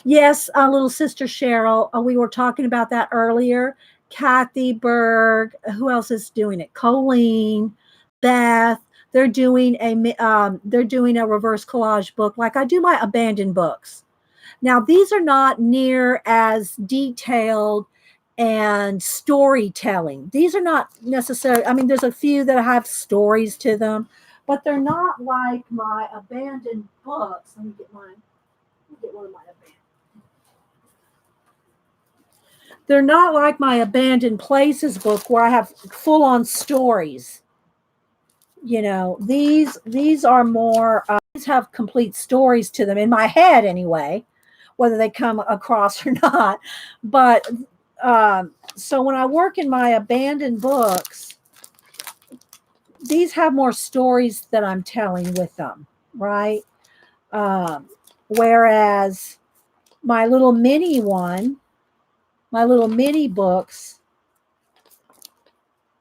Yes, little sister Cheryl, we were talking about that earlier. Kathy Berg, who else is doing it? Colleen, Beth. They're doing a reverse collage book, like I do my abandoned books. Now, these are not near as detailed and storytelling. These are not necessarily, I mean, there's a few that have stories to them, but they're not like my abandoned books. Let me get one of my abandoned. They're not like my abandoned places book where I have full on stories. You know, these are more. These have complete stories to them in my head anyway, whether they come across or not. But so when I work in my abandoned books, these have more stories that I'm telling with them, right? Whereas my little mini books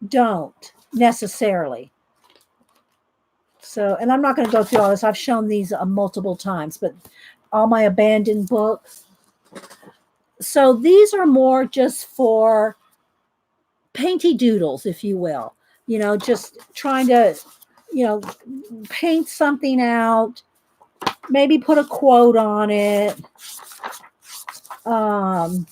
don't necessarily. So, and I'm not going to go through all this. I've shown these multiple times, but all my abandoned books. So these are more just for painty doodles, if you will. You know, just trying to, you know, paint something out, maybe put a quote on it. And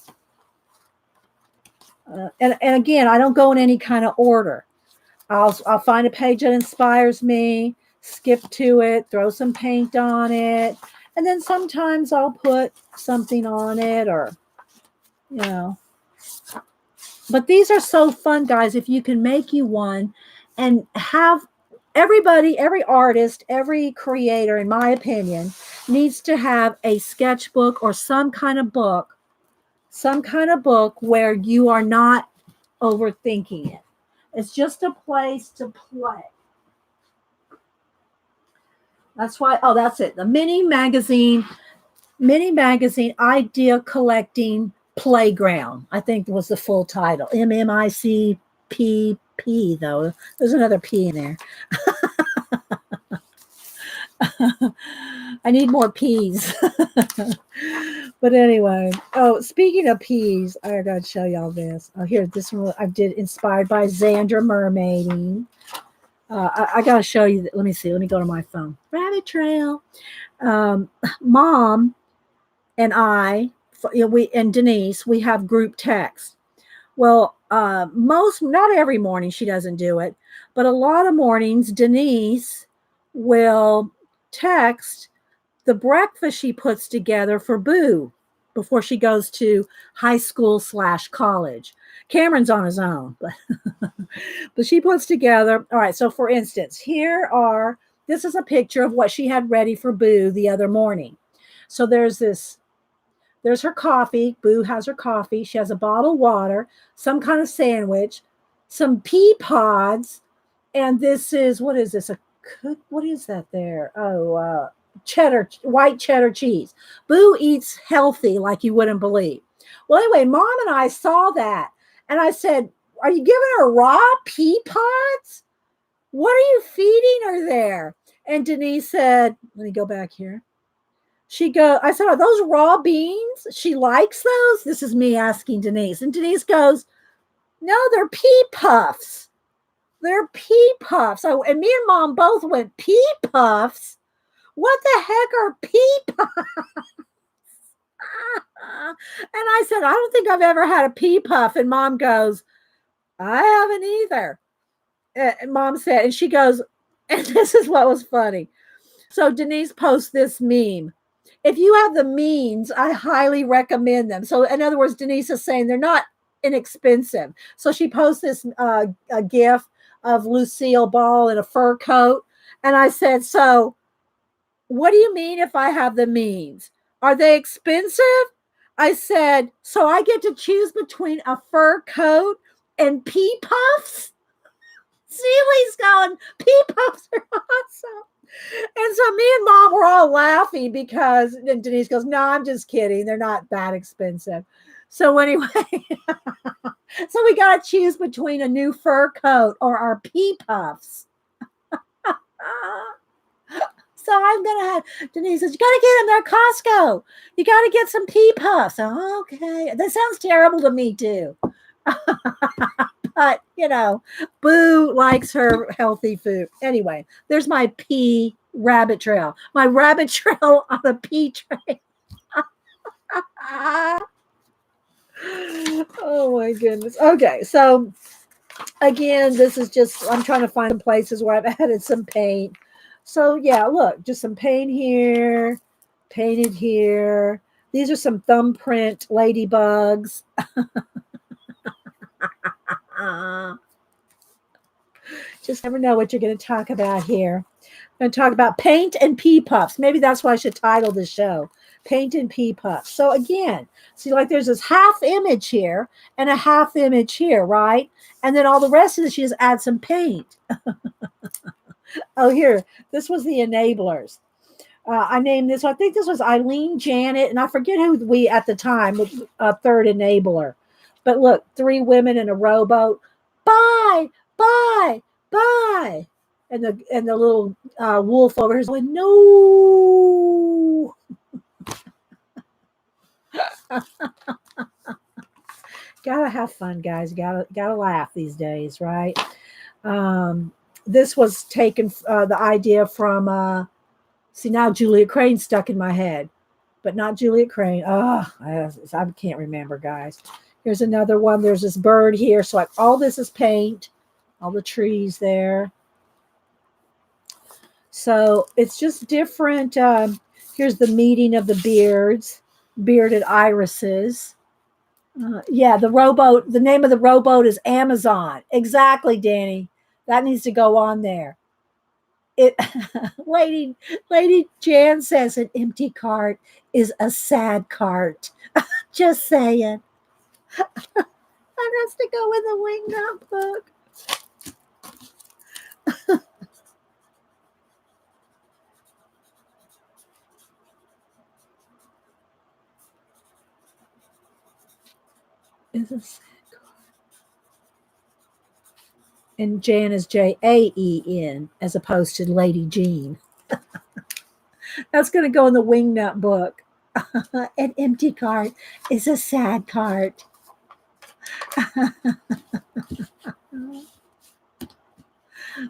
again, I don't go in any kind of order. I'll find a page that inspires me, skip to it, throw some paint on it, and then sometimes I'll put something on it, or, you know. But these are so fun, guys, if you can make you one and have everybody, every artist, every creator, in my opinion, needs to have a sketchbook or some kind of book where you are not overthinking it. It's just a place to play. That's why, oh, that's it. The mini magazine idea collecting playground, I think was the full title. MMICPP, though. There's another P in there. I need more P's. But anyway, oh, speaking of P's, I gotta show y'all this. Oh, here, this one I did inspired by Xandra Mermaiding. I gotta show you. Let me see. Let me go to my phone. Rabbit trail. Mom and I, we and Denise, we have group text. Well, not every morning she doesn't do it, but a lot of mornings Denise will text the breakfast she puts together for Boo before she goes to high school / college. Cameron's on his own, but she puts together. All right. So for instance, this is a picture of what she had ready for Boo the other morning. So there's her coffee. Boo has her coffee. She has a bottle of water, some kind of sandwich, some pea pods. And this is, what is this? What is that there? Oh, white cheddar cheese. Boo eats healthy like you wouldn't believe. Well, anyway, Mom and I saw that. And I said, are you giving her raw pea pods? What are you feeding her there? And Denise said, let me go back here. I said, are those raw beans? She likes those? This is me asking Denise. And Denise goes, no, they're pea puffs. They're pea puffs. So, and me and Mom both went, pea puffs? What the heck are pea puffs? And I said, I don't think I've ever had a pea puff. And Mom goes, I haven't either. And Mom said, and she goes, and this is what was funny. So Denise posts this meme. If you have the means, I highly recommend them. So in other words, Denise is saying they're not inexpensive. So she posts this a gif of Lucille Ball in a fur coat. And I said, so what do you mean if I have the means? Are they expensive? I said, so I get to choose between a fur coat and pea puffs? Seeley's going, pea puffs are awesome. And so me and Mom were all laughing because then Denise goes, no, I'm just kidding. They're not that expensive. So anyway, so we got to choose between a new fur coat or our pea puffs. So I'm going to have, Denise says, you got to get them. They're Costco. You got to get some pea puffs. Oh, okay. That sounds terrible to me too. But, you know, Boo likes her healthy food. Anyway, there's my pea rabbit trail. My rabbit trail on a pea trail. Oh, my goodness. Okay, so Again, this is just, I'm trying to find some places where I've added some paint. So yeah, look, just some paint here, painted here. These are some thumbprint ladybugs. Just never know what you're going to talk about here. I'm going to talk about paint and pea puffs. Maybe that's why I should title the show, Paint and Pea Puffs. So again, see, like there's this half image here and a half image here, right? And then all the rest of this, you just add some paint. Oh, here, this was the enablers. I named this, I think this was Eileen, Janet, and I forget who we at the time was a third enabler. But look, 3 women in a rowboat. Bye, bye, bye. And the little wolf over here is going, no. Gotta have fun, guys. Gotta laugh these days, right? This was taken, the idea from, see, now Juliet Crane stuck in my head, but not Juliet Crane. Oh, I can't remember, guys. Here's another one. There's this bird here. So like all this is paint, all the trees there. So it's just different. Here's the meeting of the bearded irises. Yeah, the rowboat, the name of the rowboat is Amazon. Exactly, Danny. That needs to go on there. It Lady Jan says an empty cart is a sad cart. Just saying. That has to go in the Wingnut book. Is a sad cart. And Jan is Jaen as opposed to Lady Jean. That's going to go in the Wingnut book. An empty cart is a sad cart.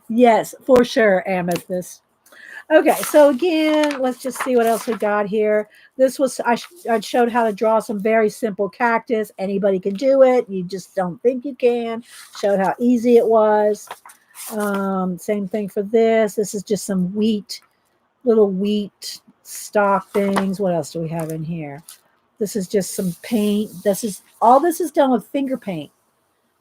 Yes, for sure, Amethyst. Okay, so again, let's just see what else we got here. This was, I showed how to draw some very simple cactus. Anybody can do it. You just don't think you can. Showed how easy it was. Same thing for this. This is just some little wheat stock things. What else do we have in here? This is just some paint. This is done with finger paint.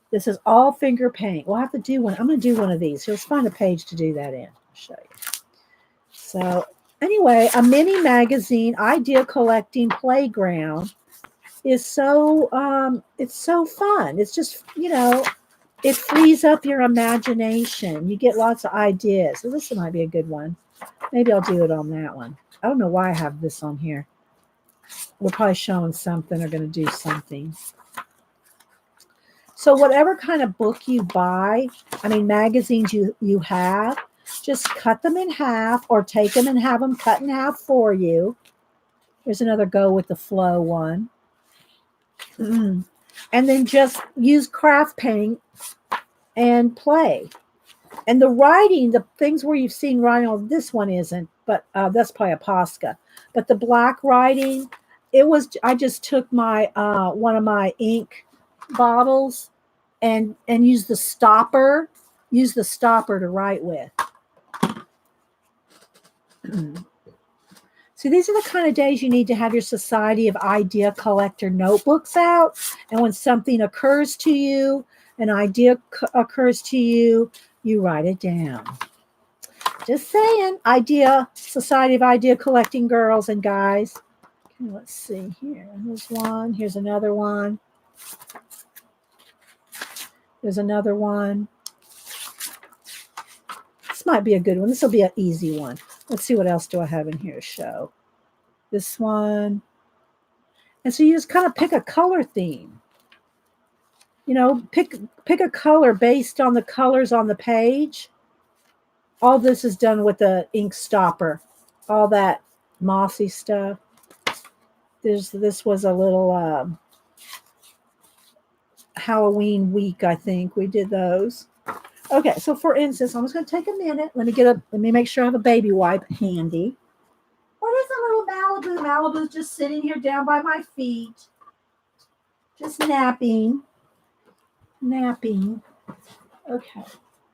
This is all finger paint. We'll have to do one. I'm going to do one of these. So let's find a page to do that in. I'll show you. So anyway, a mini magazine idea collecting playground is so it's so fun. It's just, it frees up your imagination. You get lots of ideas. So this might be a good one. Maybe I'll do it on that one. I don't know why I have this on here. We're probably showing something or going to do something. So whatever kind of book you buy, magazines you have, just cut them in half or take them and have them cut in half for you. Here's another go with the flow one. And then just use craft paint and play. And the writing, the things where you've seen writing, well, this one isn't, but that's probably a Posca. But the black writing, I just took my one of my ink bottles and used the stopper to write with. See, these are the kind of days you need to have your Society of Idea Collector notebooks out. And when something occurs to you, an idea occurs to you, you write it down. Just saying, Society of Idea Collecting girls and guys. Okay, let's see here. Here's one. Here's another one. There's another one. This might be a good one. This will be an easy one. Let's see what else do I have in here to show. This one. And so you just kind of pick a color theme. Pick a color based on the colors on the page. All this is done with the ink stopper. All that mossy stuff. This was a little Halloween week, I think. We did those. Okay, so for instance, I'm just going to take a minute. Let me make sure I have a baby wipe handy. What is a little Malibu? Malibu's just sitting here down by my feet. Just napping. Okay.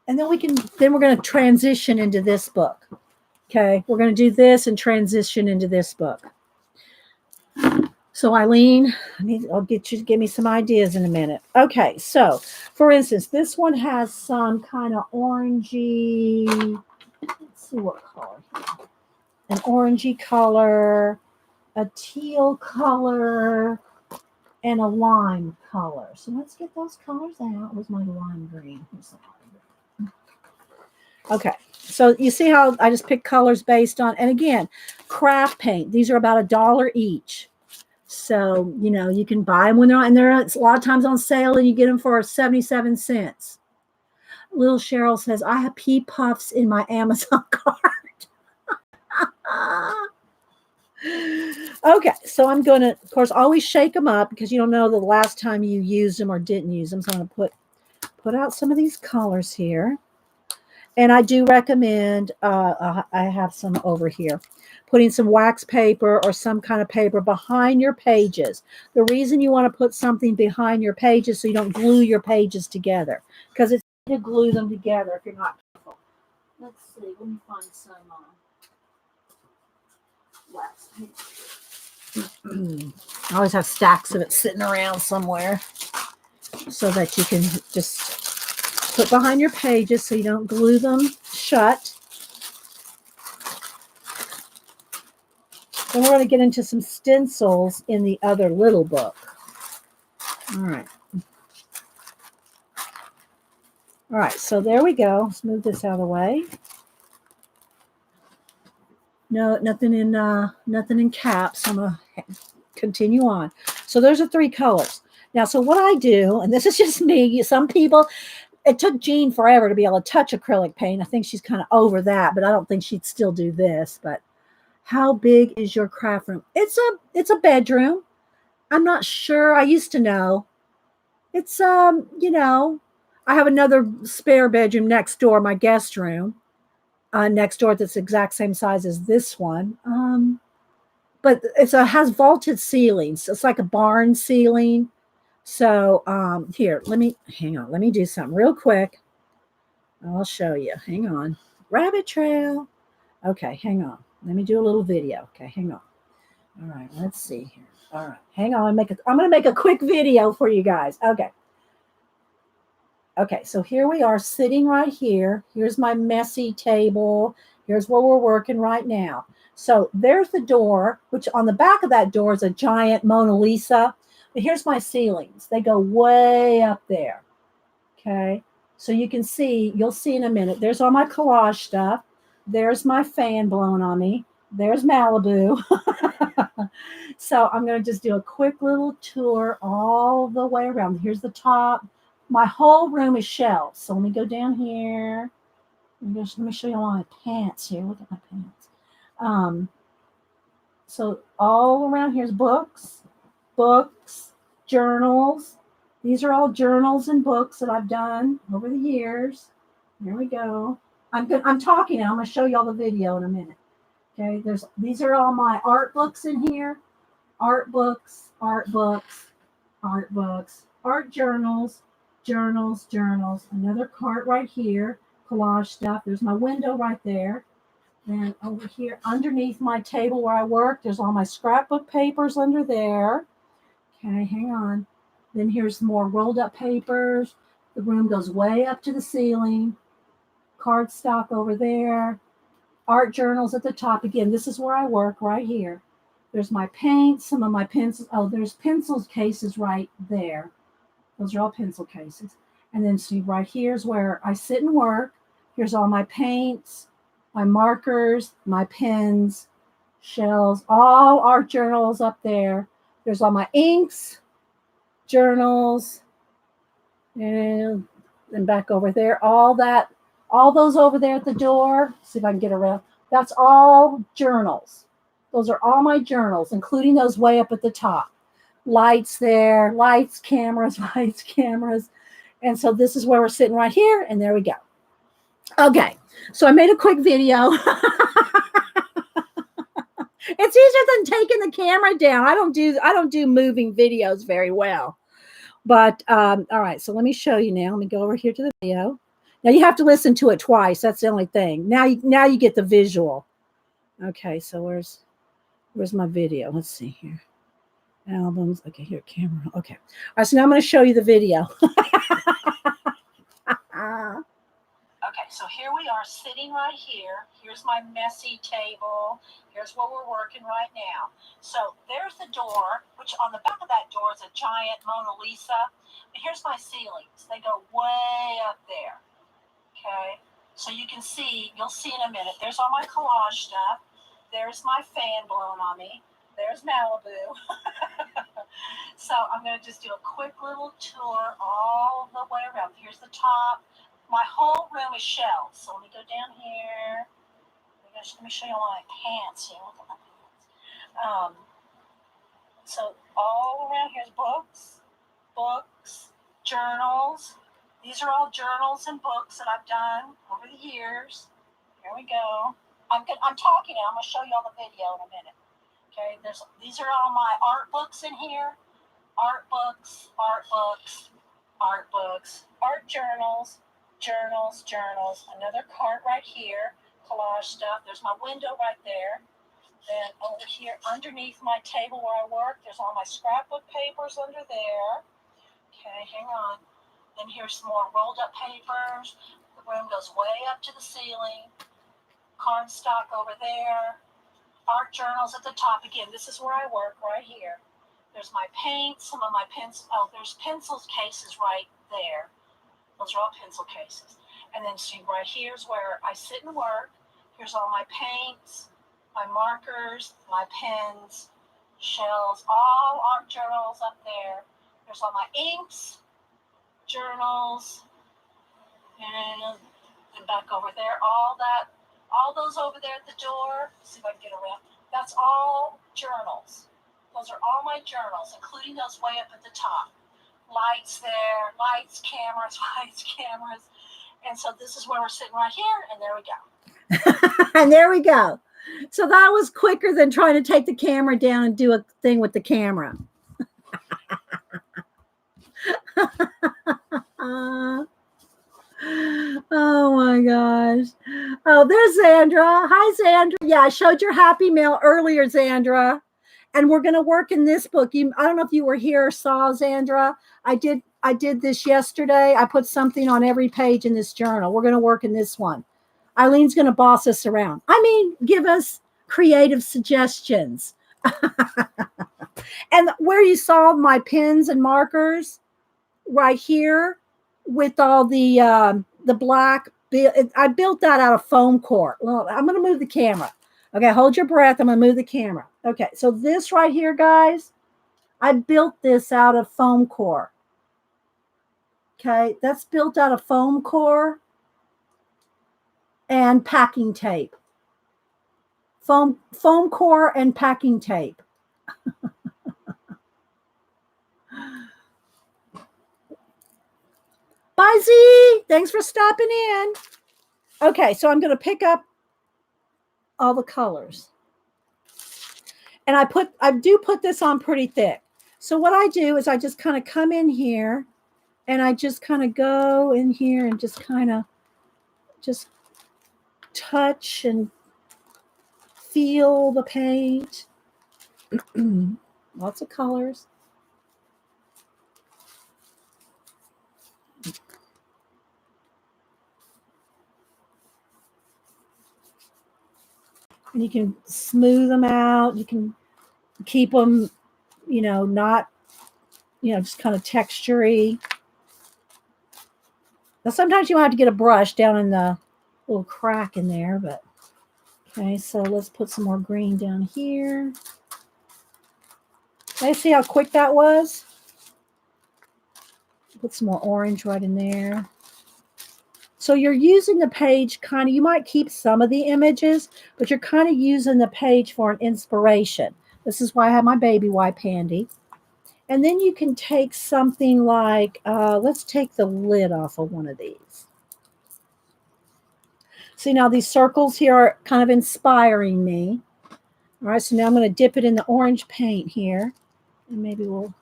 And then we're going to transition into this book. Okay. We're going to do this and transition into this book. So Eileen, I'll get you to give me some ideas in a minute. Okay. So for instance, this one has some kind of orangey, let's see what color. An orangey color, a teal color, and a lime color. So let's get those colors out. Where's my lime green? Here's the lime green. Okay, so you see how I just picked colors based on, and again, craft paint. These are about $1 each. So, you know, you can buy them when they're on, and they're a lot of times on sale, and you get them for 77 cents. Little Cheryl says, I have pea puffs in my Amazon cart. Okay, so I'm going to, of course, always shake them up because you don't know the last time you used them or didn't use them. So I'm going to put out some of these colors here. And I do recommend, I have some over here, putting some wax paper or some kind of paper behind your pages. The reason you want to put something behind your pages so you don't glue your pages together, because it's easy to glue them together if you're not careful. Let's see, let me find some wax paper. I always have stacks of it sitting around somewhere so that you can just put behind your pages so you don't glue them shut. Then we're going to get into some stencils in the other little book. All right. All right, so there we go. Let's move this out of the way. No, nothing in caps. I'm going to continue on. So those are 3 colors. Now, so what I do, and this is just me, some people, it took Jean forever to be able to touch acrylic paint. I think she's kind of over that, but I don't think she'd still do this. But how big is your craft room? It's a bedroom. I'm not sure. I used to know. It's you know, I have another spare bedroom next door, my guest room, next door that's the exact same size as this one. But it has vaulted ceilings. It's like a barn ceiling. So here, let me do something real quick. I'll show you. Hang on. Rabbit trail. Okay, hang on. Let me do a little video. Okay, hang on. All right, let's see here. All right, hang on. I'm going to make a quick video for you guys. Okay. Okay, so here we are sitting right here. Here's my messy table. Here's where we're working right now. So there's the door, which on the back of that door is a giant Mona Lisa. But here's my ceilings. They go way up there. Okay. So you can see, you'll see in a minute. There's all my collage stuff. There's my fan blowing on me. There's Malibu. So I'm going to just do a quick little tour all the way around. Here's the top. My whole room is shelves. So let me go down here. Let me show you all my pants here. Look at my pants. So all around here's books, journals. These are all journals and books that I've done over the years. There we go. I'm talking now. I'm going to show you all the video in a minute. Okay, these are all my art books in here. Art books, art journals, another cart right here, collage stuff. There's my window right there. Then over here underneath my table where I work, there's all my scrapbook papers under there. Okay, hang on. Then here's more rolled up papers. The room goes way up to the ceiling. Cardstock over there. Art journals at the top. Again, this is where I work right here. There's my paint, some of my pencils. Oh, there's pencil cases right there. Those are all pencil cases. And then see right here's where I sit and work. Here's all my paints, my markers, my pens, shells, all art journals up there. There's all my inks, journals, and back over there. All those over there at the door. See if I can get around. That's all journals. Those are all my journals, including those way up at the top. Lights there, lights, cameras. And so this is where we're sitting right here, and there we go. Okay, so I made a quick video. It's easier than taking the camera down. I don't do moving videos very well. But all right, so let me show you now. Let me go over here to the video. Now you have to listen to it twice. That's the only thing. Now you get the visual. Okay, so where's my video? Let's see here. Albums. Okay, here, camera. Okay. All right, so now I'm going to show you the video. Okay, so here we are sitting right here. Here's my messy table. Here's where we're working right now. So there's the door, which on the back of that door is a giant Mona Lisa. And here's my ceilings. They go way up there. Okay, so you can see, you'll see in a minute. There's all my collage stuff. There's my fan blowing on me. There's Malibu. So I'm going to just do a quick little tour all the way around. Here's the top. My whole room is shelves. So let me go down here. Let me show you all my pants here. Look at my pants. So all around here's books, journals. These are all journals and books that I've done over the years. Here we go. I'm talking now. I'm going to show you all the video in a minute. Okay, these are all my art books in here. Art books, art journals, another cart right here, collage stuff. There's my window right there. Then over here underneath my table where I work, there's all my scrapbook papers under there. Okay, hang on. Then here's some more rolled up papers. The room goes way up to the ceiling. Cardstock over there. Art journals at the top. Again, this is where I work right here. There's my paint, some of my pencils. Oh, there's pencils cases right there. Those are all pencil cases. And then see right here's where I sit and work. Here's all my paints, my markers, my pens, shells, all art journals up there. There's all my inks, journals, and back over there, all those over there at the door. Let's see if I can get around. That's all journals. Those are all my journals, including those way up at the top. Lights there, cameras. And so this is where we're sitting right here, and there we go. And there we go. So that was quicker than trying to take the camera down and do a thing with the camera. Oh my gosh. Oh, there's Xandra. Hi, Xandra. Yeah, I showed your happy mail earlier, Xandra. And we're going to work in this book. I don't know if you were here or saw, Xandra. I did this yesterday. I put something on every page in this journal. We're going to work in this one. Eileen's going to boss us around. I mean, give us creative suggestions. And where you saw my pens and markers right here with all the black, I built that out of foam core. Well, I'm going to move the camera. Okay, hold your breath. I'm going to move the camera. Okay, so this right here, guys, I built this out of foam core. Okay, that's built out of foam core and packing tape. Foam core and packing tape. Bye, Z. Thanks for stopping in. Okay, so I'm going to pick up all the colors. And I do put this on pretty thick. So what I do is I just kind of come in here and I just kind of go in here and just kind of just touch and feel the paint. Lots of colors. And you can smooth them out. You can keep them, not, just kind of textury. Now, sometimes you have to get a brush down in the little crack in there, but okay, so let's put some more green down here. Let's see how quick that was. Put some more orange right in there. So you're using the page kind of, you might keep some of the images, but you're kind of using the page for an inspiration. This is why I have my baby wipe handy. And then you can take something like, let's take the lid off of one of these. See, now these circles here are kind of inspiring me. All right, so now I'm going to dip it in the orange paint here. And maybe we'll...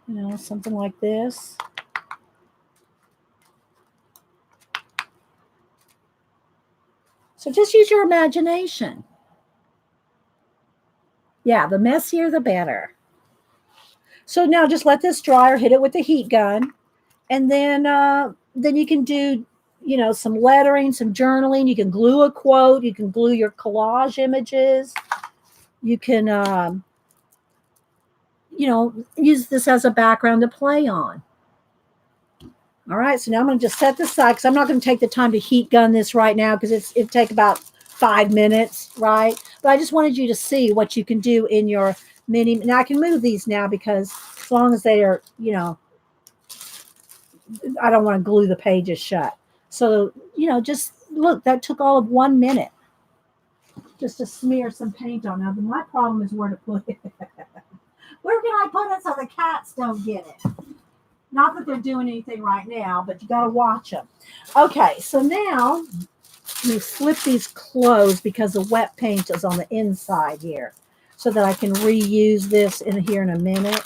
You know, something like this. So just use your imagination. Yeah, the messier, the better. So now just let this dry or hit it with the heat gun. And then you can do, you know, some lettering, some journaling. You can glue a quote. You can glue your collage images. You can, you know, use this as a background to play on. All right, so now I'm going to just set this aside because I'm not going to take the time to heat gun this right now because it'd take about 5 minutes, right? But I just wanted you to see what you can do in your mini. Now I can move these now because as long as they are, you know, I don't want to glue the pages shut. So, you know, just look, that took all of 1 minute just to smear some paint on. Now, my problem is where to put it. Where can I put it so the cats don't get it? Not that they're doing anything right now, but you got to watch them. Okay, so now let me flip these closed because the wet paint is on the inside here so that I can reuse this in here in a minute.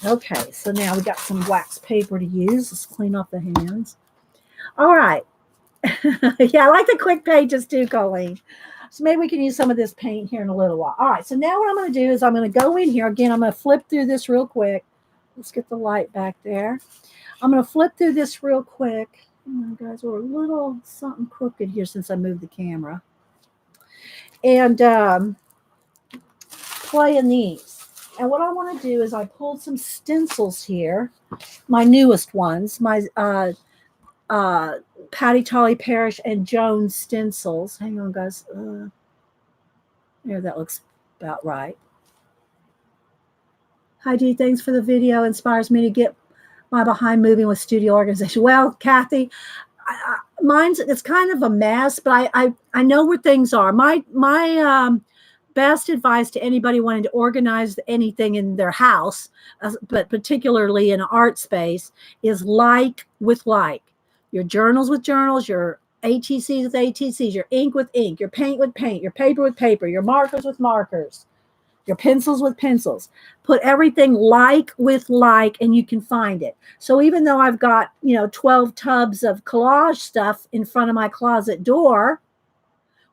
Okay, so now we got some wax paper to use. Let's clean off the hands. All right. Yeah, I like the quick pages too, Colleen. So maybe we can use some of this paint here in a little while. All right, so now what I'm going to do is I'm going to go in here. Again, I'm going to flip through this real quick. Let's get the light back there. I'm going to flip through this real quick. Oh, guys, we're a little something crooked here since I moved the camera. And play in these. And what I want to do is I pulled some stencils here, my newest ones, my Patty Tolly Parrish and Jones stencils. Hang on, guys. There, that looks about right. Hi, Dee. Thanks for the video. Inspires me to get my behind moving with studio organization. Well, Kathy, mine's it's kind of a mess, but I know where things are. My best advice to anybody wanting to organize anything in their house, but particularly in an art space, is like with like. Your journals with journals, your ATCs with ATCs, your ink with ink, your paint with paint, your paper with paper, your markers with markers, your pencils with pencils. Put everything like with like, and you can find it. So even though I've got, 12 tubs of collage stuff in front of my closet door,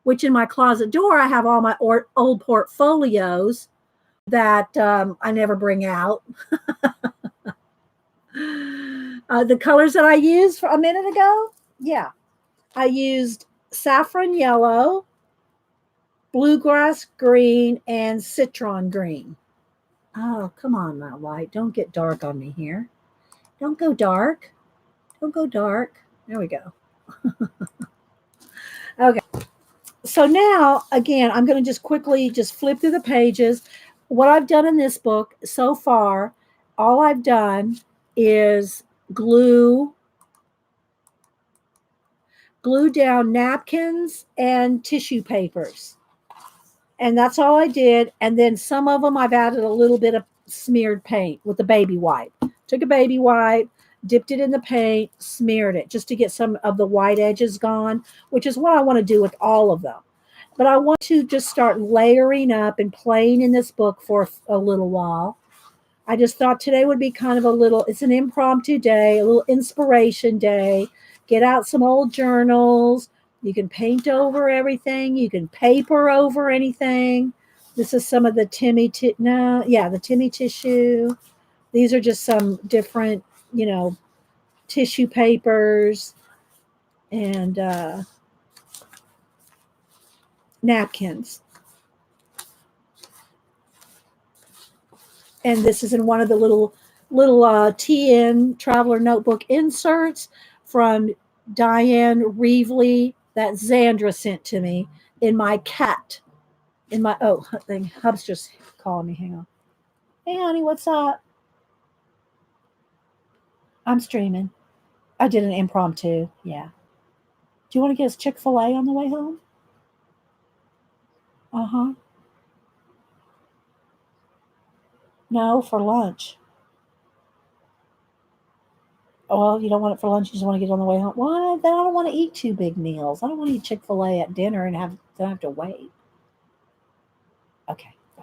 which in my closet door, I have all my old portfolios that I never bring out. The colors that I used a minute ago, yeah. I used saffron yellow, bluegrass green, and citron green. Oh, come on now, light. Don't get dark on me here. Don't go dark. Don't go dark. There we go. Okay. So now, again, I'm going to just quickly just flip through the pages. What I've done in this book so far, all I've done is glue down napkins and tissue papers. And that's all I did. And then some of them I've added a little bit of smeared paint with a baby wipe. Took a baby wipe, dipped it in the paint, smeared it just to get some of the white edges gone, which is what I want to do with all of them. But I want to just start layering up and playing in this book for a little while. I just thought today would be kind of it's an impromptu day, a little inspiration day. Get out some old journals. You can paint over everything. You can paper over anything. This is some of the Timmy tissue. These are just some different, tissue papers and napkins. And this is in one of the little TN Traveler Notebook inserts from Diane Reevely that Zandra sent to me in my thing. Hub's just calling me. Hang on. Hey, honey, what's up? I'm streaming. I did an impromptu. Yeah. Do you want to get us Chick-fil-A on the way home? Uh-huh. No, for lunch. Oh, well, you don't want it for lunch. You just want to get it on the way home. Well, then I don't want to eat 2 big meals. I don't want to eat Chick-fil-A at dinner and don't have to wait. Okay, bye.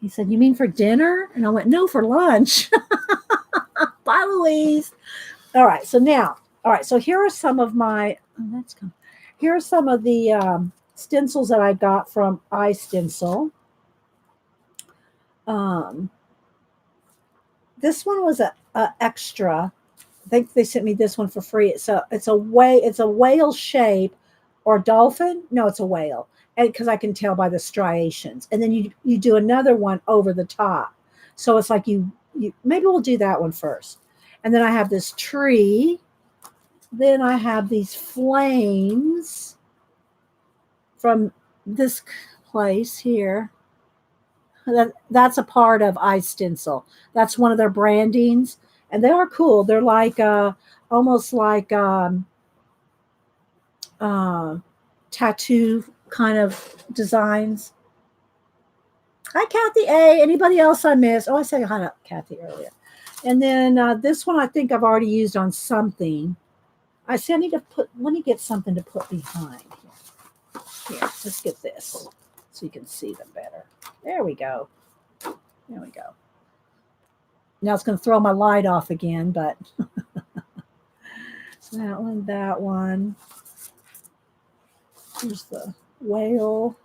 He said, you mean for dinner? And I went, no, for lunch. Bye, Louise. All right. So now, all right. So here are some of my, here are some of the stencils that I got from iStencil. This one was a extra. I think they sent me this one for free. It's a whale shape or dolphin. No, it's a whale. And because I can tell by the striations. And then you do another one over the top. So it's like you maybe we'll do that one first. And then I have this tree. Then I have these flames from this place here. That's a part of iStencil. That's one of their brandings. And they are cool. They're like almost like tattoo kind of designs. Hi, Kathy A. Anybody else I missed? Oh, I said hi to Kathy earlier. And then this one I think I've already used on something. I said I need to let me get something to put behind here. Here, let's get this so you can see them better. There we go. There we go. Now it's going to throw my light off again, but that one. Here's the whale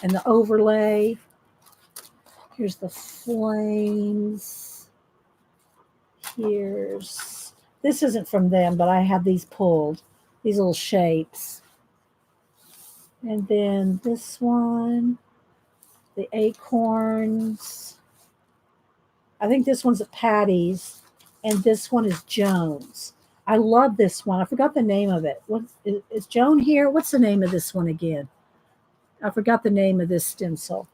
and the overlay. Here's the flames. This isn't from them, but I had these pulled, these little shapes. And then this one, the acorns. I think this one's at Patty's, and this one is Joan's. I love this one. I forgot the name of it. What is Joan here? What's the name of this one again? I forgot the name of this stencil.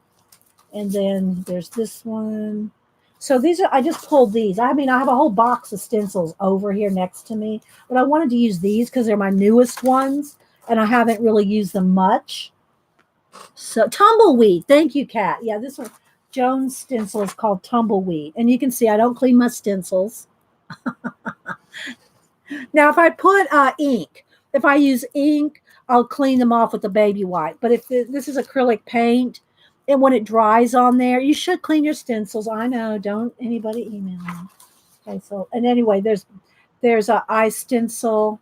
And then there's this one. So these are, I just pulled these. I mean, I have a whole box of stencils over here next to me, but I wanted to use these because they're my newest ones, and I haven't really used them much. So Tumbleweed. Thank you, Kat. Yeah, this one, Joan's stencil is called Tumbleweed. And you can see I don't clean my stencils. Now, if I put ink, if I use ink, I'll clean them off with the baby wipe. But if this is acrylic paint, and when it dries on there, you should clean your stencils. I know, don't anybody email me. Okay, so, and anyway, there's a iStencil,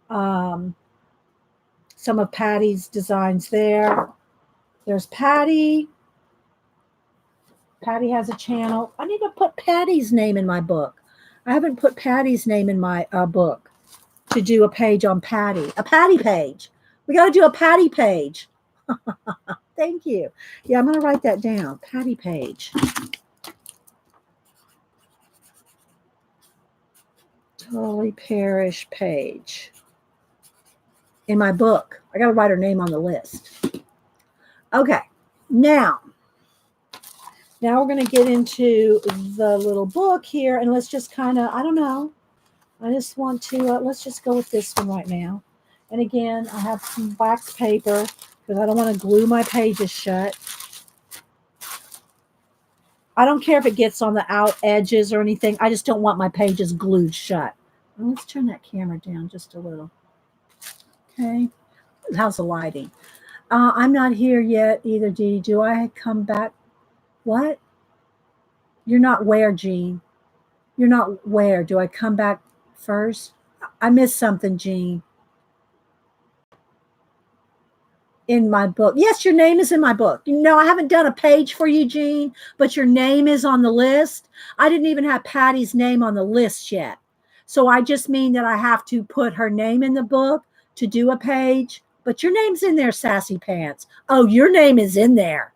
some of Patty's designs there. There's Patty. Patty has a channel. I need to put Patty's name in my book. I haven't put Patty's name in my book to do a page on Patty. A Patty page. We got to do a Patty page. Thank you. Yeah, I'm going to write that down. Patty page. Totally Parish page. In my book. I got to write her name on the list. Okay. Now we're going to get into the little book here, and let's just kind of, I don't know. I just want to, let's just go with this one right now. And again, I have some wax paper because I don't want to glue my pages shut. I don't care if it gets on the out edges or anything. I just don't want my pages glued shut. Well, let's turn that camera down just a little. Okay. How's the lighting? I'm not here yet either, Dee. Do I come back? What? You're not where, Jean? You're not where? Do I come back first? I missed something, Jean. In my book. Yes, your name is in my book. No, I haven't done a page for you, Jean, but your name is on the list. I didn't even have Patty's name on the list yet. So I just mean that I have to put her name in the book to do a page. But your name's in there, Sassy Pants. Oh, your name is in there.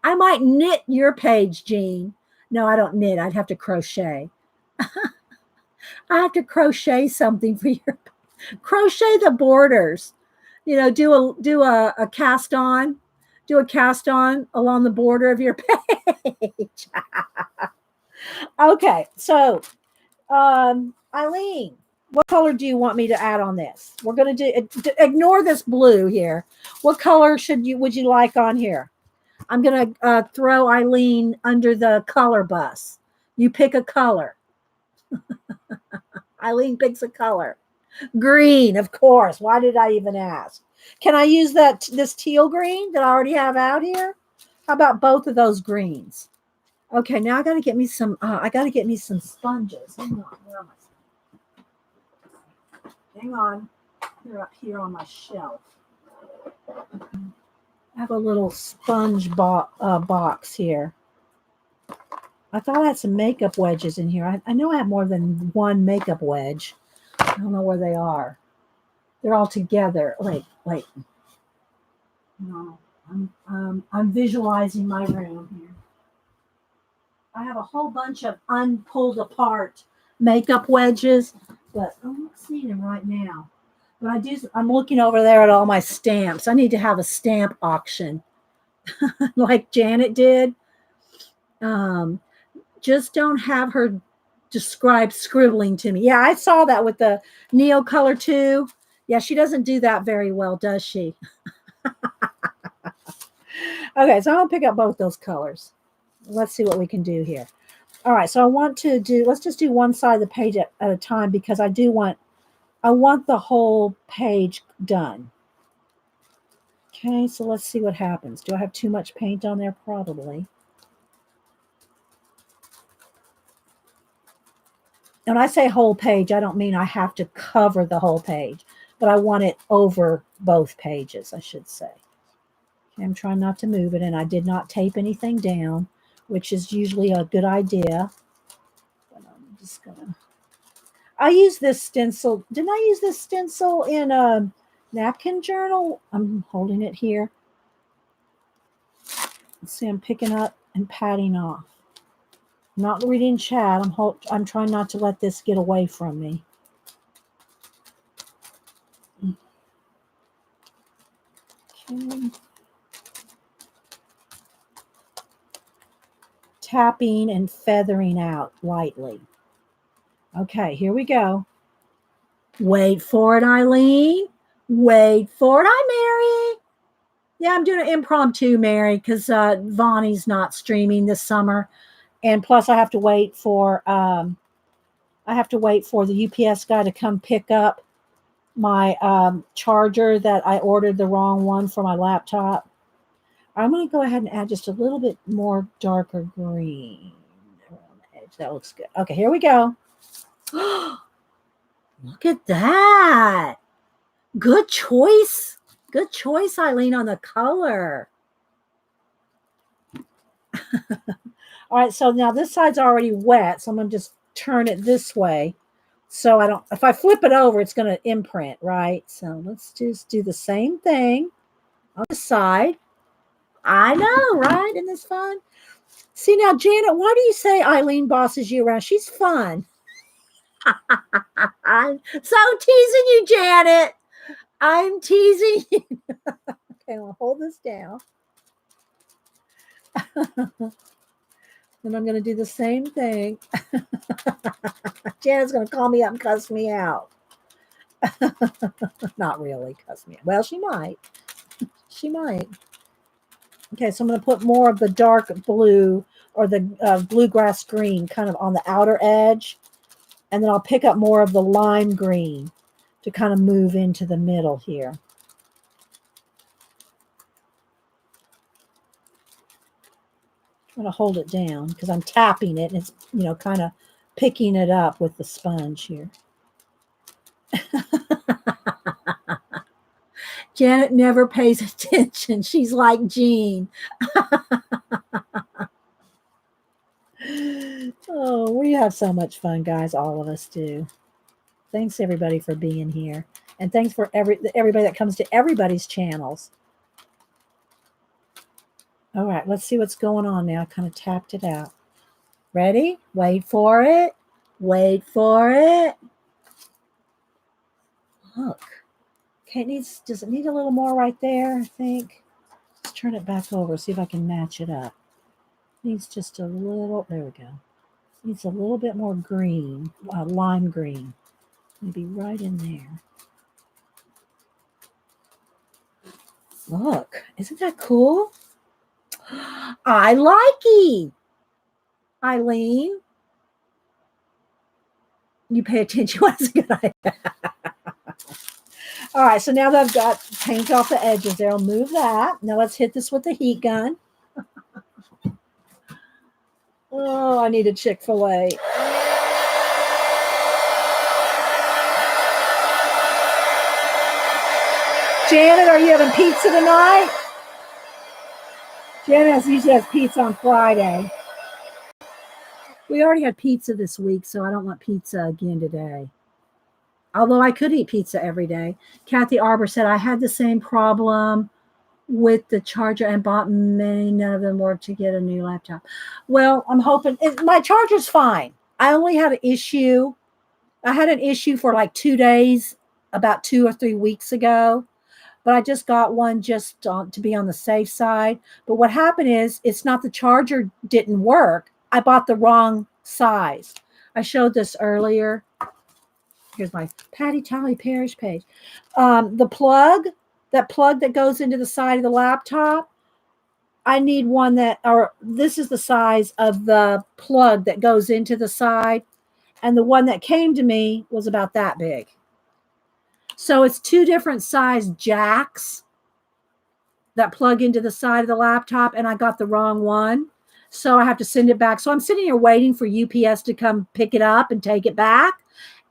I might knit your page, Jean. No, I don't knit. I'd have to crochet. I have to crochet something for your crochet the borders. You know, do a cast on. Do a cast on along the border of your page. Okay, so Eileen, what color do you want me to add on this? We're going to ignore this blue here. What color would you like on here? I'm going to throw Eileen under the color bus. You pick a color. Eileen picks a color. Green, of course. Why did I even ask? Can I use this teal green that I already have out here? How about both of those greens? Okay, now I got to get me some. I got to get me some sponges. Hang on, where am I? Hang on, they're up here on my shelf. I have a little sponge box here. I thought I had some makeup wedges in here. I know I have more than one makeup wedge. I don't know where they are. They're all together. Wait. No, I'm visualizing my room here. I have a whole bunch of unpulled apart makeup wedges, but I'm not seeing them right now. But I'm looking over there at all my stamps. I need to have a stamp auction like Janet did. Just don't have her describe scribbling to me. Yeah, I saw that with the Neo Color too. Yeah, she doesn't do that very well, does she? Okay, so I'm going to pick up both those colors. Let's see what we can do here. All right, so let's just do one side of the page at a time because I want the whole page done. Okay, so let's see what happens. Do I have too much paint on there? Probably. And when I say whole page, I don't mean I have to cover the whole page, but I want it over both pages, I should say. Okay, I'm trying not to move it, and I did not tape anything down, which is usually a good idea. But I'm just gonna. I use this stencil. Didn't I use this stencil in a napkin journal? I'm holding it here. Let's see, I'm picking up and patting off. I'm not reading chat. I'm trying not to let this get away from me. Okay. Tapping and feathering out lightly. Okay, here we go. Wait for it, Eileen. Wait for it. Hi, Mary. Yeah, I'm doing an impromptu, Mary, because Vonnie's not streaming this summer, and plus I have to wait for the UPS guy to come pick up my charger that I ordered the wrong one for my laptop. I'm going to go ahead and add just a little bit more darker green around the edge. That looks good. Okay, here we go. Look at that. Good choice. Good choice, Eileen, on the color. All right, so now this side's already wet, so I'm going to just turn it this way. So if I flip it over, it's going to imprint, right? So let's just do the same thing on the side. I know, right? Isn't this fun? See, now, Janet, why do you say Eileen bosses you around? She's fun. I'm so teasing you, Janet. I'm teasing you. Okay, I'll hold this down. Then I'm going to do the same thing. Janet's going to call me up and cuss me out. Not really cuss me out. Well, she might. She might. Okay, so I'm going to put more of the dark blue or the bluegrass green kind of on the outer edge. And then I'll pick up more of the lime green to kind of move into the middle here. I'm going to hold it down because I'm tapping it and it's, kind of picking it up with the sponge here. Janet never pays attention. She's like Jean. Oh, we have so much fun, guys. All of us do. Thanks, everybody, for being here. And thanks for everybody that comes to everybody's channels. All right, let's see what's going on now. I kind of tapped it out. Ready? Wait for it. Wait for it. Look. Okay, does it need a little more right there, I think? Let's turn it back over, see if I can match it up. Needs just a little, there we go. Needs a little bit more green, lime green. Maybe right in there. Look, isn't that cool? I like it. Eileen. You pay attention. What's a good idea? All right, so now that I've got paint off the edges there, I'll move that. Now let's hit this with the heat gun. Oh, I need a Chick-fil-A. Janet, are you having pizza tonight? Janet usually has pizza on Friday. We already had pizza this week, so I don't want pizza again today. Although I could eat pizza every day. Kathy Arbor said, I had the same problem with the charger and bought many. None of them worked to get a new laptop. Well, I'm hoping my charger's fine. I only had an issue. I had an issue for like 2 days, about 2 or 3 weeks ago. But I just got one just to be on the safe side. But what happened is it's not the charger didn't work. I bought the wrong size. I showed this earlier. Here's my Patty Tally Parish page. The plug that goes into the side of the laptop, I need one this is the size of the plug that goes into the side. And the one that came to me was about that big. So it's 2 different size jacks that plug into the side of the laptop, and I got the wrong one. So I have to send it back. So I'm sitting here waiting for UPS to come pick it up and take it back.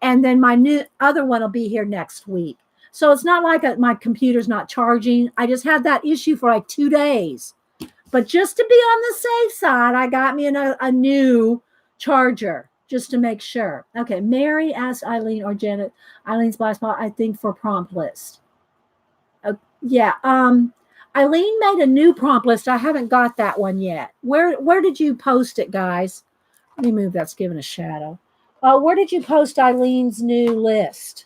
And then my new other one will be here next week. So it's not like my computer's not charging. I just had that issue for like 2 days. But just to be on the safe side, I got me a new charger just to make sure. Okay, Mary asked Eileen or Janet, Eileen's Black Spot, I think, for prompt list. Yeah, Eileen made a new prompt list. I haven't got that one yet. Where did you post it, guys? Let me move that's giving a shadow. Where did you post Eileen's new list?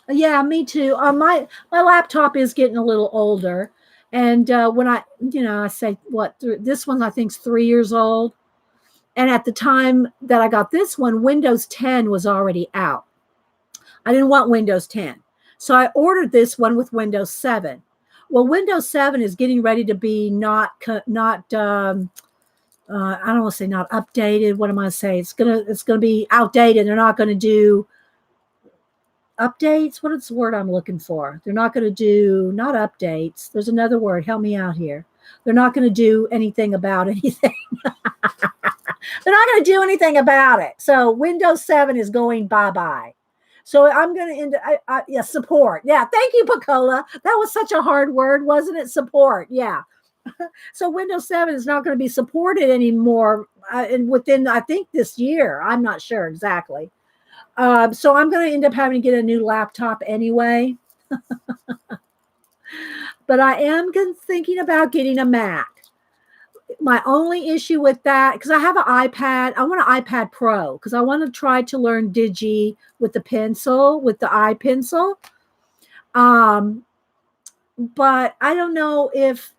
Yeah, me too. My laptop is getting a little older. And when I say this one I think is 3 years old. And at the time that I got this one, Windows 10 was already out. I didn't want Windows 10. So I ordered this one with Windows 7. Well, Windows 7 is getting ready to be not I don't want to say not updated. What am I saying? It's gonna be outdated. They're not going to do updates. What is the word I'm looking for? They're not going to do not updates. There's another word. Help me out here. They're not going to do anything about anything. They're not going to do anything about it. So Windows 7 is going bye-bye. So I'm going to support. Yeah, thank you, Pacola. That was such a hard word, wasn't it? Support. Yeah. So Windows 7 is not going to be supported anymore within, I think, this year. I'm not sure exactly. So I'm going to end up having to get a new laptop anyway. But I am thinking about getting a Mac. My only issue with that, because I have an iPad, I want an iPad Pro because I want to try to learn Digi with the pencil, with the iPencil. But I don't know if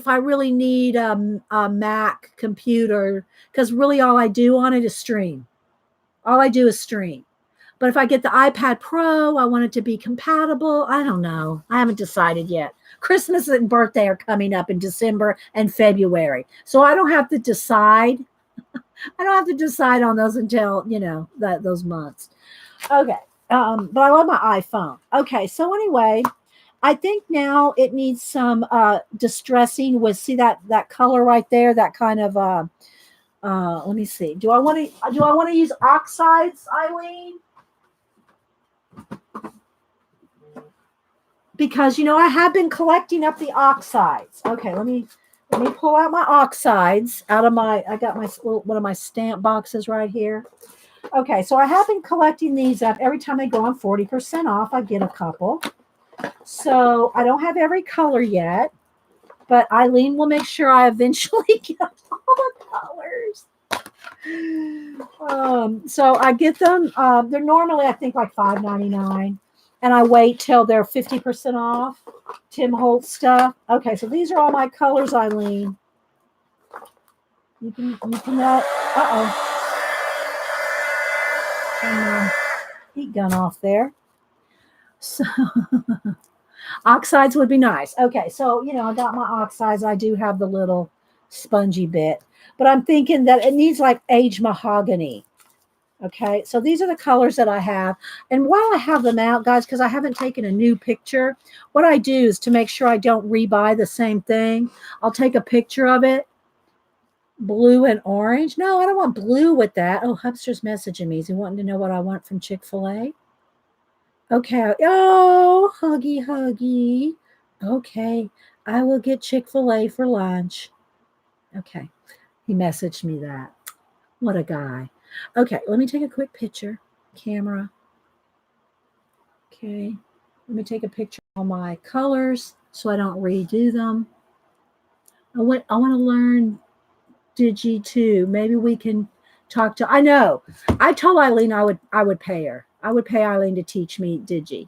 I really need a Mac computer because really all I do on it is stream. All I do is stream. But if I get the iPad Pro, I want it to be compatible. I don't know. I haven't decided yet. Christmas and birthday are coming up in December and February. So I don't have to decide. I don't have to decide on those until, those months. Okay. But I love my iPhone. Okay. So anyway, I think now it needs some distressing with, see that color right there, that kind of, let me see. Do I want to use oxides, Eileen? Because I have been collecting up the oxides. Okay, let me pull out my oxides out of I got my one of my stamp boxes right here. Okay, so I have been collecting these up. Every time they go on 40% off, I get a couple. So I don't have every color yet, but Eileen will make sure I eventually get all the colors. So I get them. They're normally, I think, like $5.99. And I wait till they're 50% off. Tim Holtz stuff. Okay, so these are all my colors, Eileen. You can heat gun off there. So oxides would be nice. Okay, so I got my oxides. I do have the little spongy bit, but I'm thinking that it needs like aged mahogany. Okay, so these are the colors that I have. And while I have them out, guys, because I haven't taken a new picture, what I do is to make sure I don't rebuy the same thing, I'll take a picture of it, blue and orange. No, I don't want blue with that. Oh, Hubster's messaging me. Is he wanting to know what I want from Chick-fil-A? Okay. Oh, huggy, huggy. Okay, I will get Chick-fil-A for lunch. Okay, he messaged me that. What a guy. Okay, let me take a quick picture. Camera. Okay, let me take a picture of all my colors so I don't redo them. I want to learn Digi too. Maybe we can talk to. I know. I told Eileen I would pay her. I would pay Eileen to teach me Digi.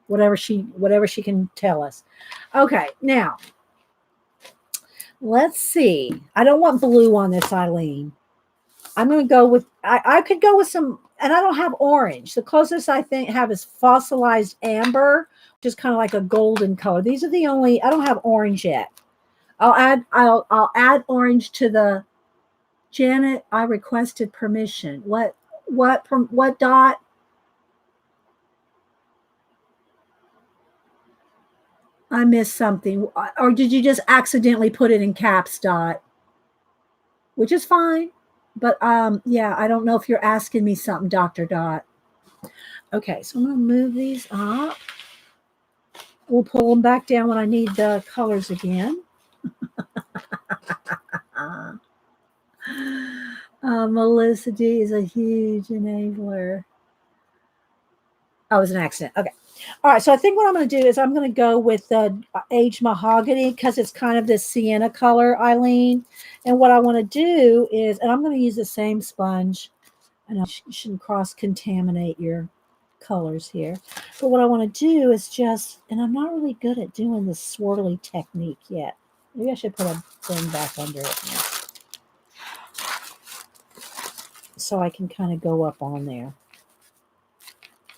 Whatever she can tell us. Okay, now let's see. I don't want blue on this, Eileen. I'm going to go with, I could go with some, and I don't have orange. The closest I think have is fossilized amber, which is kind of like a golden color. These are the only, I don't have orange yet. I'll add orange to the, Janet, I requested permission. What Dot? I missed something. Or did you just accidentally put it in caps, Dot? Which is fine. But yeah, I don't know if you're asking me something, Dr. Dot. Okay, so I'm going to move these up. We'll pull them back down when I need the colors again. Melissa D is a huge enabler. Oh, it was an accident. Okay. All right, so I think what I'm going to do is I'm going to go with the aged mahogany because it's kind of this sienna color, Eileen. And what I want to do is, and I'm going to use the same sponge. I know you shouldn't cross-contaminate your colors here. But what I want to do is just, and I'm not really good at doing the swirly technique yet. Maybe I should put a thing back under it now, so I can kind of go up on there.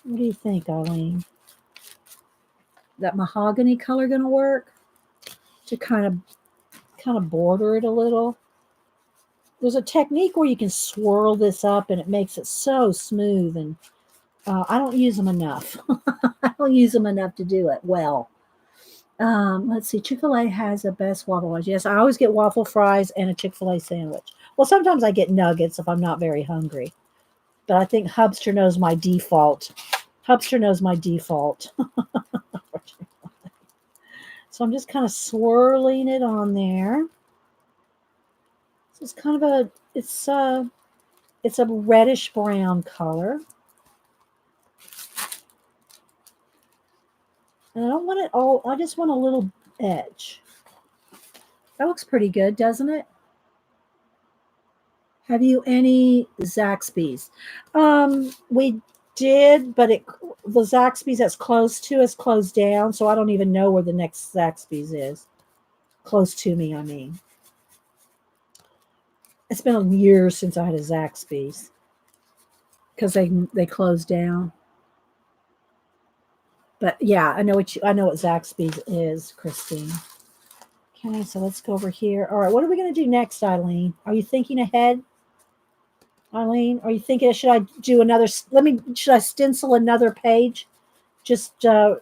What do you think, Eileen? That mahogany color going to work to kind of border it a little? There's a technique where you can swirl this up and it makes it so smooth, and I don't use them enough. I don't use them enough to do it well. Let's see. Chick-fil-A has the best waffle fries. Yes, I always get waffle fries and a Chick-fil-A sandwich. Well, sometimes I get nuggets if I'm not very hungry. But I think Hubster knows my default. Hubster knows my default. So I'm just kind of swirling it on there. So it's kind of it's a reddish brown color. And I don't want it all, I just want a little edge. That looks pretty good, doesn't it? Have you any Zaxby's? We did, but the Zaxby's that's close to us closed down, so I don't even know where the next Zaxby's is. Close to me, I mean. It's been years since I had a Zaxby's because they closed down. But yeah, I know what Zaxby's is, Christine. Okay, so let's go over here. All right, what are we going to do next, Eileen? Are you thinking ahead? Eileen, are you thinking, should I do another, should I stencil another page? Just, do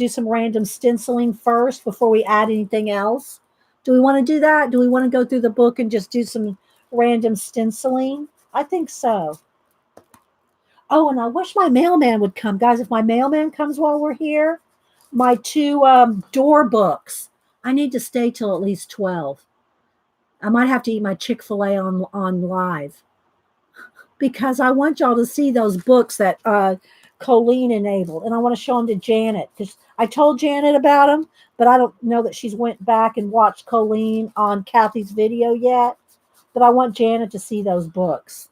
some random stenciling first before we add anything else? Do we want to do that? Do we want to go through the book and just do some random stenciling? I think so. Oh, and I wish my mailman would come. Guys, if my mailman comes while we're here, my 2 door books, I need to stay till at least 12. I might have to eat my Chick-fil-A on live, because I want y'all to see those books that Colleen enabled, and I want to show them to Janet, because I told Janet about them, but I don't know that she's went back and watched Colleen on Kathy's video yet, but I want Janet to see those books.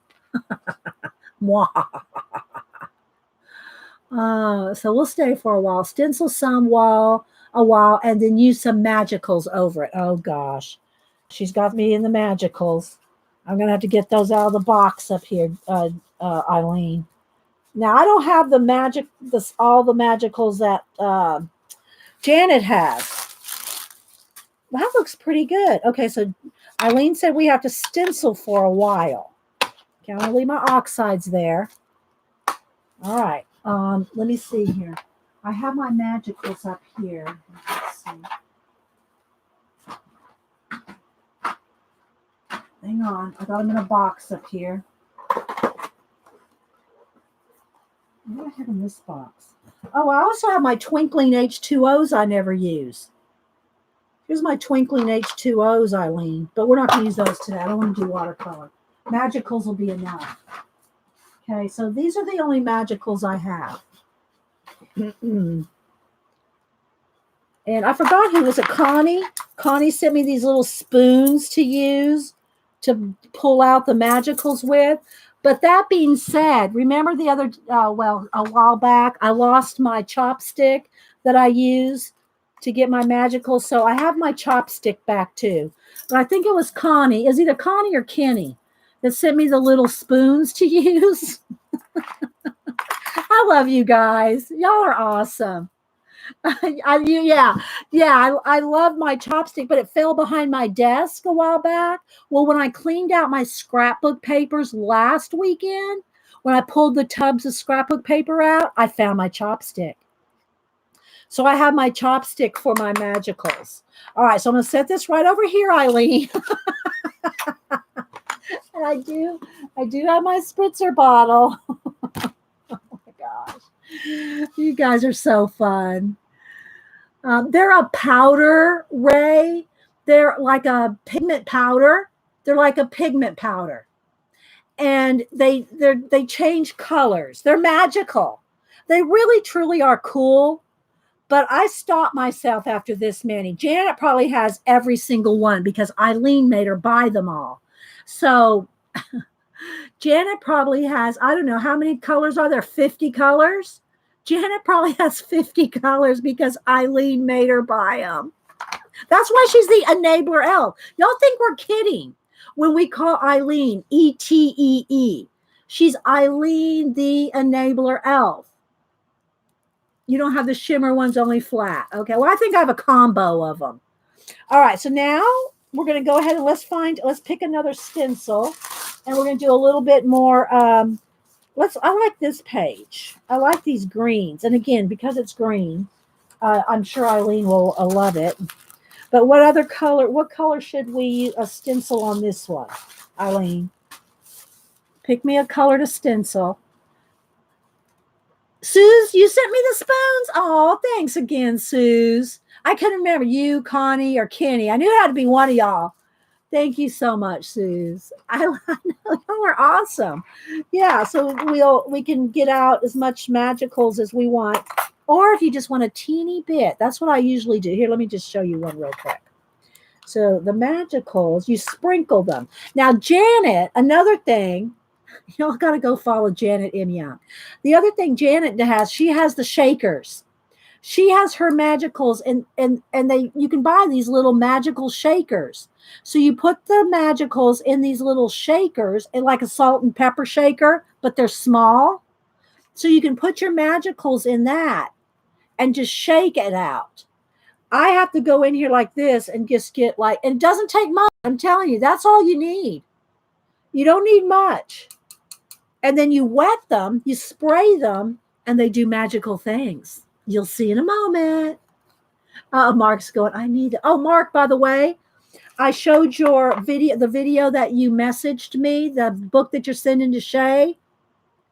So we'll stay for a while, stencil some a while, and then use some magicals over it. Oh gosh, she's got me in the magicals. I'm gonna have to get those out of the box up here, Eileen. Now I don't have all the magicals that Janet has. That looks pretty good. Okay, so Eileen said we have to stencil for a while. Okay, I'm gonna leave my oxides there. All right. Let me see here. I have my magicals up here. Let's see. Hang on. I got them in a box up here. What do I have in this box? Oh, I also have my twinkling H2Os I never use. Here's my twinkling H2Os, Eileen. But we're not going to use those today. I don't want to do watercolor. Magicals will be enough. Okay, so these are the only magicals I have. And I forgot who was it, Connie? Connie sent me these little spoons to use to pull out the magicals with. But that being said, remember the other, a while back, I lost my chopstick that I use to get my magicals. So I have my chopstick back too. But I think it was Connie. Is either Connie or Kenny that sent me the little spoons to use. I love you guys. Y'all are awesome. I love my chopstick, but it fell behind my desk a while back. Well, when I cleaned out my scrapbook papers last weekend, when I pulled the tubs of scrapbook paper out, I found my chopstick. So I have my chopstick for my magicals. All right, so I'm going to set this right over here, Eileen. And I do have my spritzer bottle. Oh my gosh. You guys are so fun. They're a powder, Ray. They're like a pigment powder. They're like a pigment powder. And they change colors. They're magical. They really, truly are cool. But I stopped myself after this many. Janet probably has every single one because Eileen made her buy them all. So Janet probably has, I don't know, how many colors are there? 50 colors? Janet probably has 50 colors because Eileen made her buy them. That's why she's the enabler elf. Y'all think we're kidding when we call Eileen ETEE. She's Eileen the enabler elf. You don't have the shimmer ones, only flat. Okay, well, I think I have a combo of them. All right, so now we're going to go ahead and let's pick another stencil. And we're going to do a little bit more. I like this page. I like these greens. And again, because it's green, I'm sure Eileen will love it. But what color should we use a stencil on this one, Eileen? Pick me a color to stencil. Suze, you sent me the spoons. Oh, thanks again, Suze. I couldn't remember you, Connie, or Kenny. I knew it had to be one of y'all. Thank you so much, Suze. I know y'all are awesome. Yeah, so we can get out as much magicals as we want. Or if you just want a teeny bit, that's what I usually do. Here, let me just show you one real quick. So the magicals, you sprinkle them. Now, Janet, another thing, y'all got to go follow Janet M. Young. The other thing Janet has, she has the shakers. She has her magicals, and you can buy these little magical shakers. So you put the magicals in these little shakers, and like a salt and pepper shaker, but they're small. So you can put your magicals in that and just shake it out. I have to go in here like this and just get and it doesn't take much. I'm telling you, that's all you need. You don't need much. And then you wet them, you spray them, and they do magical things. You'll see in a moment. Mark's going, I need it. Oh, Mark, by the way, I showed your video, the video that you messaged me, the book that you're sending to Shay.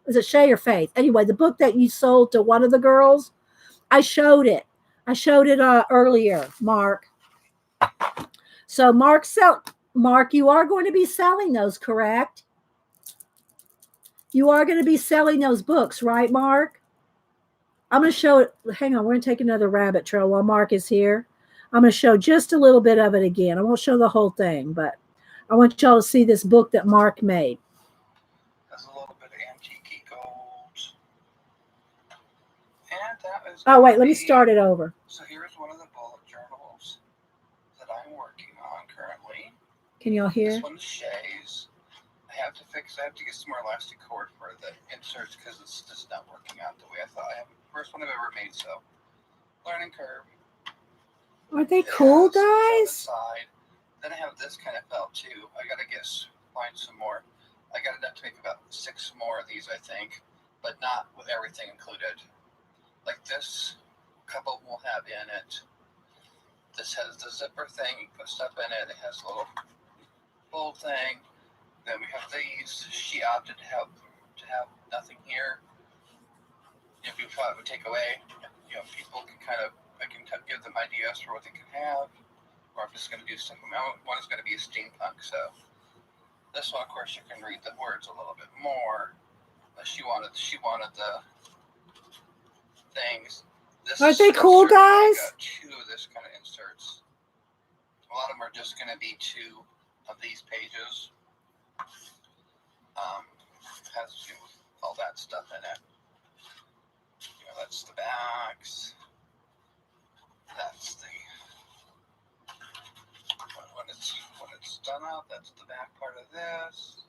Is it Shay or Faith? Anyway, the book that you sold to one of the girls, I showed it. I showed it earlier, Mark. So Mark, you are going to be selling those, correct? You are going to be selling those books, right, Mark? I'm going to show it. Hang on. We're going to take another rabbit trail while Mark is here. I'm going to show just a little bit of it again. I won't show the whole thing, but I want y'all to see this book that Mark made. That's a little bit of antique gold. And that is. Oh, wait. Let me start it over. So here's one of the bullet journals that I'm working on currently. Can y'all hear? This one's Shay's. I have to get some more elastic cord for the inserts because it's just not working out the way I thought. I have the first one I've ever made, so learning curve. Aren't they cool, guys? Then I have this kind of felt too. I gotta find some more. I got enough to make about 6 more of these, I think, but not with everything included. Like this, a couple will have in it. This has the zipper thing, you put stuff in it. It has a little fold thing. Then we have these. She opted to have nothing here. If you thought it would take away, people can I can give them ideas for what they can have. Or I'm just going to do stuff. One is going to be a steampunk, so this one, of course, you can read the words a little bit more. She wanted the things. Aren't they cool, guys? I got 2 of this kind of inserts. A lot of them are just going to be 2 of these pages. Has all that stuff in it. That's the backs. That's the when it's done up. That's the back part of this.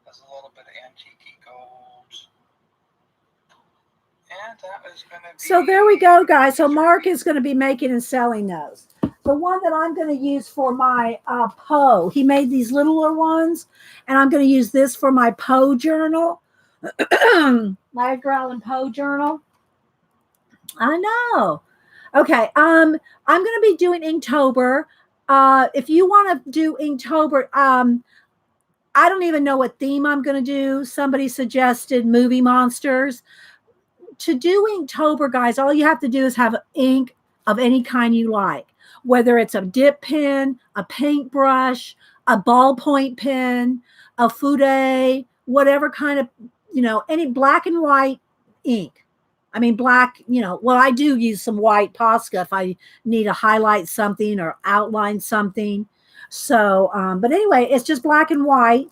Has a little bit of antique gold. And that is going to be... So there we go, guys. So Mark is going to be making and selling those. The one that I'm going to use for my Poe, he made these littler ones, and I'm going to use this for my Poe journal. My Edgar Allan Poe journal. I know. Okay. I'm going to be doing Inktober. If you want to do Inktober, I don't even know what theme I'm going to do. Somebody suggested movie monsters. To do Inktober, guys, all you have to do is have ink of any kind you like, whether it's a dip pen, a paintbrush, a ballpoint pen, a fude, whatever kind of, any black and white ink. I mean, black, well, I do use some white Posca if I need to highlight something or outline something. So, but anyway, it's just black and white.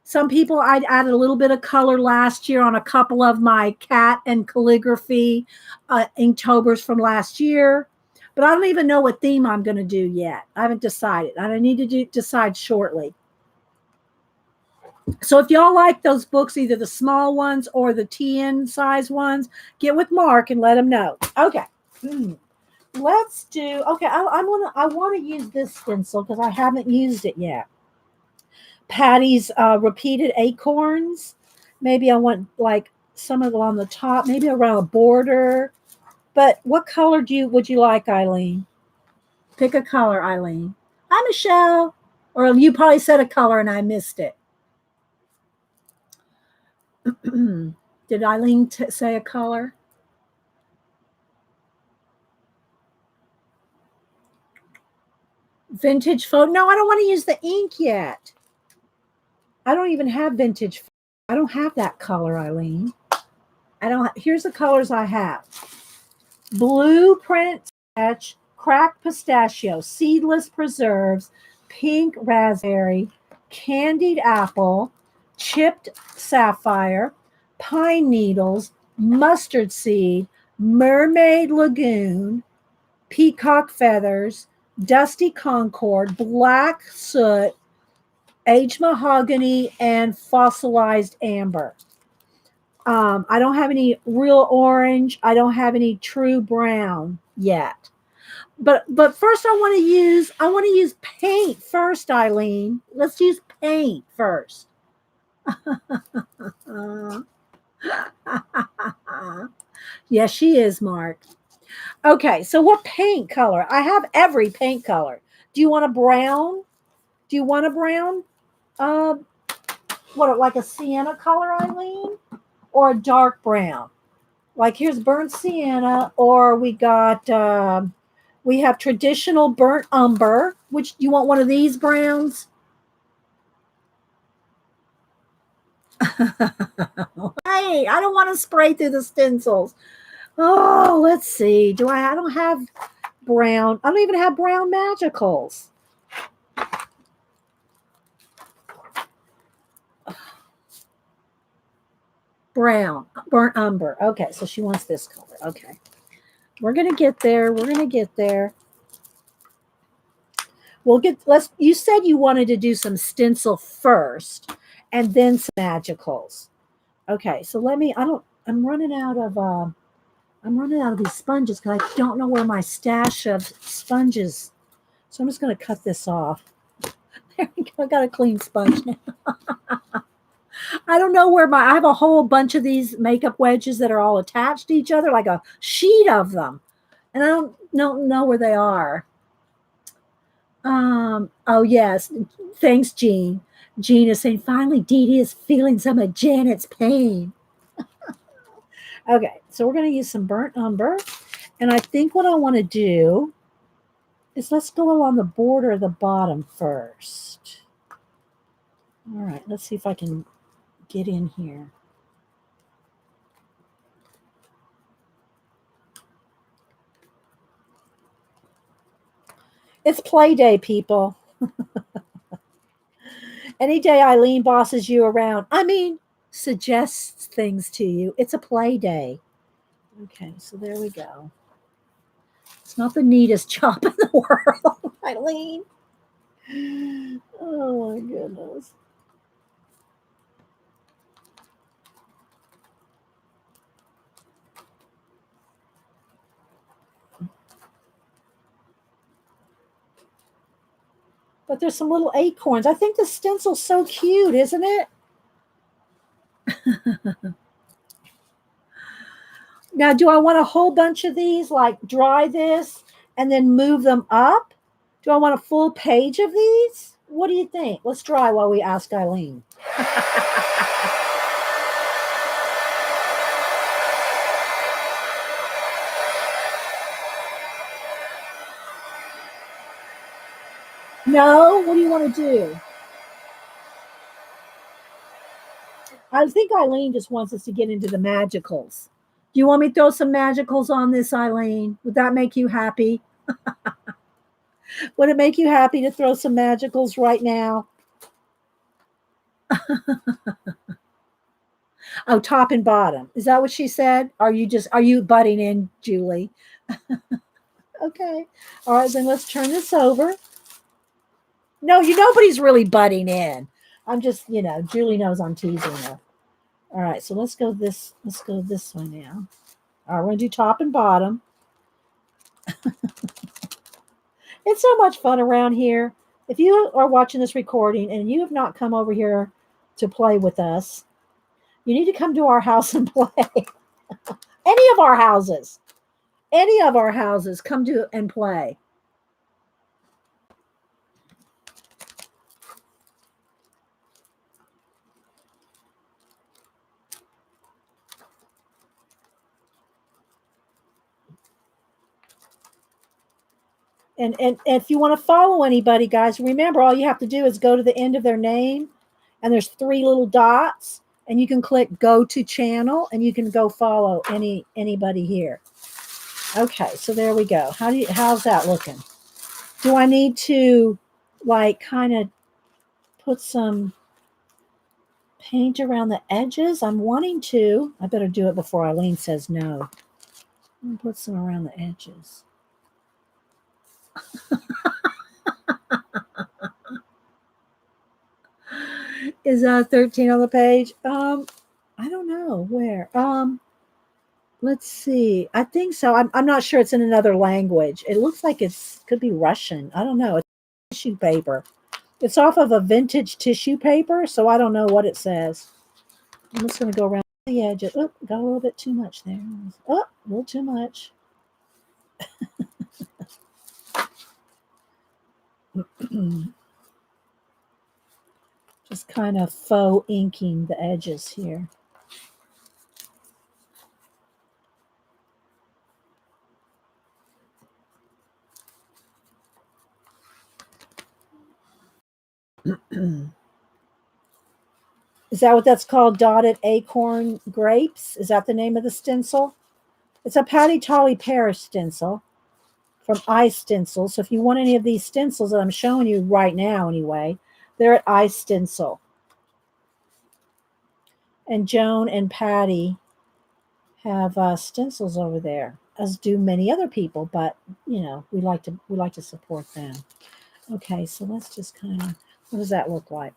Some people, I'd added a little bit of color last year on a couple of my cat and calligraphy Inktobers from last year. But I don't even know what theme I'm going to do yet. I haven't decided. I need to decide shortly. So if y'all like those books, either the small ones or the TN size ones, get with Mark and let him know. Okay. Let's do, okay, I want to use this stencil because I haven't used it yet. Patty's Repeated Acorns. Maybe I want like some of it on the top, maybe around a border. But what color would you like, Eileen? Pick a color, Eileen. Hi, Michelle. Or you probably said a color and I missed it. Did Eileen say a color? Vintage photo. No, I don't want to use the ink yet. I don't even have vintage. I don't have that color, Eileen. Here's the colors I have. Blueprint Sketch, Cracked Pistachio, Seedless Preserves, Pink Raspberry, Candied Apple, Chipped Sapphire, Pine Needles, Mustard Seed, Mermaid Lagoon, Peacock Feathers, Dusty Concord, Black Soot, Aged Mahogany, and Fossilized Amber. I don't have any real orange. I don't have any true brown yet. But first I want to use paint first, Eileen. Let's use paint first. Yes, she is, Mark. Okay, so what paint color? I have every paint color. Do you want a brown? Do you want a brown? What, like a sienna color, Eileen? Or a dark brown? Like here's burnt sienna, or we got, we have traditional burnt umber. Which, do you want one of these browns? Hey, I don't want to spray through the stencils. Oh, let's see. I don't have brown. I don't even have brown magicals. Brown, burnt umber. Okay, so she wants this color. Okay. We're going to get there. We're going to get there. You said you wanted to do some stencil first and then some magicals. Okay, so I'm running out of these sponges because I don't know where my stash of sponges. So I'm just going to cut this off. There we go. I got a clean sponge now. I don't know where I have a whole bunch of these makeup wedges that are all attached to each other, like a sheet of them. And I don't know where they are. Oh yes. Thanks, Jean. Jean is saying, finally, Dee Dee is feeling some of Janet's pain. Okay, so we're going to use some burnt umber. And I think what I want to do is let's go along the border of the bottom first. All right, let's see if I can get in here. It's play day, people. Any day Eileen bosses you around, suggests things to you, it's a play day. Okay, so there we go. It's not the neatest job in the world, Eileen. Oh my goodness. But there's some little acorns. I think the stencil's so cute, isn't it? Now, do I want a whole bunch of these, like dry this and then move them up? Do I want a full page of these? What do you think? Let's dry while we ask Eileen. No? What do you want to do? I think Eileen just wants us to get into the magicals. Do you want me to throw some magicals on this, Eileen? Would that make you happy? Would it make you happy to throw some magicals right now? Oh, top and bottom. Is that what she said? Are you butting in, Julie? Okay. All right, then let's turn this over. No, nobody's really butting in. I'm just, Julie knows I'm teasing her. All right, so let's go this way now. All right, we're gonna do top and bottom. It's so much fun around here. If you are watching this recording and you have not come over here to play with us, you need to come to our house and play. Any of our houses. Come to and play. And if you want to follow anybody, guys, remember all you have to do is go to the end of their name, and there's 3 little dots, and you can click go to channel, and you can go follow anybody here. Okay, so there we go. How's that looking? Do I need to kind of put some paint around the edges? I'm wanting to. I better do it before Eileen says no. I'm gonna put some around the edges. Is 13 on the page? I don't know where. Let's see. I think so. I'm not sure. It's in another language. It looks like could be Russian. I don't know. It's tissue paper. It's off of a vintage tissue paper, so I don't know what it says. I'm just going to go around the edges. Oh, got a little bit too much there. Oh, a little too much. Just kind of faux inking the edges here. Is that what that's called? Dotted acorn grapes? Is that the name of the stencil? It's a Patty Tolly Paris stencil from iStencil. So if you want any of these stencils that I'm showing you right now anyway, they're at iStencil. And Joan and Patty have stencils over there, as do many other people, but we like to support them. Okay, so let's just kind of, what does that look like?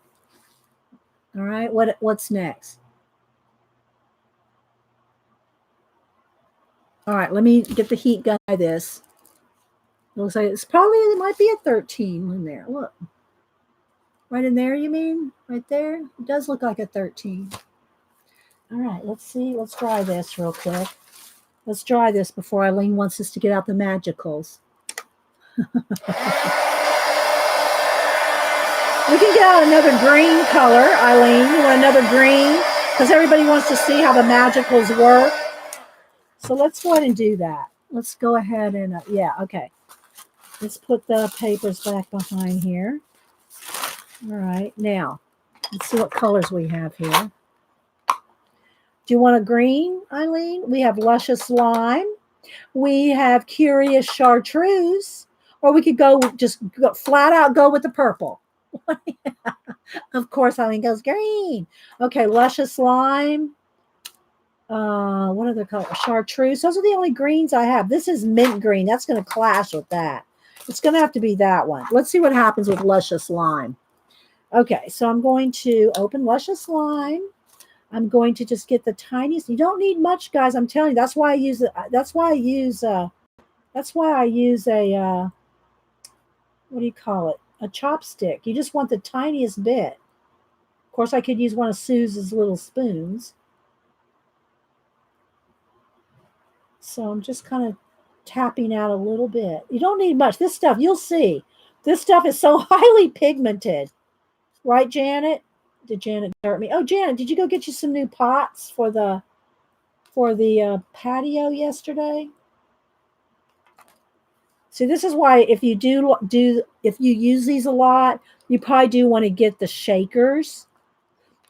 All right, what's next? All right, let me get the heat gun by this. It looks like it might be a 13 in there. Look. Right in there, you mean? Right there? It does look like a 13. All right, let's see. Let's dry this real quick. Let's dry this before Eileen wants us to get out the magicals. We can get out another green color, Eileen. You want another green? Because everybody wants to see how the magicals work. So let's go ahead and do that. Let's go ahead and, yeah, okay. Let's put the papers back behind here. All right, now, let's see what colors we have here. Do you want a green, Eileen? We have Luscious Lime. We have Curious Chartreuse. Or we could go flat out go with the purple. Of course, Eileen goes green. Okay, Luscious Lime. What other color? Chartreuse. Those are the only greens I have. This is mint green. That's going to clash with that. It's going to have to be that one. Let's see what happens with Luscious Lime. Okay, so I'm going to open Luscious Lime. I'm going to just get the tiniest. You don't need much, guys. I'm telling you. That's why I use a what do you call it? A chopstick. You just want the tiniest bit. Of course, I could use one of Sue's little spoons. So I'm just kind of tapping out a little bit. You don't need much. This stuff, you'll see. This stuff is so highly pigmented. Right, Janet? Did Janet hurt me? Oh, Janet, did you go get you some new pots for the patio yesterday? See, this is why if you if you use these a lot, you probably do want to get the shakers.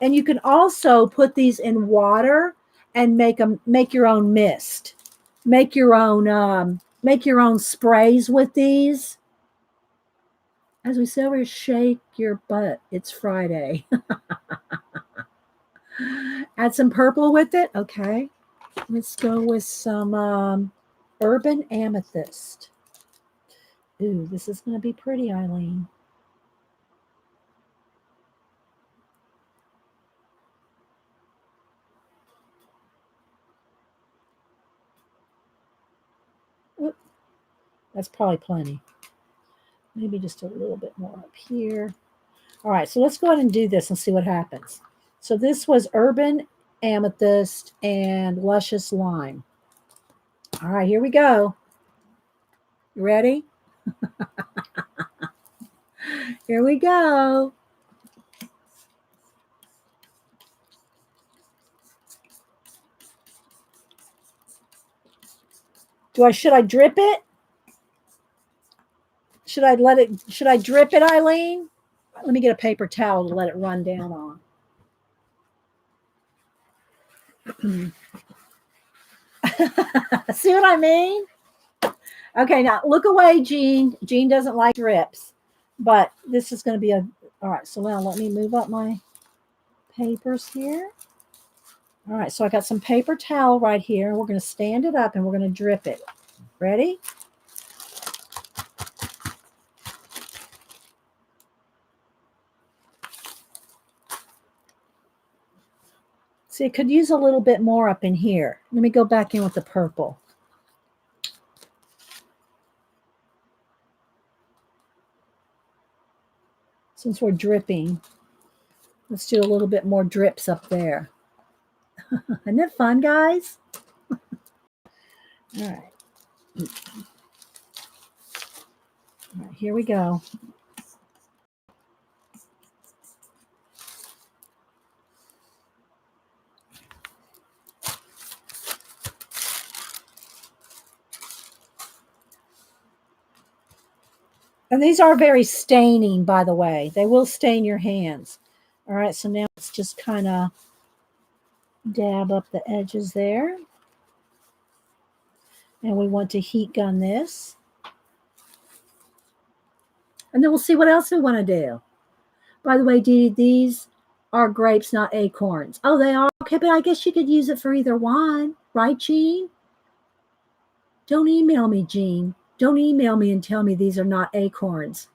And you can also put these in water and make your own mist. Make your own sprays with these. As we say over here, shake your butt. It's Friday. Add some purple with it. Okay. Let's go with some Urban Amethyst. Ooh, this is going to be pretty, Eileen. Oop, that's probably plenty. Maybe just a little bit more up here. All right, so let's go ahead and do this and see what happens. So this was Urban Amethyst and Luscious Lime. All right, here we go. You ready? Here we go. Should I drip it? Should I drip it, Eileen? Let me get a paper towel to let it run down on. See what I mean? Okay, now look away, Jean. Jean doesn't like drips, but this is going to be all right. So now let me move up my papers here. All right, so I got some paper towel right here. We're going to stand it up and we're going to drip it. Ready? See, it could use a little bit more up in here. Let me go back in with the purple. Since we're dripping, let's do a little bit more drips up there. Isn't it fun, guys? All right. All right, here we go. And these are very staining, by the way. They will stain your hands. All right, so now let's just kind of dab up the edges there. And we want to heat gun this. And then we'll see what else we want to do. By the way, Dee, these are grapes, not acorns. Oh, they are? Okay, but I guess you could use it for either one. Right, Jean? Don't email me, Jean. Don't email me and tell me these are not acorns.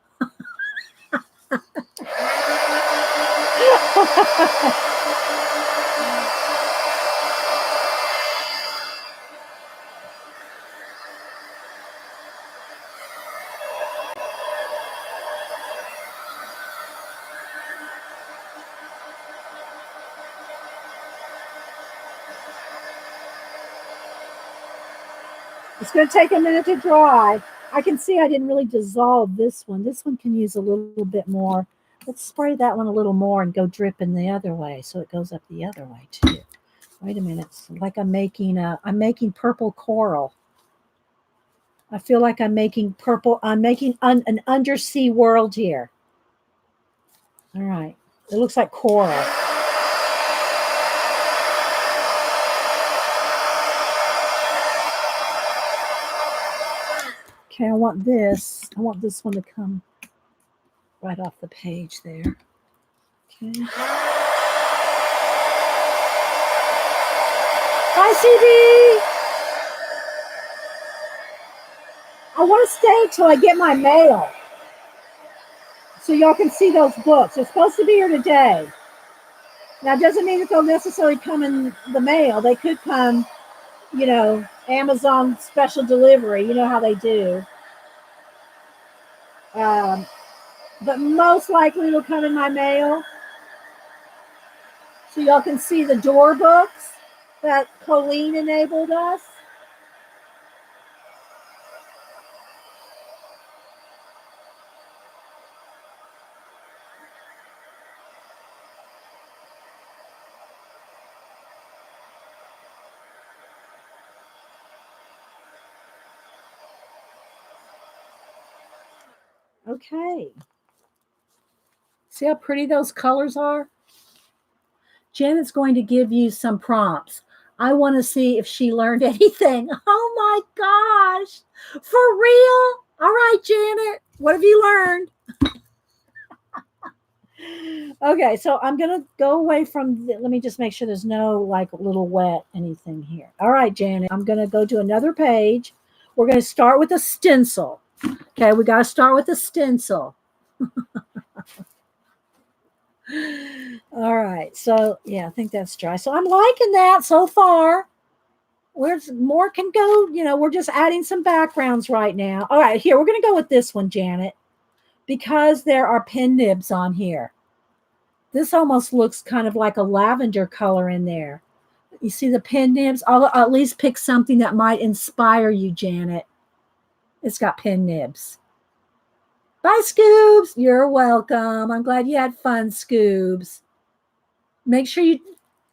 It's going to take a minute to dry. I can see I didn't really dissolve this one. This one can use a little bit more. Let's spray that one a little more and go dripping the other way so it goes up the other way too. Wait a minute. It's like I'm making purple coral. I feel like I'm making purple. I'm making an undersea world here. All right. It looks like coral. Okay, I want this one to come right off the page there. Okay. Hi, CB. I want to stay till I get my mail so y'all can see those books. They're supposed to be here today. Now, it doesn't mean that they'll necessarily come in the mail. They could come, Amazon special delivery. You know how they do. But most likely it'll come in my mail. So y'all can see the door books that Colleen enabled us. Okay. See how pretty those colors are? Janet's going to give you some prompts. I want to see if she learned anything. Oh my gosh. For real? All right, Janet. What have you learned? Okay, so I'm going to go away from, let me just make sure there's no like little wet anything here. All right, Janet, I'm going to go to another page. We're going to start with a stencil. Okay, we got to start with a stencil. All right, so yeah, I think that's dry. So I'm liking that so far. Where's more can go, we're just adding some backgrounds right now. All right, here, we're going to go with this one, Janet, because there are pen nibs on here. This almost looks kind of like a lavender color in there. You see the pen nibs? I'll at least pick something that might inspire you, Janet. It's got pen nibs. Bye, Scoobs. You're welcome. I'm glad you had fun, Scoobs. Make sure you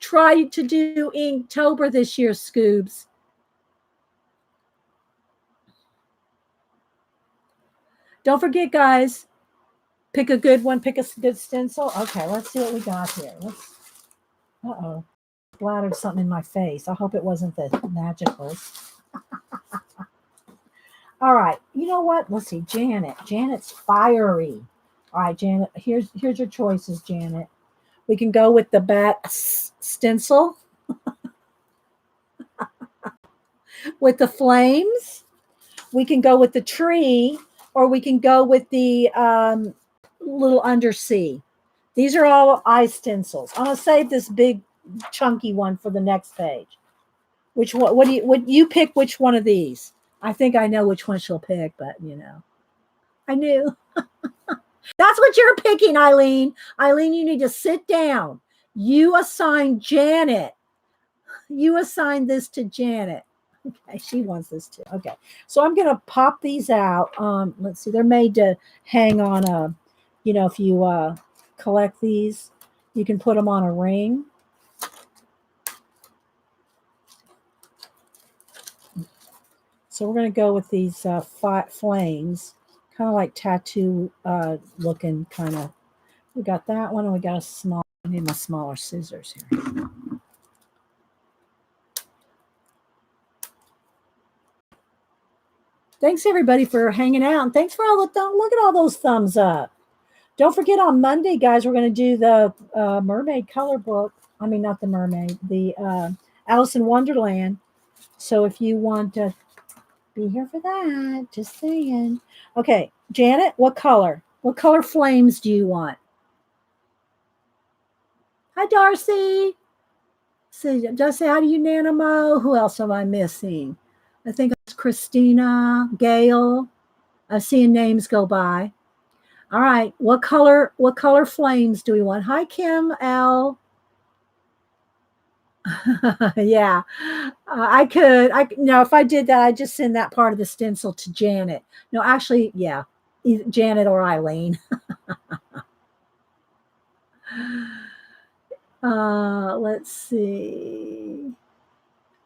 try to do Inktober this year, Scoobs. Don't forget, guys, pick a good one. Pick a good stencil. Okay, let's see what we got here. Uh-oh. Splattered something in my face. I hope it wasn't the magicals. All right. You know what? Let's see. Janet. Janet's fiery. All right, Janet. Here's your choices, Janet. We can go with the bat stencil with the flames. We can go with the tree, or we can go with the little undersea. These are all eye stencils. I'm gonna save this big chunky one for the next page. Which one? Would you pick which one of these? I think I know which one she'll pick, but I knew. That's what you're picking, Eileen. Eileen, you need to sit down. You assign Janet. You assign this to Janet. Okay, she wants this too. Okay, so I'm going to pop these out. Let's see, they're made to hang on a, if you collect these, you can put them on a ring. So we're going to go with these flames, kind of like tattoo looking kind of. We got that one, and we got a small, I need my smaller scissors here. Thanks everybody for hanging out, and thanks for all the look at all those thumbs up. Don't forget on Monday, guys, we're going to do the Mermaid color book. I mean, not the Mermaid, the Alice in Wonderland. So if you want to be here for that, just saying. Okay, Janet, what color? What color flames do you want? Hi, Darcy. So, Darcy, how do you Nanamo? Who else am I missing? I think it's Christina, Gail. I'm seeing names go by. All right, what color flames do we want? Hi, Kim L. Yeah, I could. No, if I did that, I'd just send that part of the stencil to Janet. No, actually, yeah, Janet or Eileen. Let's see.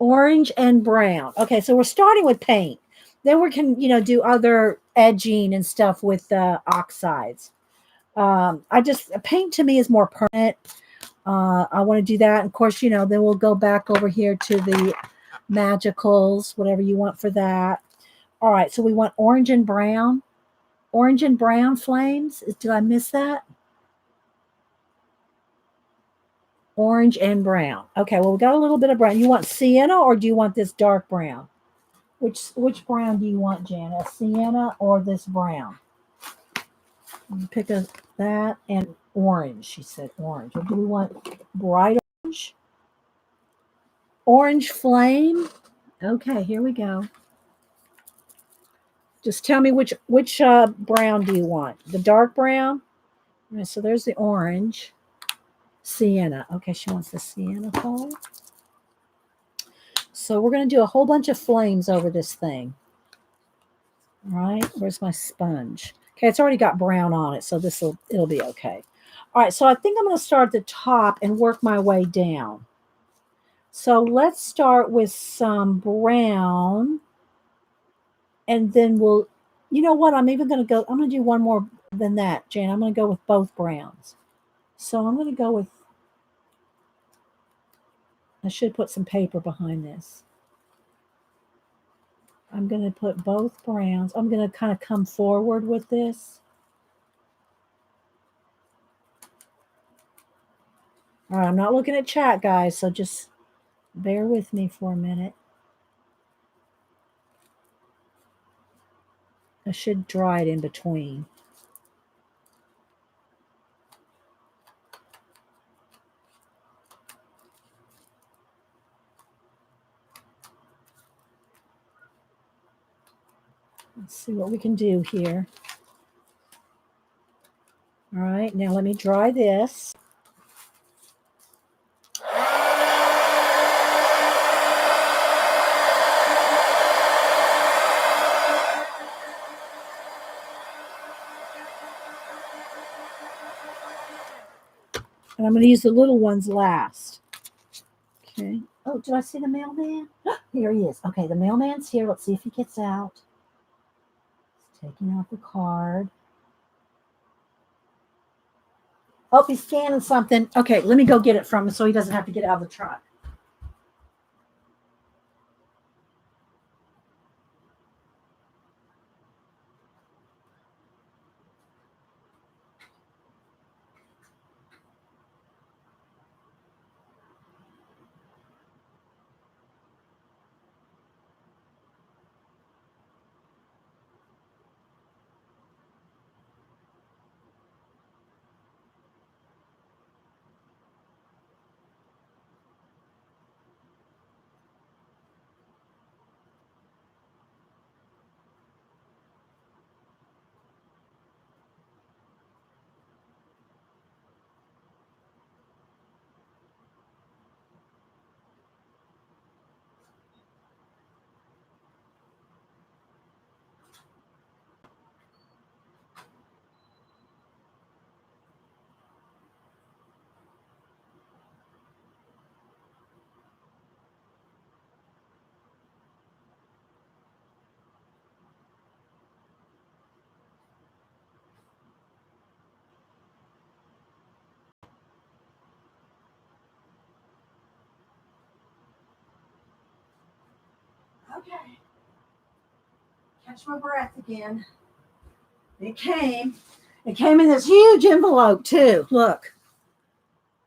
Orange and brown. Okay, so we're starting with paint. Then we can, do other edging and stuff with the oxides. Paint to me is more permanent. I want to do that. And of course, then we'll go back over here to the magicals, whatever you want for that. All right, so we want orange and brown. Orange and brown flames. Did I miss that? Orange and brown. Okay, well, we got a little bit of brown. You want sienna or do you want this dark brown? Which brown do you want, Janet? Sienna or this brown? Pick that and orange. She said orange. Or do we want bright orange? Orange flame. Okay, here we go. Just tell me which brown do you want? The dark brown? All right, so there's the orange. Sienna. Okay, she wants the sienna color. So we're going to do a whole bunch of flames over this thing. All right, where's my sponge? Okay, it's already got brown on it, so it'll be okay. All right, so I think I'm going to start at the top and work my way down. So let's start with some brown, and then you know what? I'm going to do one more than that, Jane. I'm going to go with both browns. So I'm going to go with, I should put some paper behind this. I'm going to put both browns. I'm going to kind of come forward with this. All right, I'm not looking at chat, guys, so just bear with me for a minute. I should dry it in between. Let's see what we can do here. All right, now let me dry this. And I'm going to use the little ones last. Okay. Oh, did I see the mailman? Here he is. Okay, the mailman's here. Let's see if he gets out. He's taking out the card. Oh, he's scanning something. Okay, let me go get it from him so he doesn't have to get out of the truck. Okay. Catch my breath again. It came in this huge envelope too. Look.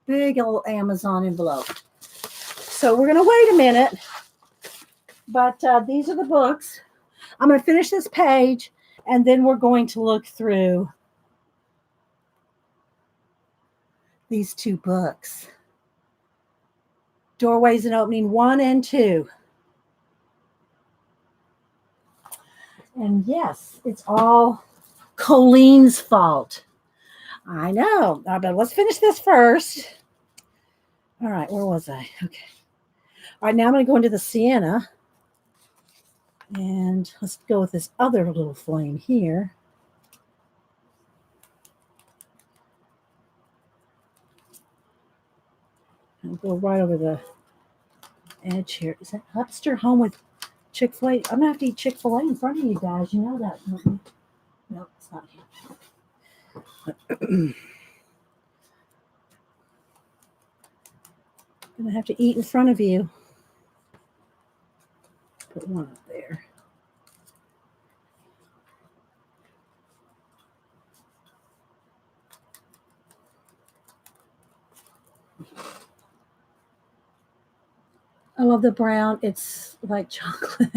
Big old Amazon envelope. So we're going to wait a minute. But these are the books. I'm going to finish this page and then we're going to look through these two books. Doorways and Opening 1 and 2. And yes, it's all Colleen's fault. I know. But let's finish this first. All right, where was I? Okay. All right, now I'm going to go into the sienna. And let's go with this other little flame here. I'll go right over the edge here. Is that Hupster home with Chick-fil-A? I'm going to have to eat Chick-fil-A in front of you guys. You know that, don't you? No, it's not here. I'm going to have to eat in front of you. Put one up there. I love the brown. It's like chocolate.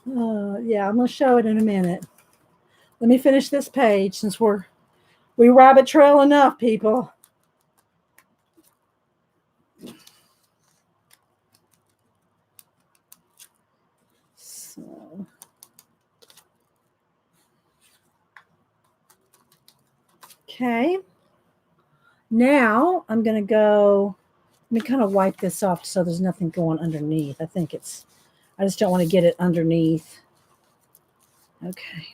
Yeah, I'm going to show it in a minute. Let me finish this page since we rabbit trail enough, people. So, okay. Now I'm going to go, let me kind of wipe this off so there's nothing going underneath. I just don't want to get it underneath. Okay.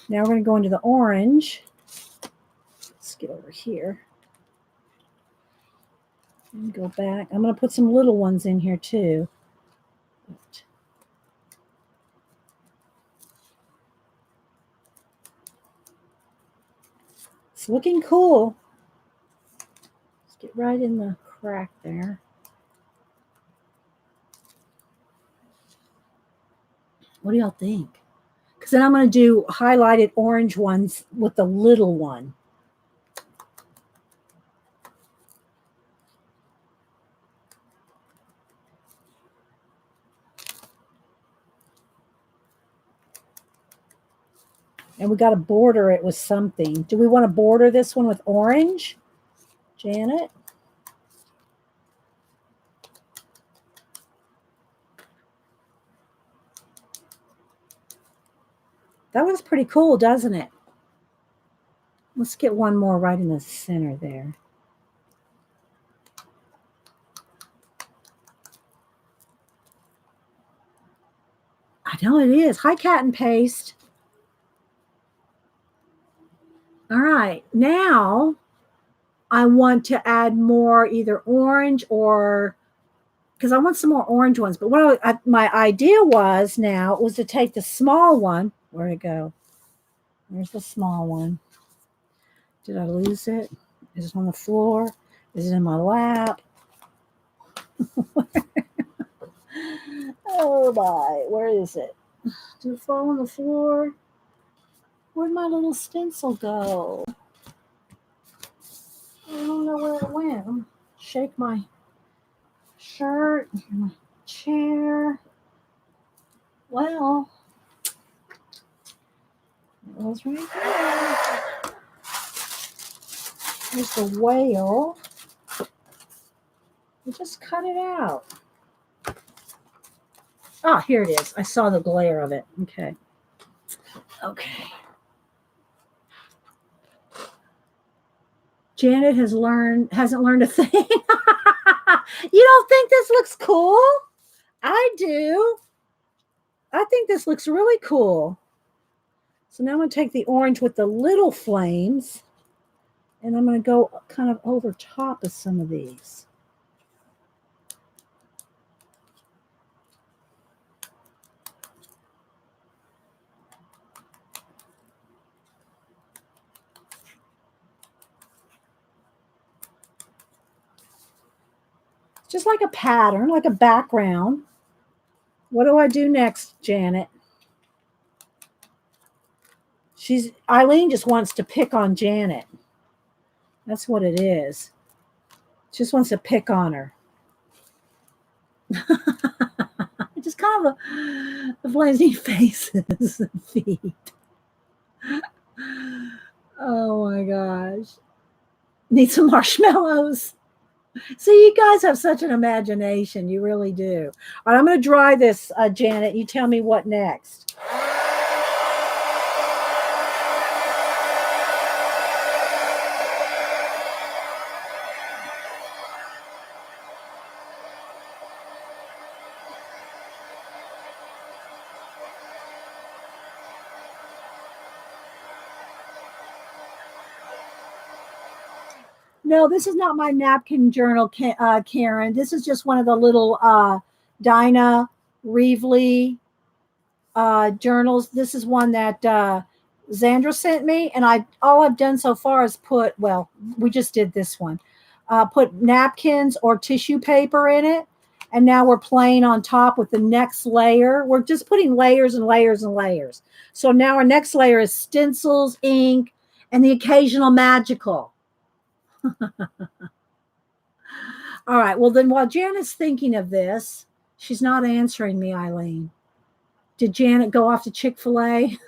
Now we're going to go into the orange. Let's get over here. And go back. I'm going to put some little ones in here too. It's looking cool. Let's get right in the crack there. What do y'all think? Because then I'm going to do highlighted orange ones with the little one. And we got to border it with something. Do we want to border this one with orange, Janet? That was pretty cool, doesn't it? Let's get one more right in the center there. I know it is. Hi, Cat and Paste. All right. Now I want to add more either orange or, because I want some more orange ones. But what my idea was to take the small one. Where'd it go? Where's the small one? Did I lose it? Is it on the floor? Is it in my lap? Oh my, where is it? Did it fall on the floor? Where'd my little stencil go? I don't know where it went. I'm gonna shake my shirt, my chair. Well, it was right there. Here's the whale. We just cut it out. Ah, here it is. I saw the glare of it. Okay. Okay. Janet hasn't learned a thing. You don't think this looks cool? I do. I think this looks really cool. So now I'm going to take the orange with the little flames, and I'm going to go kind of over top of some of these. Just like a pattern, like a background. What do I do next, Janet? Eileen just wants to pick on Janet. That's what it is. Just wants to pick on her. Just kind of a flazy faces and feet. Oh my gosh. Need some marshmallows. See, you guys have such an imagination. You really do. All right, I'm going to dry this, Janet. You tell me what next. No, this is not my napkin journal, Karen. This is just one of the little Dinah Reevely journals. This is one that Zandra sent me, and all I've done so far is we just did this one. Put napkins or tissue paper in it, and now we're playing on top with the next layer. We're just putting layers and layers and layers. So now our next layer is stencils, ink, and the occasional magical. All right. Well, then while Janet's thinking of this, she's not answering me, Eileen. Did Janet go off to Chick-fil-A?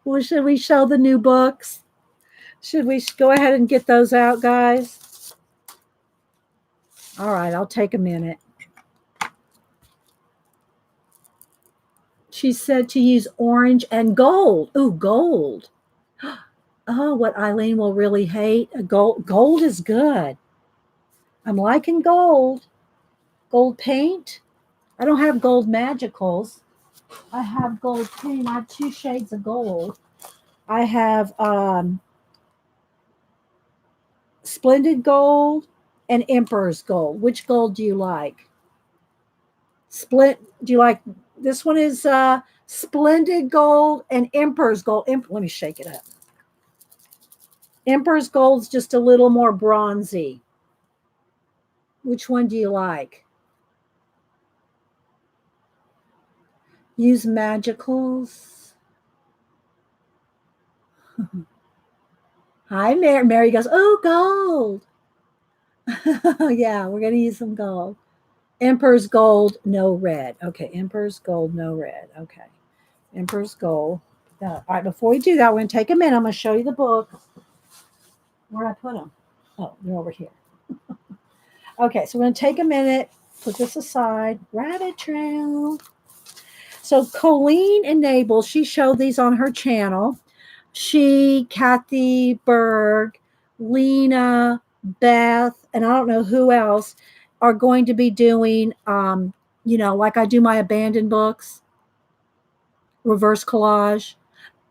Well, should we show the new books? Should we go ahead and get those out, guys? All right. I'll take a minute. She said to use orange and gold. Ooh, gold. Oh, what Eileen will really hate. Gold is good. I'm liking gold. Gold paint. I don't have gold magicals. I have gold paint. I have 2 shades of gold. I have Splendid Gold and Emperor's Gold. Which gold do you like? Do you like this one? Is Splendid Gold and Emperor's Gold. Let me shake it up. Emperor's Gold's just a little more bronzy. Which one do you like? Use magicals. Hi, Mary. Mary goes, oh, gold. Yeah, we're going to use some gold. Emperor's Gold, no red. Okay, Emperor's Gold, no red. Okay, Emperor's Gold. All right, before we do that, we're going to take a minute. I'm going to show you the book. Where did I put them? Oh, they're over here. Okay, so we're going to take a minute, put this aside. Rabbit trail. So Colleen enables, she showed these on her channel. She, Kathy Berg, Lena, Beth, and I don't know who else are going to be doing, like I do my abandoned books, reverse collage.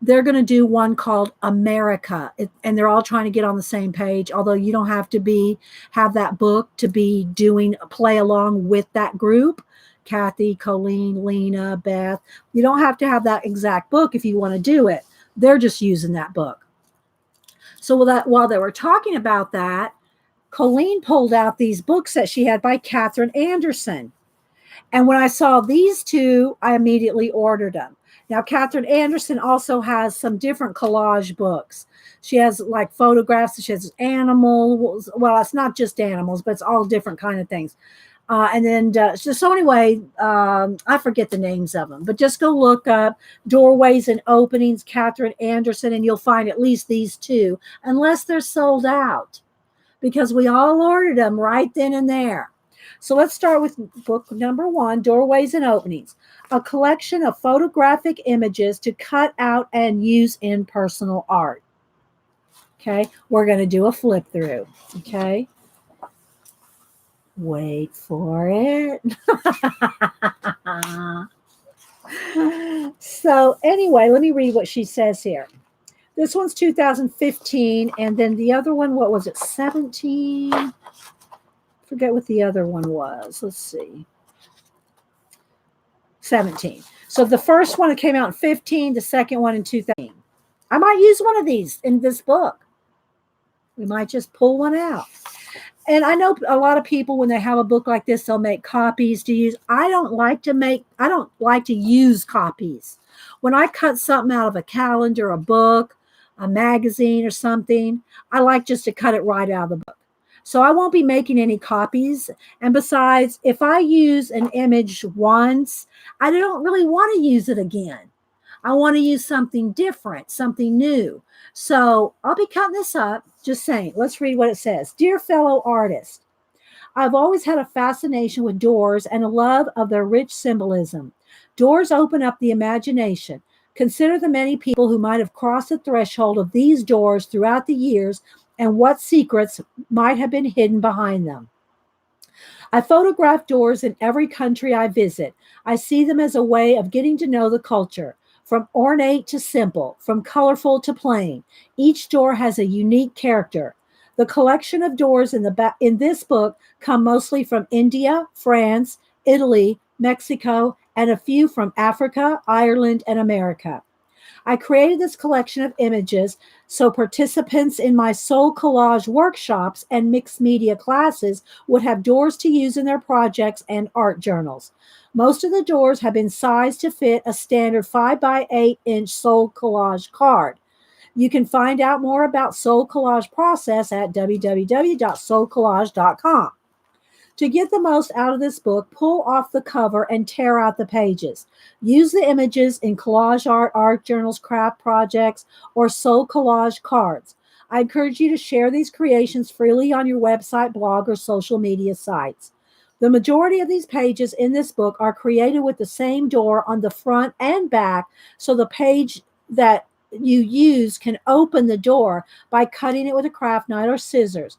They're going to do one called America, and they're all trying to get on the same page, although you don't have to have that book to be play along with that group. Kathy, Colleen, Lena, Beth. You don't have to have that exact book if you want to do it. They're just using that book. So while they were talking about that, Colleen pulled out these books that she had by Catherine Anderson. And when I saw these two, I immediately ordered them. Now, Catherine Anderson also has some different collage books. She has like photographs. She has animals. Well, it's not just animals, but it's all different kind of things. I forget the names of them, but just go look up Doorways and Openings, Catherine Anderson, and you'll find at least these two, unless they're sold out, because we all ordered them right then and there. So let's start with book number 1, Doorways and Openings, a collection of photographic images to cut out and use in personal art. Okay, we're going to do a flip through. Okay. Wait for it. So anyway, let me read what she says here. This one's 2015, and then the other one, what was it, 17? Forget what the other one was. Let's see. 17. So the first one came out in 15, the second one in 2000. I might use one of these in this book. We might just pull one out. And I know a lot of people, when they have a book like this, they'll make copies to use. I don't like to use copies. When I cut something out of a calendar, a book, a magazine or something, I like just to cut it right out of the book. So I won't be making any copies. And besides, if I use an image once, I don't really want to use it again. I want to use something different, something new. So I'll be cutting this up, just saying. Let's read what it says. Dear fellow artist, I've always had a fascination with doors and a love of their rich symbolism. Doors open up the imagination. Consider the many people who might have crossed the threshold of these doors throughout the years and what secrets might have been hidden behind them. I photograph doors in every country I visit. I see them as a way of getting to know the culture. From ornate to simple, from colorful to plain, each door has a unique character. The collection of doors in this book come mostly from India, France, Italy, Mexico, and a few from Africa, Ireland, and America. I created this collection of images so participants in my soul collage workshops and mixed media classes would have doors to use in their projects and art journals. Most of the doors have been sized to fit a standard 5 by 8 inch soul collage card. You can find out more about soul collage process at www.soulcollage.com. To get the most out of this book, pull off the cover and tear out the pages. Use the images in collage art journals, craft projects, or soul collage cards. I encourage you to share these creations freely on your website, blog, or social media sites. The majority of these pages in this book are created with the same door on the front and back, so the page that you use can open the door by cutting it with a craft knife or scissors.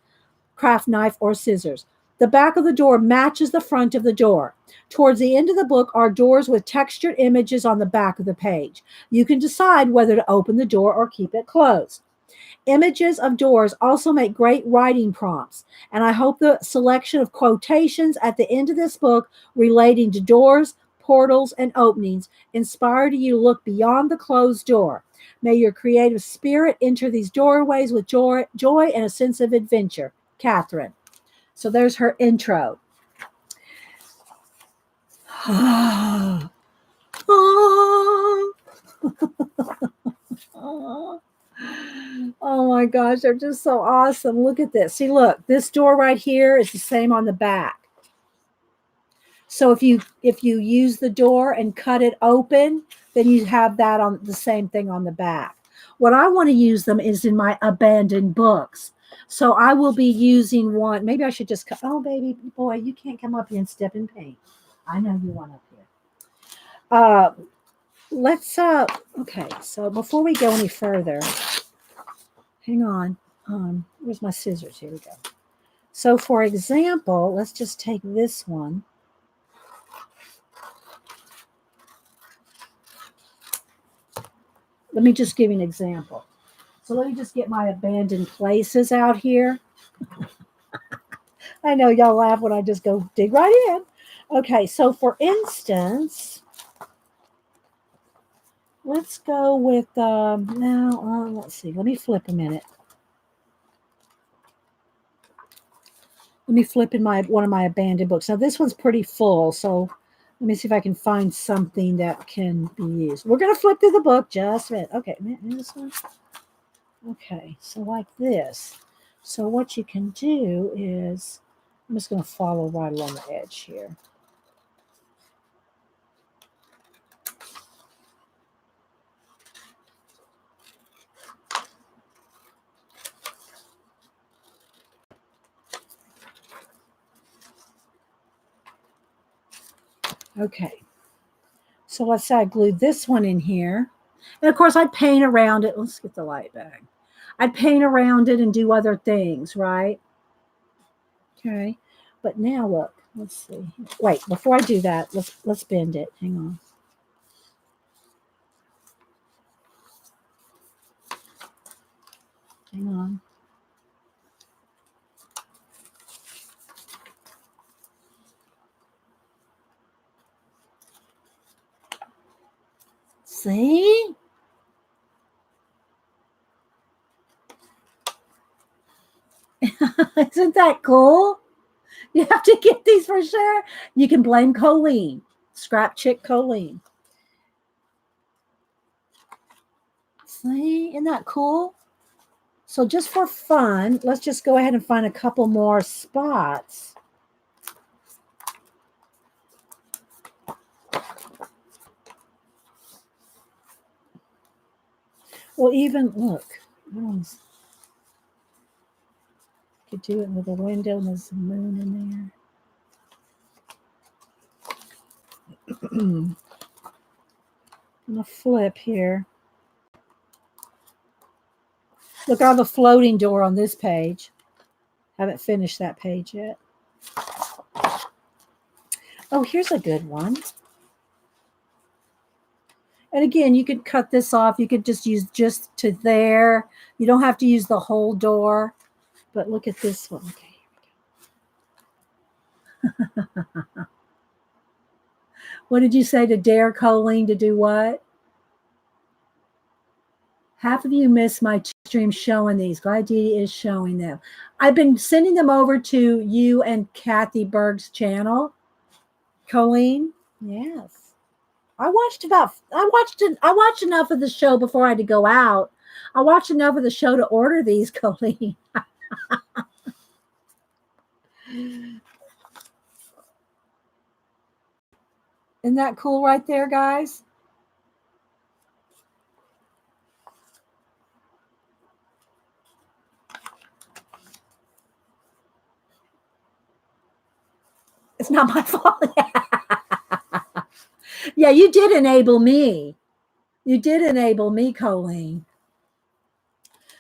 The back of the door matches the front of the door. Towards the end of the book are doors with textured images on the back of the page. You can decide whether to open the door or keep it closed. Images of doors also make great writing prompts, and I hope the selection of quotations at the end of this book relating to doors, portals, and openings inspire you to look beyond the closed door. May your creative spirit enter these doorways with joy and a sense of adventure. Catherine. So there's her intro. Oh my gosh, they're just so awesome. Look at this. See, look, this door right here is the same on the back. So if you use the door and cut it open, then you have that on the same thing on the back. What I want to use them is in my abandoned books. So I will be using one. Maybe I should just cut. Oh, baby boy, you can't come up here and step in paint. I know you want up here. Okay, so before we go any further, hang on. Where's my scissors? Here we go. So for example, let's just take this one. Let me just give you an example. So let me just get my abandoned places out here. I know y'all laugh when I just go dig right in. Okay, so for instance, let's go with, let's see. Let me flip a minute. Let me flip in one of my abandoned books. Now this one's pretty full, so let me see if I can find something that can be used. We're going to flip through the book just a minute. Okay, this one. Okay, so like this. So what you can do is, I'm just going to follow right along the edge here. Okay, so let's say I glued this one in here. And of course, I'd paint around it. Let's get the light back. I'd paint around it and do other things, right? Okay, but now look, let's see. Wait, before I do that, let's bend it. Hang on. Hang on. See? Isn't that cool? You have to get these for sure. You can blame Colleen, Scrap Chick Colleen. See, isn't that cool? So just for fun, let's just go ahead and find a couple more spots. Well, even look, could do it with a window and there's a moon in there. I'm gonna flip here. Look, I have a floating door on this page. Haven't finished that page yet. Oh, here's a good one. And again, you could cut this off. You could just use just to there. You don't have to use the whole door. But look at this one. Okay. What did you say to dare Colleen to do what? Half of you missed my stream showing these. Glad Dee is showing them. I've been sending them over to you and Kathy Berg's channel. Colleen? Yes. I watched enough of the show before I had to go out. I watched enough of the show to order these, Colleen. Isn't that cool right there, guys? It's not my fault. Yeah, you did enable me. You did enable me, Colleen.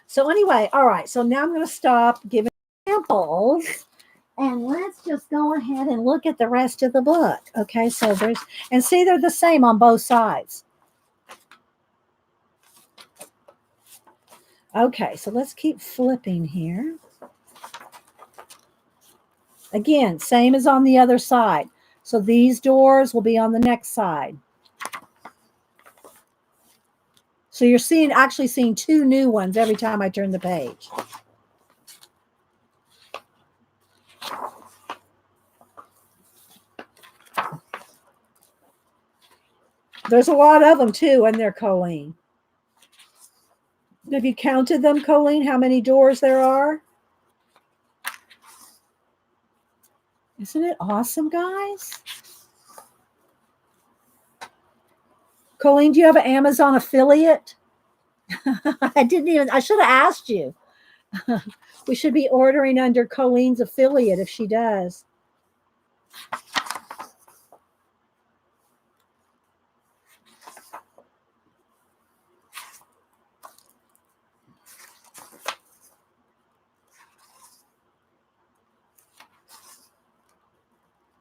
So anyway, all right. So now I'm going to stop giving examples. And let's just go ahead and look at the rest of the book. Okay, so and see, they're the same on both sides. Okay, so let's keep flipping here. Again, same as on the other side. So these doors will be on the next side. So you're actually seeing two new ones every time I turn the page. There's a lot of them too, and they're Colleen. Have you counted them, Colleen, how many doors there are? Isn't it awesome, guys? Colleen, do you have an Amazon affiliate? I should have asked you. We should be ordering under Colleen's affiliate if she does.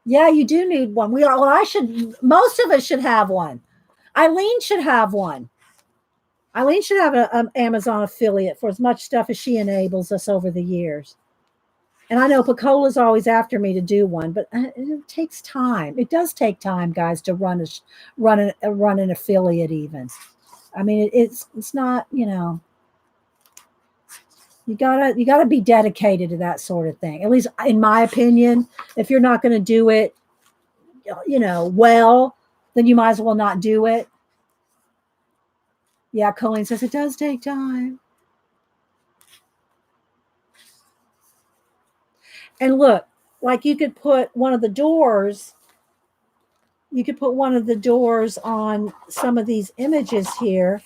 Yeah, you do need one. Most of us should have one. Eileen should have one. Eileen should have an Amazon affiliate for as much stuff as she enables us over the years. And I know Picola's always after me to do one, but it takes time. It does take time, guys, to run an affiliate even. I mean, it's not, you know, you gotta be dedicated to that sort of thing. At least in my opinion, if you're not going to do it, you know, well, then you might as well not do it. Yeah, Colleen says it does take time. And look, like you could put one of the doors on some of these images here.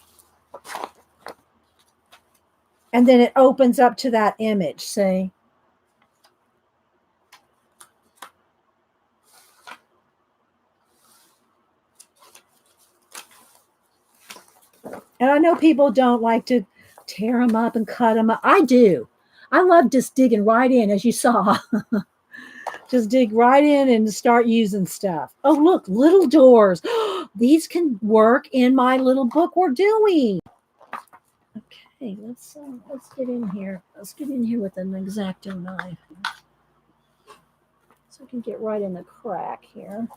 And then it opens up to that image, see? And I know people don't like to tear them up and cut them up. I do. I love just digging right in, as you saw. Just dig right in and start using stuff. Oh, look, little doors. These can work in my little book we're doing. Okay, let's get in here. Let's get in here with an X-Acto knife, so I can get right in the crack here.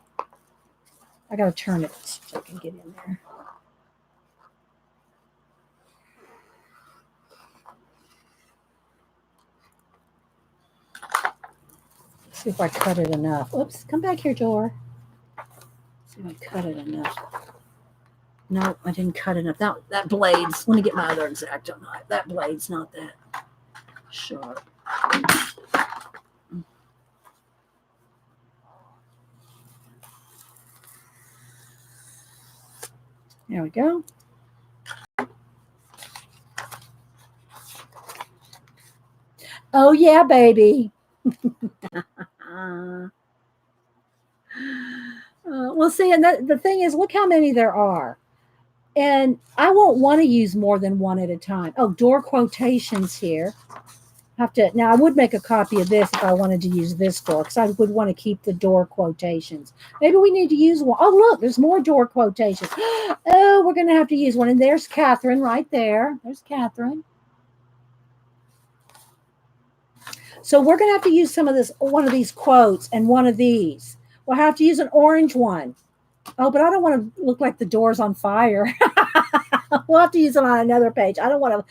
I gotta turn it so I can get in there. See if I cut it enough. Oops, come back here, Jor. See if I cut it enough. No, I didn't cut enough. That blade's, let me get my other X-Acto knife. That blade's not that sharp. There we go. Oh yeah, baby. Well, see, and the thing is, look how many there are. And I won't want to use more than one at a time. Oh, door quotations here. Now I would make a copy of this if I wanted to use this door, because I would want to keep the door quotations. Maybe we need to use one. Oh, look, there's more door quotations. Oh, we're going to have to use one. And there's Catherine right there. There's Catherine. So we're going to have to use one of these quotes and one of these. We'll have to use an orange one. Oh, but I don't want to look like the door's on fire. We'll have to use it on another page. I don't want a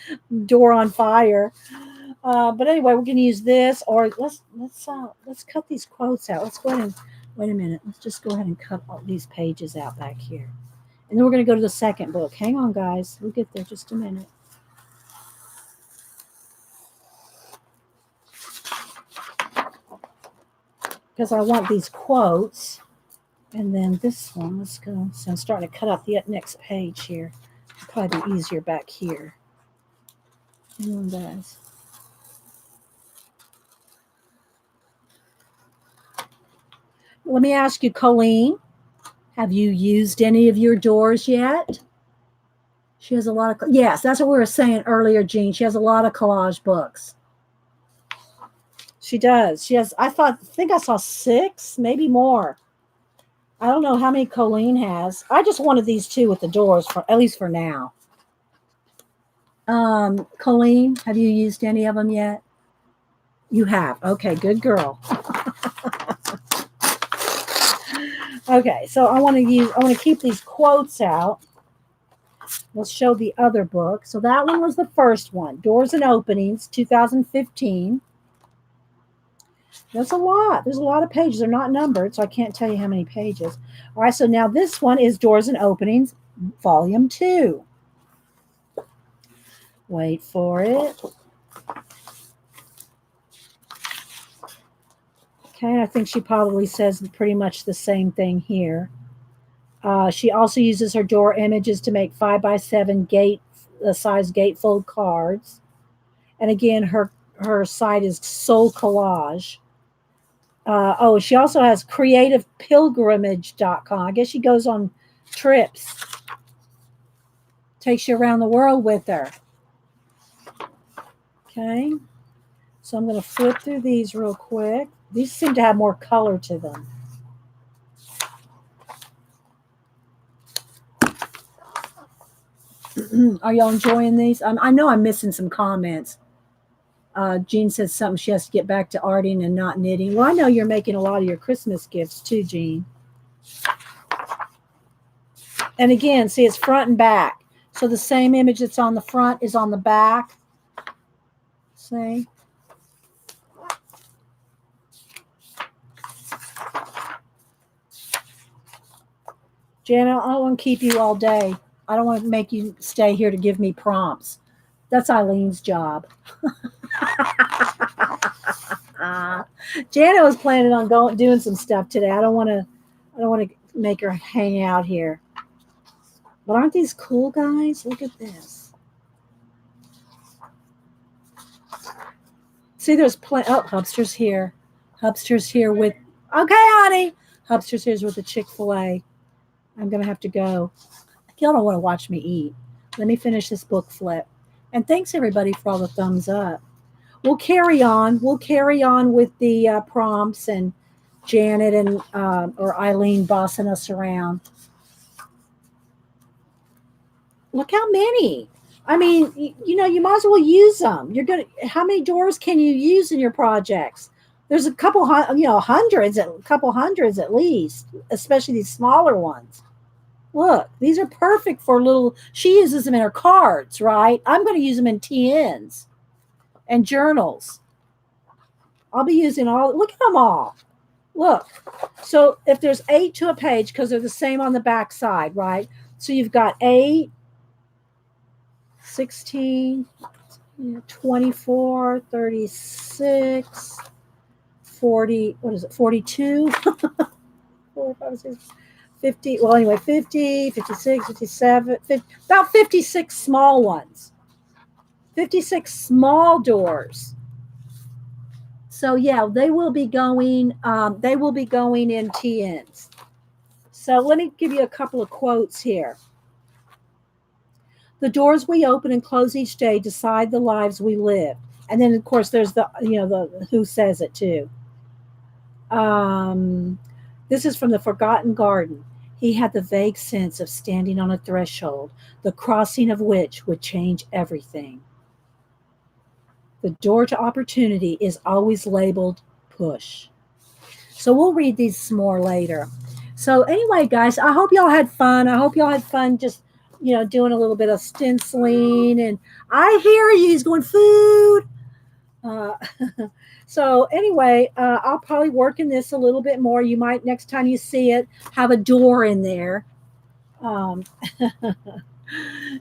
door on fire. But anyway, we're going to use this, or let's cut these quotes out. Let's go ahead and wait a minute. Let's just go ahead and cut all these pages out back here, and then we're going to go to the second book. Hang on, guys. We'll get there just a minute. Because I want these quotes, and then this one. Let's go. So I'm starting to cut out the next page here. It'll probably be easier back here. Hang on, guys. Let me ask you, Colleen, have you used any of your doors yet? She has a lot of, yes, that's what we were saying earlier, Jean. She has a lot of collage books. She does. She has, I think I saw 6, maybe more. I don't know how many Colleen has. I just wanted these 2 with the doors, at least for now. Colleen, have you used any of them yet? You have. Okay, good girl. Okay, so I want to keep these quotes out. Let's show the other book. So that one was the first one, Doors and Openings, 2015. That's a lot. There's a lot of pages. They're not numbered, so I can't tell you how many pages. All right, so now this one is Doors and Openings, Volume 2. Wait for it. Okay, I think she probably says pretty much the same thing here. She also uses her door images to make 5x7 size gatefold cards. And again, her site is Soul Collage. She also has creativepilgrimage.com. I guess she goes on trips. Takes you around the world with her. Okay. So I'm going to flip through these real quick. These seem to have more color to them. Are y'all enjoying these? I know I'm missing some comments. Jean says something. She has to get back to arting and not knitting. Well, I know you're making a lot of your Christmas gifts too, Jean. And again, see, it's front and back. So the same image that's on the front is on the back. See? Jana, I don't want to keep you all day. I don't want to make you stay here to give me prompts. That's Eileen's job. Jana was planning on doing some stuff today. I don't want to make her hang out here. But aren't these cool, guys? Look at this. See, there's Hubster's here. Hubster's here with, okay, honey. Hubster's here with the Chick-fil-A. I'm going to have to go. Y'all don't want to watch me eat. Let me finish this book flip. And thanks, everybody, for all the thumbs up. We'll carry on. We'll carry on with the prompts and Janet and or Eileen bossing us around. Look how many. I mean, you might as well use them. How many doors can you use in your projects? There's a couple, hundreds at least, especially these smaller ones. Look, these are perfect for she uses them in her cards, right? I'm going to use them in TNs and journals. I'll be using look at them all. Look. So if there's 8 to a page, because they're the same on the back side, right? So you've got 8, 16, 24, 36, 40, 42? 4, 5, 6, 50, well, anyway, 50, 56, 57, 50, about 56 small ones. 56 small doors. So, yeah, they will be going in TNs. So let me give you a couple of quotes here. The doors we open and close each day decide the lives we live. And then of course there's the, the who says it too. This is from The Forgotten Garden. He had the vague sense of standing on a threshold, the crossing of which would change everything. The door to opportunity is always labeled push. So we'll read these some more later. So anyway, guys, I hope y'all had fun. I hope y'all had fun just, doing a little bit of stenciling. And I hear you. He's going, food. So anyway, I'll probably work in this a little bit more. You might, next time you see it, have a door in there.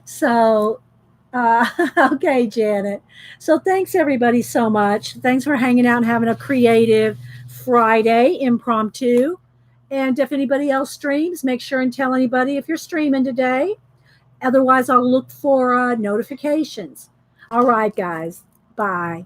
So, okay, Janet. So thanks everybody so much. Thanks for hanging out and having a creative Friday impromptu. And if anybody else streams, make sure and tell anybody if you're streaming today. Otherwise, I'll look for notifications. All right, guys. Bye.